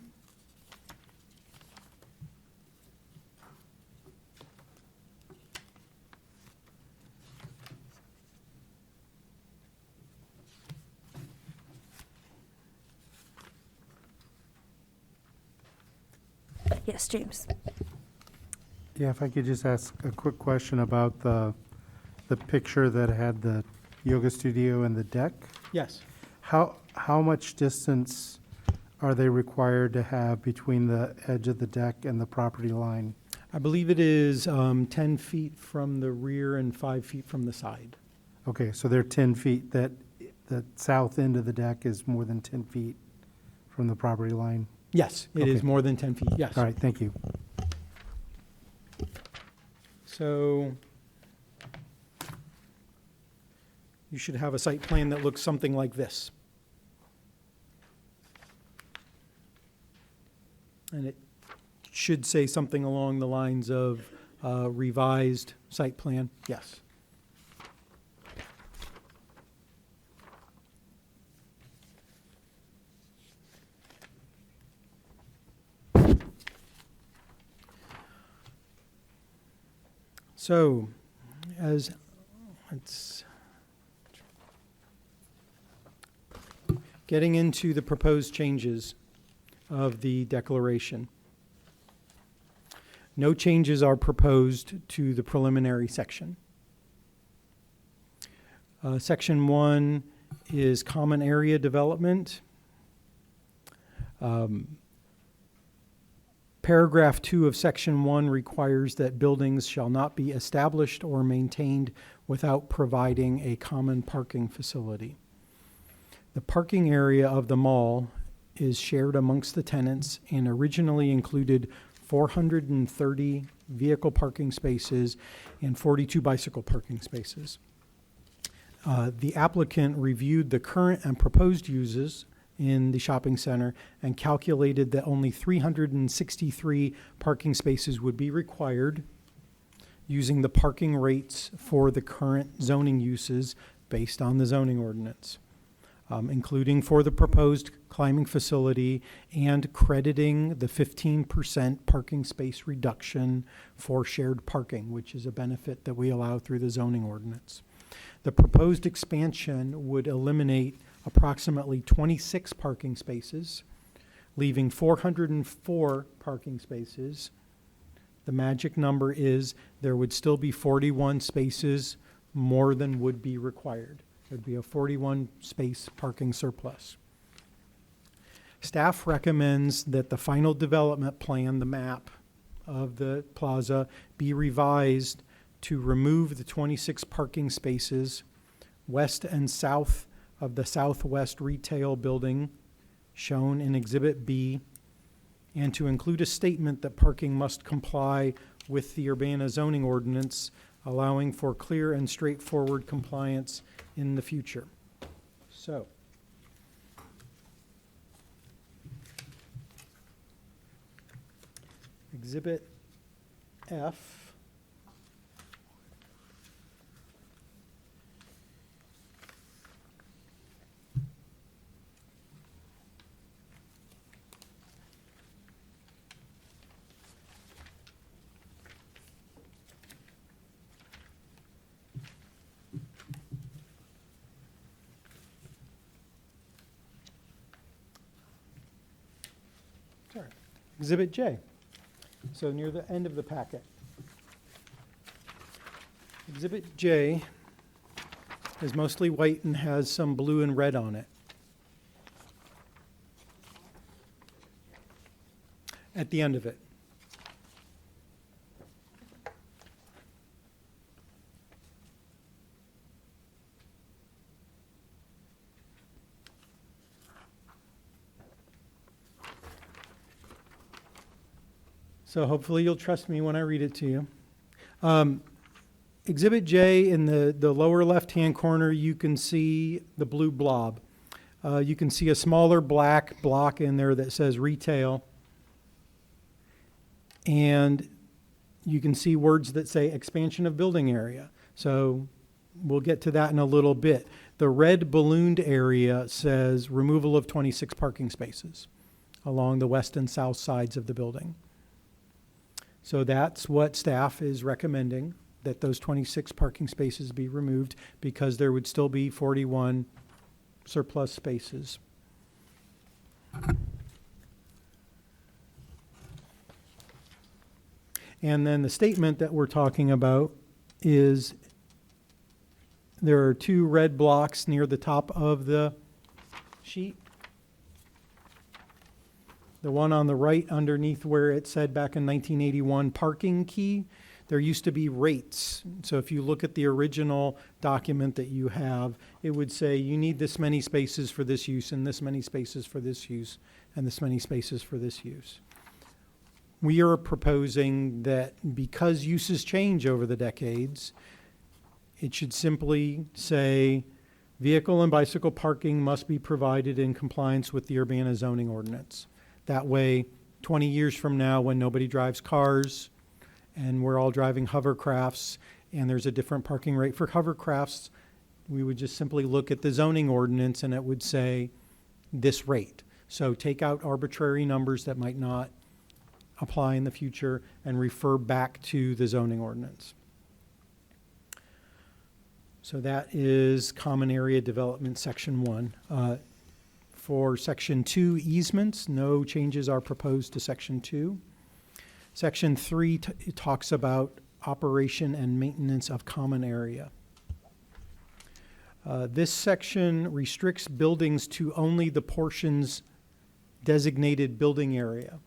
Speaker 18: Yes, James.
Speaker 4: Yeah, if I could just ask a quick question about the picture that had the yoga studio and the deck.
Speaker 19: Yes.
Speaker 4: How much distance are they required to have between the edge of the deck and the property line?
Speaker 19: I believe it is 10 feet from the rear and 5 feet from the side.
Speaker 4: Okay, so they're 10 feet, the south end of the deck is more than 10 feet from the property line?
Speaker 19: Yes, it is
Speaker 4: Okay.
Speaker 19: more than 10 feet, yes.
Speaker 4: All right, thank you.
Speaker 19: So you should have a site plan that looks something like this. And it should say something along the lines of revised site plan, yes. So, let's getting into the proposed changes of the declaration. No changes are proposed to the preliminary section. Section 1 is common area development. Paragraph 2 of Section 1 requires that buildings shall not be established or maintained without providing a common parking facility. The parking area of the mall is shared amongst the tenants and originally included 430 vehicle parking spaces and 42 bicycle parking spaces. The applicant reviewed the current and proposed uses in the shopping center and calculated that only 363 parking spaces would be required using the parking rates for the current zoning uses based on the zoning ordinance, including for the proposed climbing facility and crediting the 15% parking space reduction for shared parking, which is a benefit that we allow through the zoning ordinance. The proposed expansion would eliminate approximately 26 parking spaces, leaving 404 parking spaces. The magic number is there would still be 41 spaces more than would be required. There'd be a 41 space parking surplus. Staff recommends that the final development plan, the map of the plaza, be revised to remove the 26 parking spaces west and south of the southwest retail building shown in Exhibit B, and to include a statement that parking must comply with the Urbana zoning ordinance, allowing for clear and straightforward compliance in the future. So, Exhibit F. Sorry. Exhibit J. So near the end of the packet. Exhibit J is mostly white and has some blue and red on it. At the end of it. So hopefully you'll trust me when I read it to you. Exhibit J, in the lower left-hand corner, you can see the blue blob. You can see a smaller black block in there that says retail. And you can see words that say expansion of building area. So we'll get to that in a little bit. The red ballooned area says removal of 26 parking spaces along the west and south sides of the building. So that's what staff is recommending, that those 26 parking spaces be removed because there would still be 41 surplus spaces. And then the statement that we're talking about is there are two red blocks near the top of the sheet. The one on the right underneath where it said back in 1981 parking key, there used to be rates. So if you look at the original document that you have, it would say you need this many spaces for this use and this many spaces for this use and this many spaces for this use. We are proposing that because uses change over the decades, it should simply say vehicle and bicycle parking must be provided in compliance with the Urbana zoning ordinance. That way, 20 years from now, when nobody drives cars and we're all driving hovercrafts and there's a different parking rate for hovercrafts, we would just simply look at the zoning ordinance and it would say this rate. So take out arbitrary numbers that might not apply in the future and refer back to the zoning ordinance. So that is Common Area Development, Section 1. For Section 2 easements, no changes are proposed to Section 2. Section 3 talks about operation and maintenance of common area. This section restricts buildings to only the portions designated building area.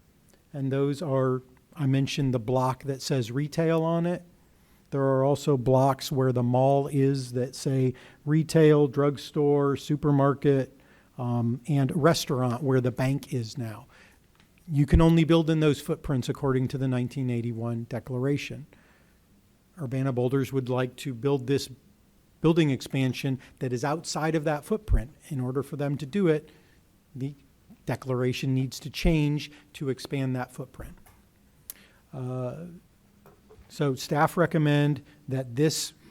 Speaker 19: And those are, I mentioned the block that says retail on it. There are also blocks where the mall is that say retail, drugstore, supermarket, and restaurant where the bank is now. You can only build in those footprints according to the 1981 declaration. Urbana Boulders would like to build this building expansion that is outside of that footprint. In order for them to do it, the declaration needs to change to expand that footprint. So staff recommend that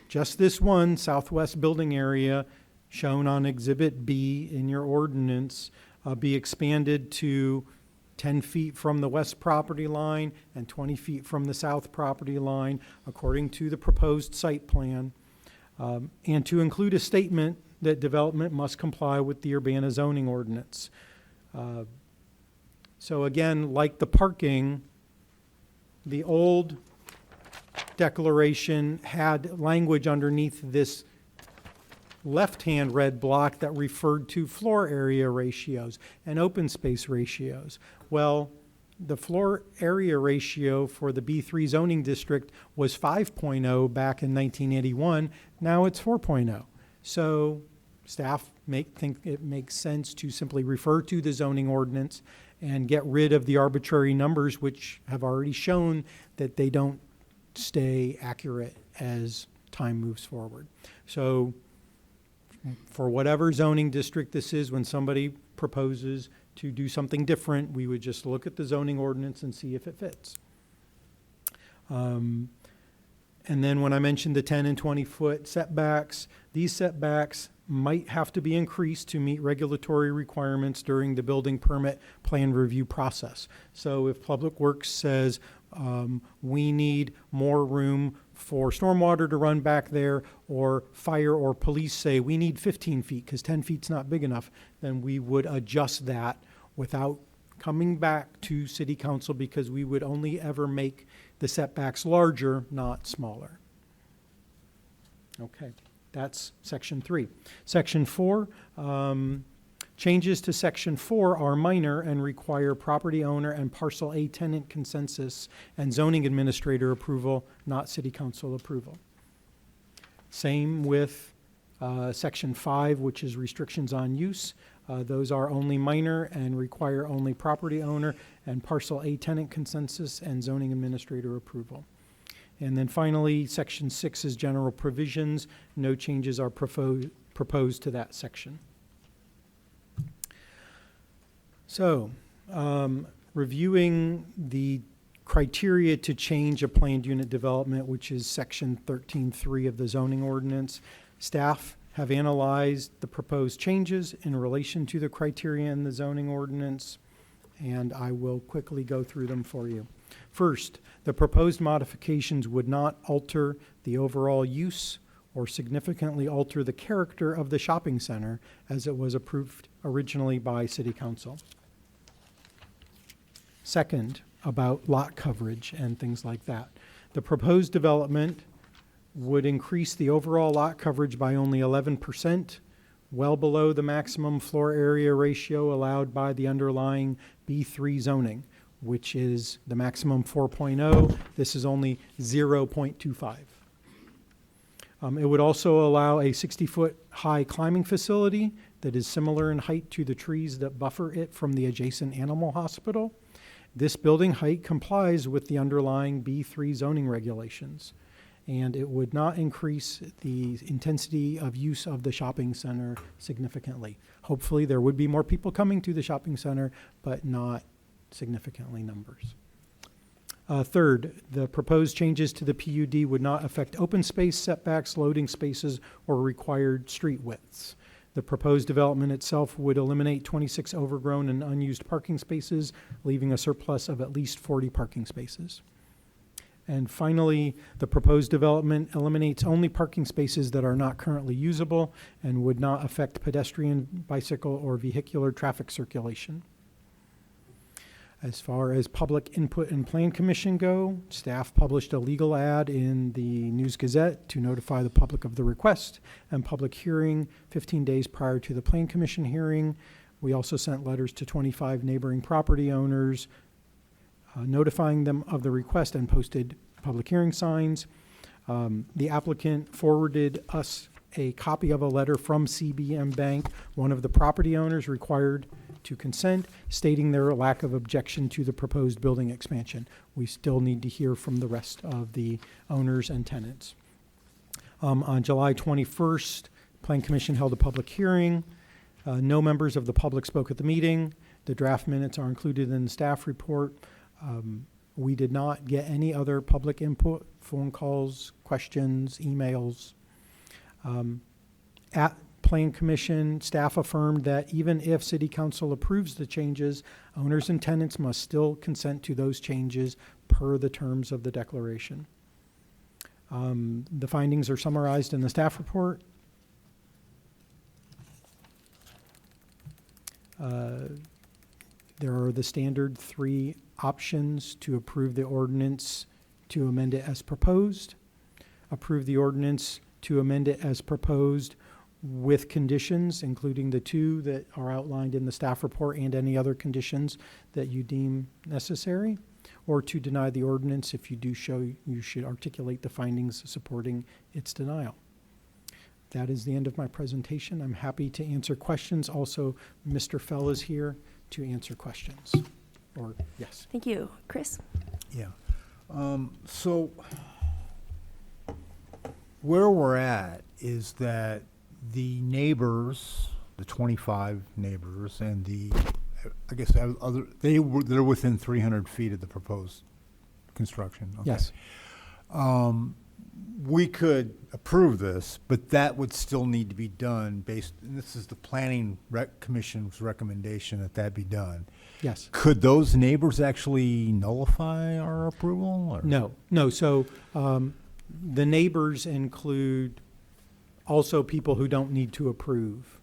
Speaker 19: just this one southwest building area shown on Exhibit B in your ordinance be expanded to 10 feet from the west property line and 20 feet from the south property line according to the proposed site plan, and to include a statement that development must comply with the Urbana zoning ordinance. So again, like the parking, the old declaration had language underneath this left-hand red block that referred to floor area ratios and open space ratios. Well, the floor area ratio for the B3 zoning district was 5.0 back in 1981. Now it's 4.0. So staff think it makes sense to simply refer to the zoning ordinance and get rid of the arbitrary numbers, which have already shown that they don't stay accurate as time moves forward. So for whatever zoning district this is, when somebody proposes to do something different, we would just look at the zoning ordinance and see if it fits. And then when I mentioned the 10 and 20 foot setbacks, these setbacks might have to be increased to meet regulatory requirements during the building permit plan review process. So if Public Works says we need more room for stormwater to run back there, or fire or police say we need 15 feet because 10 feet's not big enough, then we would adjust that without coming back to City Council, because we would only ever make the setbacks larger, not smaller. Okay, that's Section 3. Section 4, changes to Section 4 are minor and require property owner and Parcel A tenant consensus and zoning administrator approval, not City Council approval. Same with Section 5, which is restrictions on use. Those are only minor and require only property owner and Parcel A tenant consensus and zoning administrator approval. And then finally, Section 6 is general provisions. No changes are proposed to that section. So, reviewing the criteria to change a planned unit development, which is Section 13.3 of the zoning ordinance, staff have analyzed the proposed changes in relation to the criteria in the zoning ordinance, and I will quickly go through them for you. First, the proposed modifications would not alter the overall use or significantly alter the character of the shopping center as it was approved originally by City Council. Second, about lot coverage and things like that. The proposed development would increase the overall lot coverage by only 11%, well below the maximum floor area ratio allowed by the underlying B3 zoning, which is the maximum 4.0. This is only 0.25. It would also allow a 60-foot high climbing facility that is similar in height to the trees that buffer it from the adjacent animal hospital. This building height complies with the underlying B3 zoning regulations, and it would not increase the intensity of use of the shopping center significantly. Hopefully there would be more people coming to the shopping center, but not significantly numbers. Third, the proposed changes to the PUD would not affect open space setbacks, loading spaces, or required street widths. The proposed development itself would eliminate 26 overgrown and unused parking spaces, leaving a surplus of at least 40 parking spaces. And finally, the proposed development eliminates only parking spaces that are not currently usable and would not affect pedestrian, bicycle, or vehicular traffic circulation. As far as public input and plan commission go, staff published a legal ad in the News Gazette to notify the public of the request and public hearing 15 days prior to the plan commission hearing. We also sent letters to 25 neighboring property owners notifying them of the request and posted public hearing signs. The applicant forwarded us a copy of a letter from CBM Bank, one of the property owners required to consent, stating their lack of objection to the proposed building expansion. We still need to hear from the rest of the owners and tenants. On July 21st, Plan Commission held a public hearing. No members of the public spoke at the meeting. The draft minutes are included in the staff report. We did not get any other public input, phone calls, questions, emails. At Plan Commission, staff affirmed that even if City Council approves the changes, owners and tenants must still consent to those changes per the terms of the declaration. The findings are summarized in the staff report. There are the standard 3 options to approve the ordinance to amend it as proposed, approve the ordinance to amend it as proposed with conditions, including the 2 that are outlined in the staff report and any other conditions that you deem necessary, or to deny the ordinance if you do show you should articulate the findings supporting its denial. That is the end of my presentation. I'm happy to answer questions. Also, Mr. Fell is here to answer questions. Or, yes.
Speaker 18: Thank you. Chris?
Speaker 11: Yeah. So where we're at is that the neighbors, the 25 neighbors, and the, I guess, they're within 300 feet of the proposed construction. Okay.
Speaker 19: Yes.
Speaker 11: We could approve this, but that would still need to be done based, and this is the Planning Commission's recommendation that be done.
Speaker 19: Yes.
Speaker 11: Could those neighbors actually nullify our approval? Or?
Speaker 19: No. So the neighbors include also people who don't need to approve.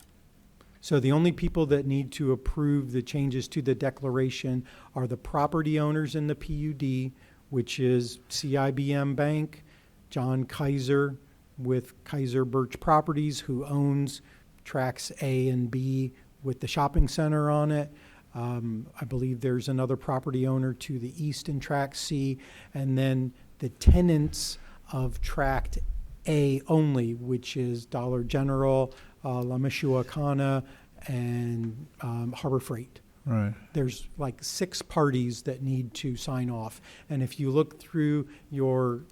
Speaker 19: So the only people that need to approve the changes to the declaration are the property owners in the PUD, which is CIBM Bank, John Kaiser with Kaiser Birch Properties, who owns tracks A and B with the shopping center on it. I believe there's another property owner to the east in track C, and then the tenants of tract A only, which is Dollar General, La Michoacana, and Harbor Freight.
Speaker 11: Right.
Speaker 19: There's like 6 parties that need to sign off. And if you look through your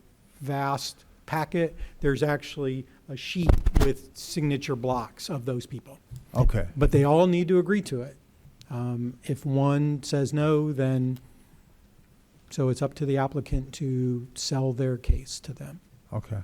Speaker 19: vast packet, there's actually a sheet with signature blocks of those people.
Speaker 11: Okay.
Speaker 19: But they all need to agree to it. If one says no, then, so it's up to the applicant to sell their case to them.
Speaker 11: Okay.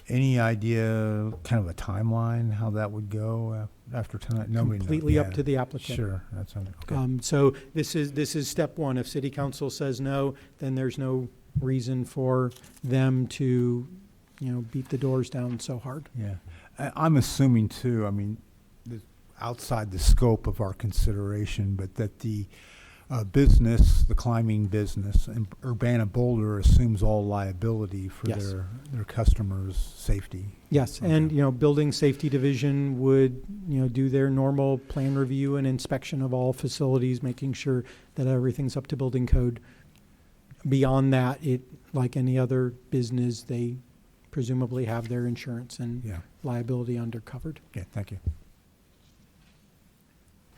Speaker 11: Any idea, kind of a timeline, how that would go after tonight? Nobody knows.
Speaker 19: Completely up to the applicant.
Speaker 11: Sure, that's okay.
Speaker 19: So this is step 1. If City Council says no, then there's no reason for them to, beat the doors down so hard.
Speaker 11: Yeah. I'm assuming too, I mean, outside the scope of our consideration, but that the business, the climbing business, and Urbana Boulder assumes all liability for
Speaker 19: Yes.
Speaker 11: their customers' safety.
Speaker 19: Yes,
Speaker 11: Okay.
Speaker 19: and, Building Safety Division would, do their normal plan review and inspection of all facilities, making sure that everything's up to building code. Beyond that, like any other business, they presumably have their insurance and
Speaker 11: Yeah.
Speaker 19: liability undercovered.
Speaker 11: Okay, thank you.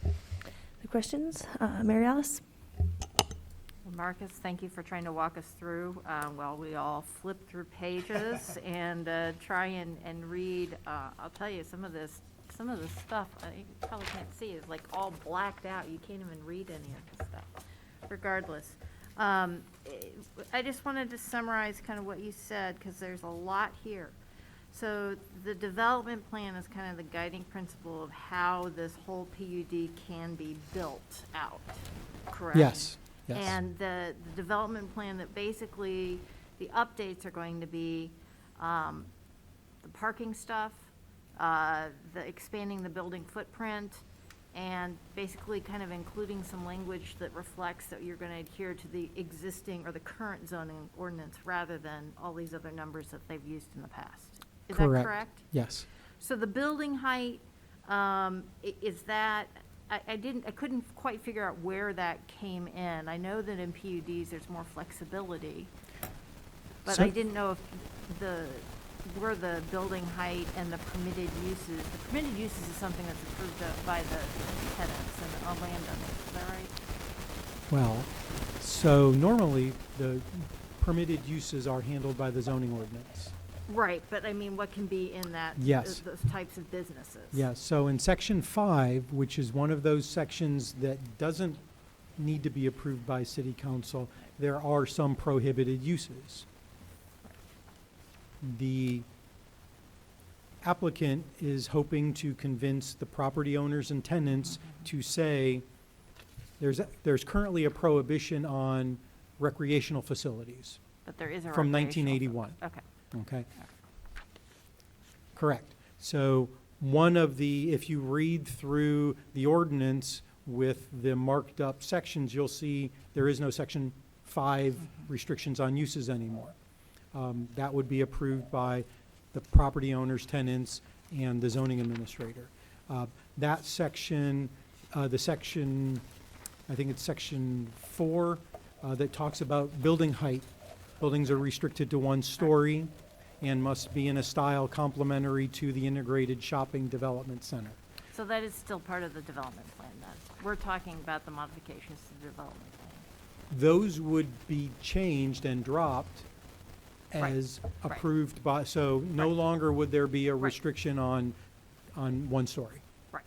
Speaker 18: The questions? Mary Alice?
Speaker 3: Well, Marcus, thank you for trying to walk us through while we all flip through pages and try and read. I'll tell you, some of this stuff, you probably can't see, is like all blacked out. You can't even read any of this stuff. Regardless, I just wanted to summarize kind of what you said, because there's a lot here. So the development plan is kind of the guiding principle of how this whole PUD can be built out, correct?
Speaker 19: Yes. Yes.
Speaker 3: And the development plan that basically, the updates are going to be the parking stuff, the expanding the building footprint, and basically kind of including some language that reflects that you're going to adhere to the existing or the current zoning ordinance rather than all these other numbers that they've used in the past. Is that correct?
Speaker 19: Yes.
Speaker 3: So the building height, is that, I couldn't quite figure out where that came in. I know that in PUDs, there's more flexibility, but
Speaker 19: So-
Speaker 3: I didn't know if where the building height and the permitted uses, the permitted uses is something that's approved by the tenants and the landowners, is that right?
Speaker 19: Well, so normally, the permitted uses are handled by the zoning ordinance.
Speaker 3: Right, but I mean, what can be in that?
Speaker 19: Yes.
Speaker 3: Those types of businesses?
Speaker 19: Yes, so in section 5, which is one of those sections that doesn't need to be approved by city council, there are some prohibited uses. The applicant is hoping to convince the property owners and tenants to say, there's currently a prohibition on recreational facilities
Speaker 3: But there is a
Speaker 19: from
Speaker 3: recreational
Speaker 19: 1981.
Speaker 3: Okay.
Speaker 19: Okay? Correct. So one of the, if you read through the ordinance with the marked up sections, you'll see there is no section 5 restrictions on uses anymore. That would be approved by the property owners, tenants, and the zoning administrator. That section, the section, I think it's section 4, that talks about building height. Buildings are restricted to 1 story and must be in a style complementary to the integrated shopping development center.
Speaker 3: So that is still part of the development plan then? We're talking about the modifications to the development plan.
Speaker 19: Those would be changed and dropped
Speaker 3: Right,
Speaker 19: as
Speaker 3: right.
Speaker 19: approved by, so no longer would there be a
Speaker 3: Right.
Speaker 19: restriction on 1 story.
Speaker 3: Right.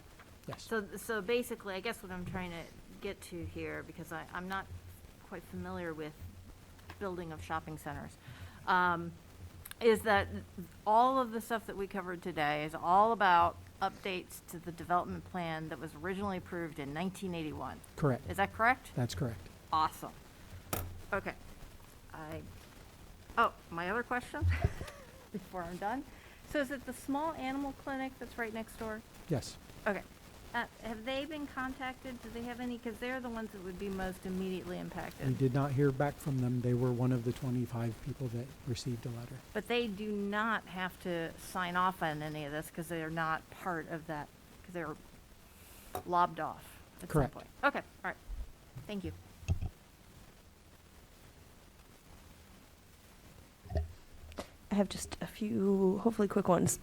Speaker 19: Yes.
Speaker 3: So basically, I guess what I'm trying to get to here, because I'm not quite familiar with building of shopping centers, is that all of the stuff that we covered today is all about updates to the development plan that was originally approved in 1981.
Speaker 19: Correct.
Speaker 3: Is that correct?
Speaker 19: That's correct.
Speaker 3: Awesome. Okay. Oh, my other question, before I'm done. So is it the small animal clinic that's right next door?
Speaker 19: Yes.
Speaker 3: Okay. Have they been contacted? Do they have any, because they're the ones that would be most immediately
Speaker 19: We
Speaker 3: impacted.
Speaker 19: did not hear back from them. They were one of the 25 people that received a letter.
Speaker 3: But they do not have to sign off on any of this because they are not part of that, because they were lobbed off at some
Speaker 19: Correct.
Speaker 3: point. Okay, all right. Thank you.
Speaker 18: I have just a few, hopefully quick ones.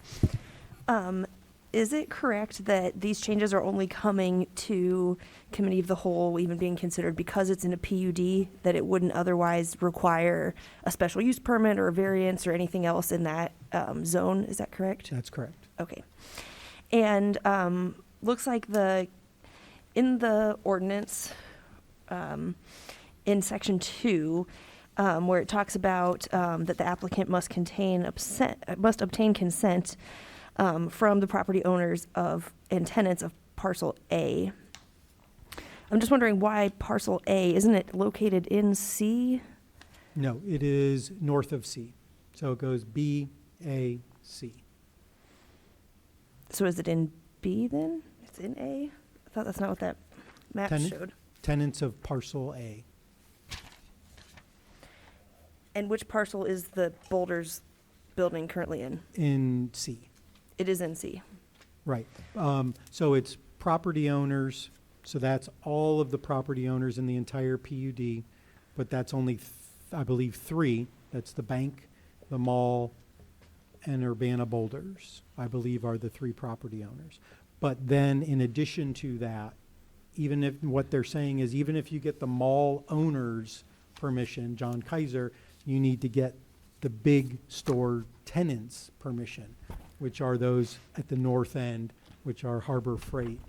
Speaker 18: Is it correct that these changes are only coming to committee of the whole, even being considered because it's in a PUD, that it wouldn't otherwise require a special use permit or a variance or anything else in that zone? Is that correct?
Speaker 19: That's correct.
Speaker 18: Okay. And looks like in the ordinance, in section 2, where it talks about that the applicant must obtain consent from the property owners and tenants of parcel A. I'm just wondering why parcel A, isn't it located in C?
Speaker 19: No, it is north of C. So it goes B, A, C.
Speaker 18: So is it in B then? It's in A? I thought that's not what that map showed.
Speaker 19: Tenants of parcel A.
Speaker 18: And which parcel is the Boulders building currently in?
Speaker 19: In C.
Speaker 18: It is in C.
Speaker 19: Right. So it's property owners, so that's all of the property owners in the entire PUD, but that's only, I believe, 3. That's the bank, the mall, and Urbana Boulders, I believe, are the 3 property owners. But then in addition to that, even if, what they're saying is even if you get the mall owner's permission, John Kaiser, you need to get the big store tenants' permission, which are those at the north end, which are Harbor Freight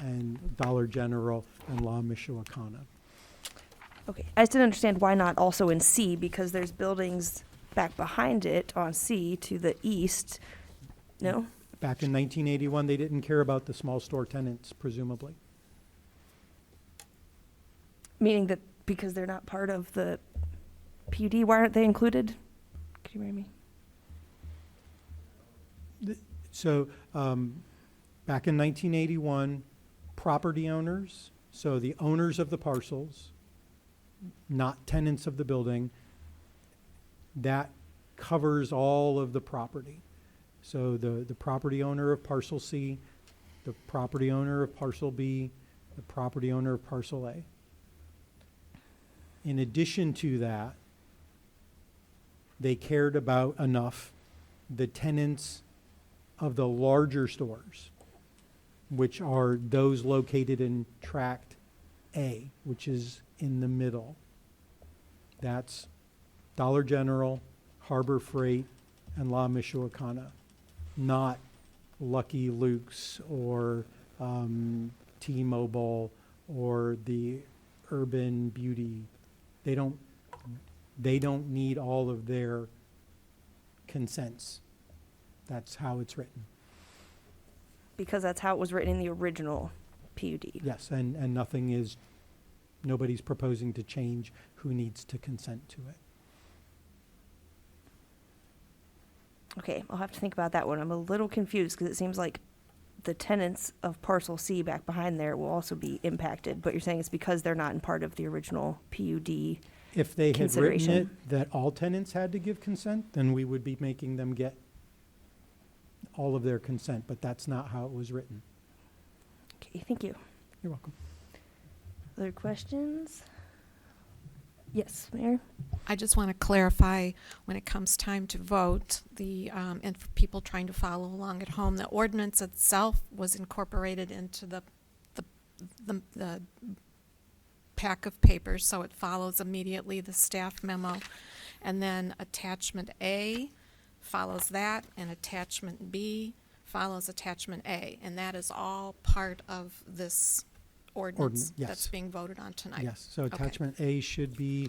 Speaker 19: and Dollar General and La Michoacana.
Speaker 18: Okay, I just didn't understand why not also in C, because there's buildings back behind it on C to the east. No?
Speaker 19: Back in 1981, they didn't care about the small store tenants, presumably.
Speaker 18: Meaning that because they're not part of the PUD, why aren't they included? Could you remind me?
Speaker 19: So, back in 1981, property owners, so the owners of the parcels, not tenants of the building, that covers all of the property. So the property owner of parcel C, the property owner of parcel B, the property owner of parcel A. In addition to that, they cared about enough the tenants of the larger stores, which are those located in tract A, which is in the middle. That's Dollar General, Harbor Freight, and La Michoacana, not Lucky Luke's or T-Mobile or the Urban Beauty. They don't need all of their consents. That's how it's written.
Speaker 18: Because that's how it was written in the original PUD.
Speaker 19: Yes, and nobody's proposing to change who needs to consent to it.
Speaker 18: Okay, I'll have to think about that one. I'm a little confused because it seems like the tenants of parcel C back behind there will also be impacted, but you're saying it's because they're not in part of the original PUD
Speaker 19: If they had written
Speaker 18: consideration.
Speaker 19: it that all tenants had to give consent, then we would be making them get all of their consent, but that's not how it was written.
Speaker 18: Okay, thank you.
Speaker 19: You're welcome.
Speaker 18: Other questions? Yes, Mayor?
Speaker 13: I just want to clarify, when it comes time to vote, and for people trying to follow along at home, the ordinance itself was incorporated into the pack of papers, so it follows immediately the staff memo. And then attachment A follows that, and attachment B follows attachment A. And that is all part of this ordinance
Speaker 19: yes.
Speaker 13: that's being voted on tonight.
Speaker 19: Yes, so
Speaker 13: Okay.
Speaker 19: attachment A should be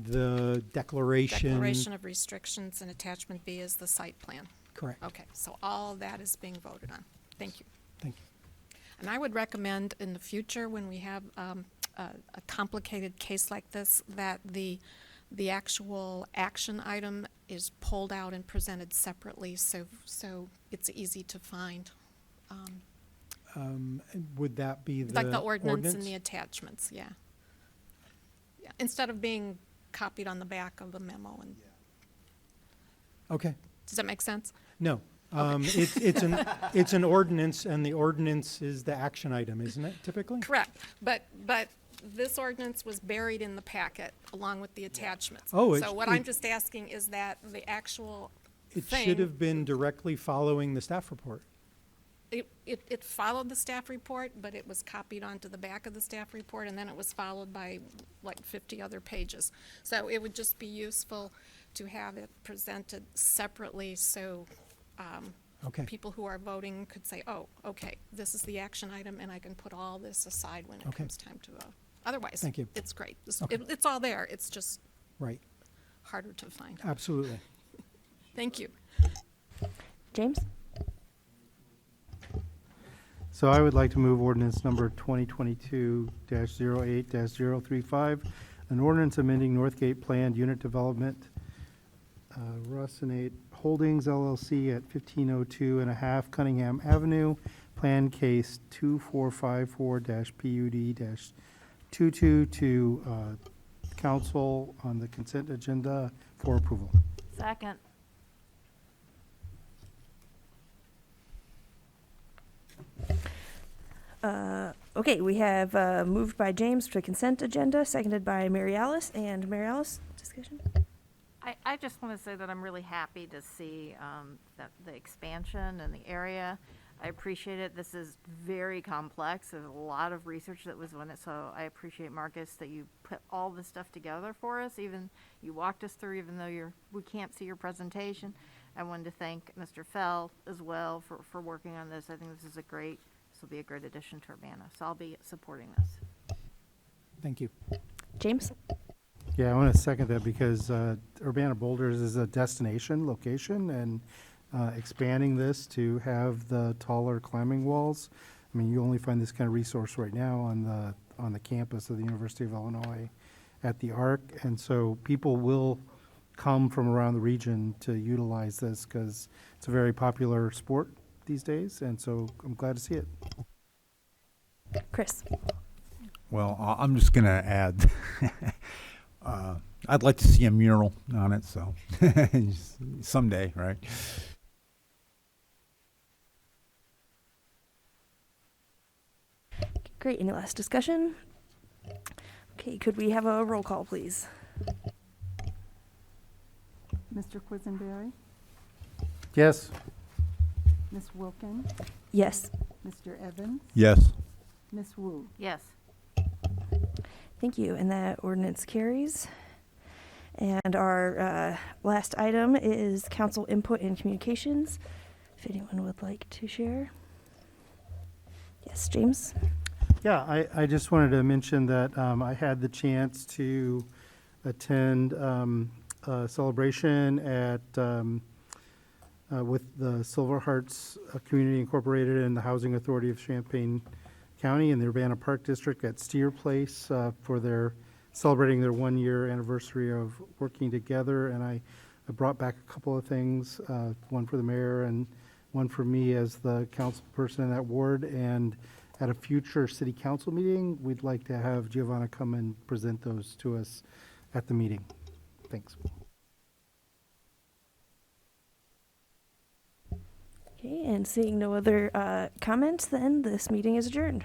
Speaker 19: the declaration.
Speaker 13: Declaration of restrictions, and attachment B is the site plan.
Speaker 19: Correct.
Speaker 13: Okay, so all of that is being voted on. Thank you.
Speaker 19: Thank you.
Speaker 13: And I would recommend in the future, when we have a complicated case like this, that the actual action item is pulled out and presented separately, so it's easy to find.
Speaker 19: Would that be the
Speaker 13: Like the ordinance and the attachments, yeah. Yeah, instead of being copied on the back of the memo. And
Speaker 19: Okay.
Speaker 13: does that make sense?
Speaker 19: No. It's an ordinance, and the ordinance is the action item, isn't it, typically?
Speaker 13: Correct, but this ordinance was buried in the packet along with the attachments.
Speaker 19: Oh,
Speaker 13: So what I'm just asking is that the actual
Speaker 19: It
Speaker 13: thing.
Speaker 19: should have been directly following the staff report.
Speaker 13: It followed the staff report, but it was copied onto the back of the staff report, and then it was followed by like 50 other pages. So it would just be useful to have it presented separately, so
Speaker 19: Okay.
Speaker 13: people who are voting could say, oh, okay, this is the action item, and I can put all this aside when it
Speaker 19: Okay.
Speaker 13: comes time to vote. Otherwise,
Speaker 19: Thank you.
Speaker 13: it's great.
Speaker 19: Okay.
Speaker 13: It's all there, it's just
Speaker 19: Right.
Speaker 13: harder to find.
Speaker 19: Absolutely.
Speaker 13: Thank you.
Speaker 18: James?
Speaker 4: So I would like to move ordinance number 2022-08-035, an ordinance amending Northgate Planned Unit Development, Russinate Holdings LLC at 1502.5 Cunningham Avenue, Plan Case 2454-PUD-22 to council on the consent agenda for approval.
Speaker 3: Second.
Speaker 18: Okay, we have moved by James to consent agenda, seconded by Mary Alice. And Mary Alice, discussion?
Speaker 3: I just want to say that I'm really happy to see that the expansion and the area. I appreciate it. This is very complex. There's a lot of research that was on it, so I appreciate, Marcus, that you put all this stuff together for us. Even you walked us through, even though we can't see your presentation. I wanted to thank Mr. Fell as well for working on this. I think this will be a great addition to Urbana, so I'll be supporting this.
Speaker 19: Thank you.
Speaker 18: James?
Speaker 4: Yeah, I want to second that because Urbana Boulders is a destination location, and expanding this to have the taller climbing walls. I mean, you only find this kind of resource right now on the campus of the University of Illinois. at the Arc, and so people will come from around the region to utilize this because it's a very popular sport these days, and so I'm glad to see it.
Speaker 18: Chris?
Speaker 11: Well, I'm just going to add, I'd like to see a mural on it, so someday, right?
Speaker 18: Great. Any last discussion? Okay, could we have a roll call, please?
Speaker 2: Mr. Quisenberry,
Speaker 4: Yes.
Speaker 2: Ms. Wilkin,
Speaker 18: Yes.
Speaker 2: Mr. Evans,
Speaker 11: Yes.
Speaker 2: Ms. Wu.
Speaker 3: Yes.
Speaker 18: Thank you, and that ordinance carries. And our last item is council input and communications. If anyone would like to share. Yes, James?
Speaker 4: Yeah, I just wanted to mention that I had the chance to attend a celebration at with the Silver Hearts Community Incorporated and the Housing Authority of Champaign County in the Urbana Park District at Steer Place for their celebrating their 1-year anniversary of working together. And I brought back a couple of things, one for the mayor and one for me as the council person in that ward. And at a future city council meeting, we'd like to have Giovanna come and present those to us at the meeting. Thanks.
Speaker 18: Okay, and seeing no other comments, then this meeting is adjourned.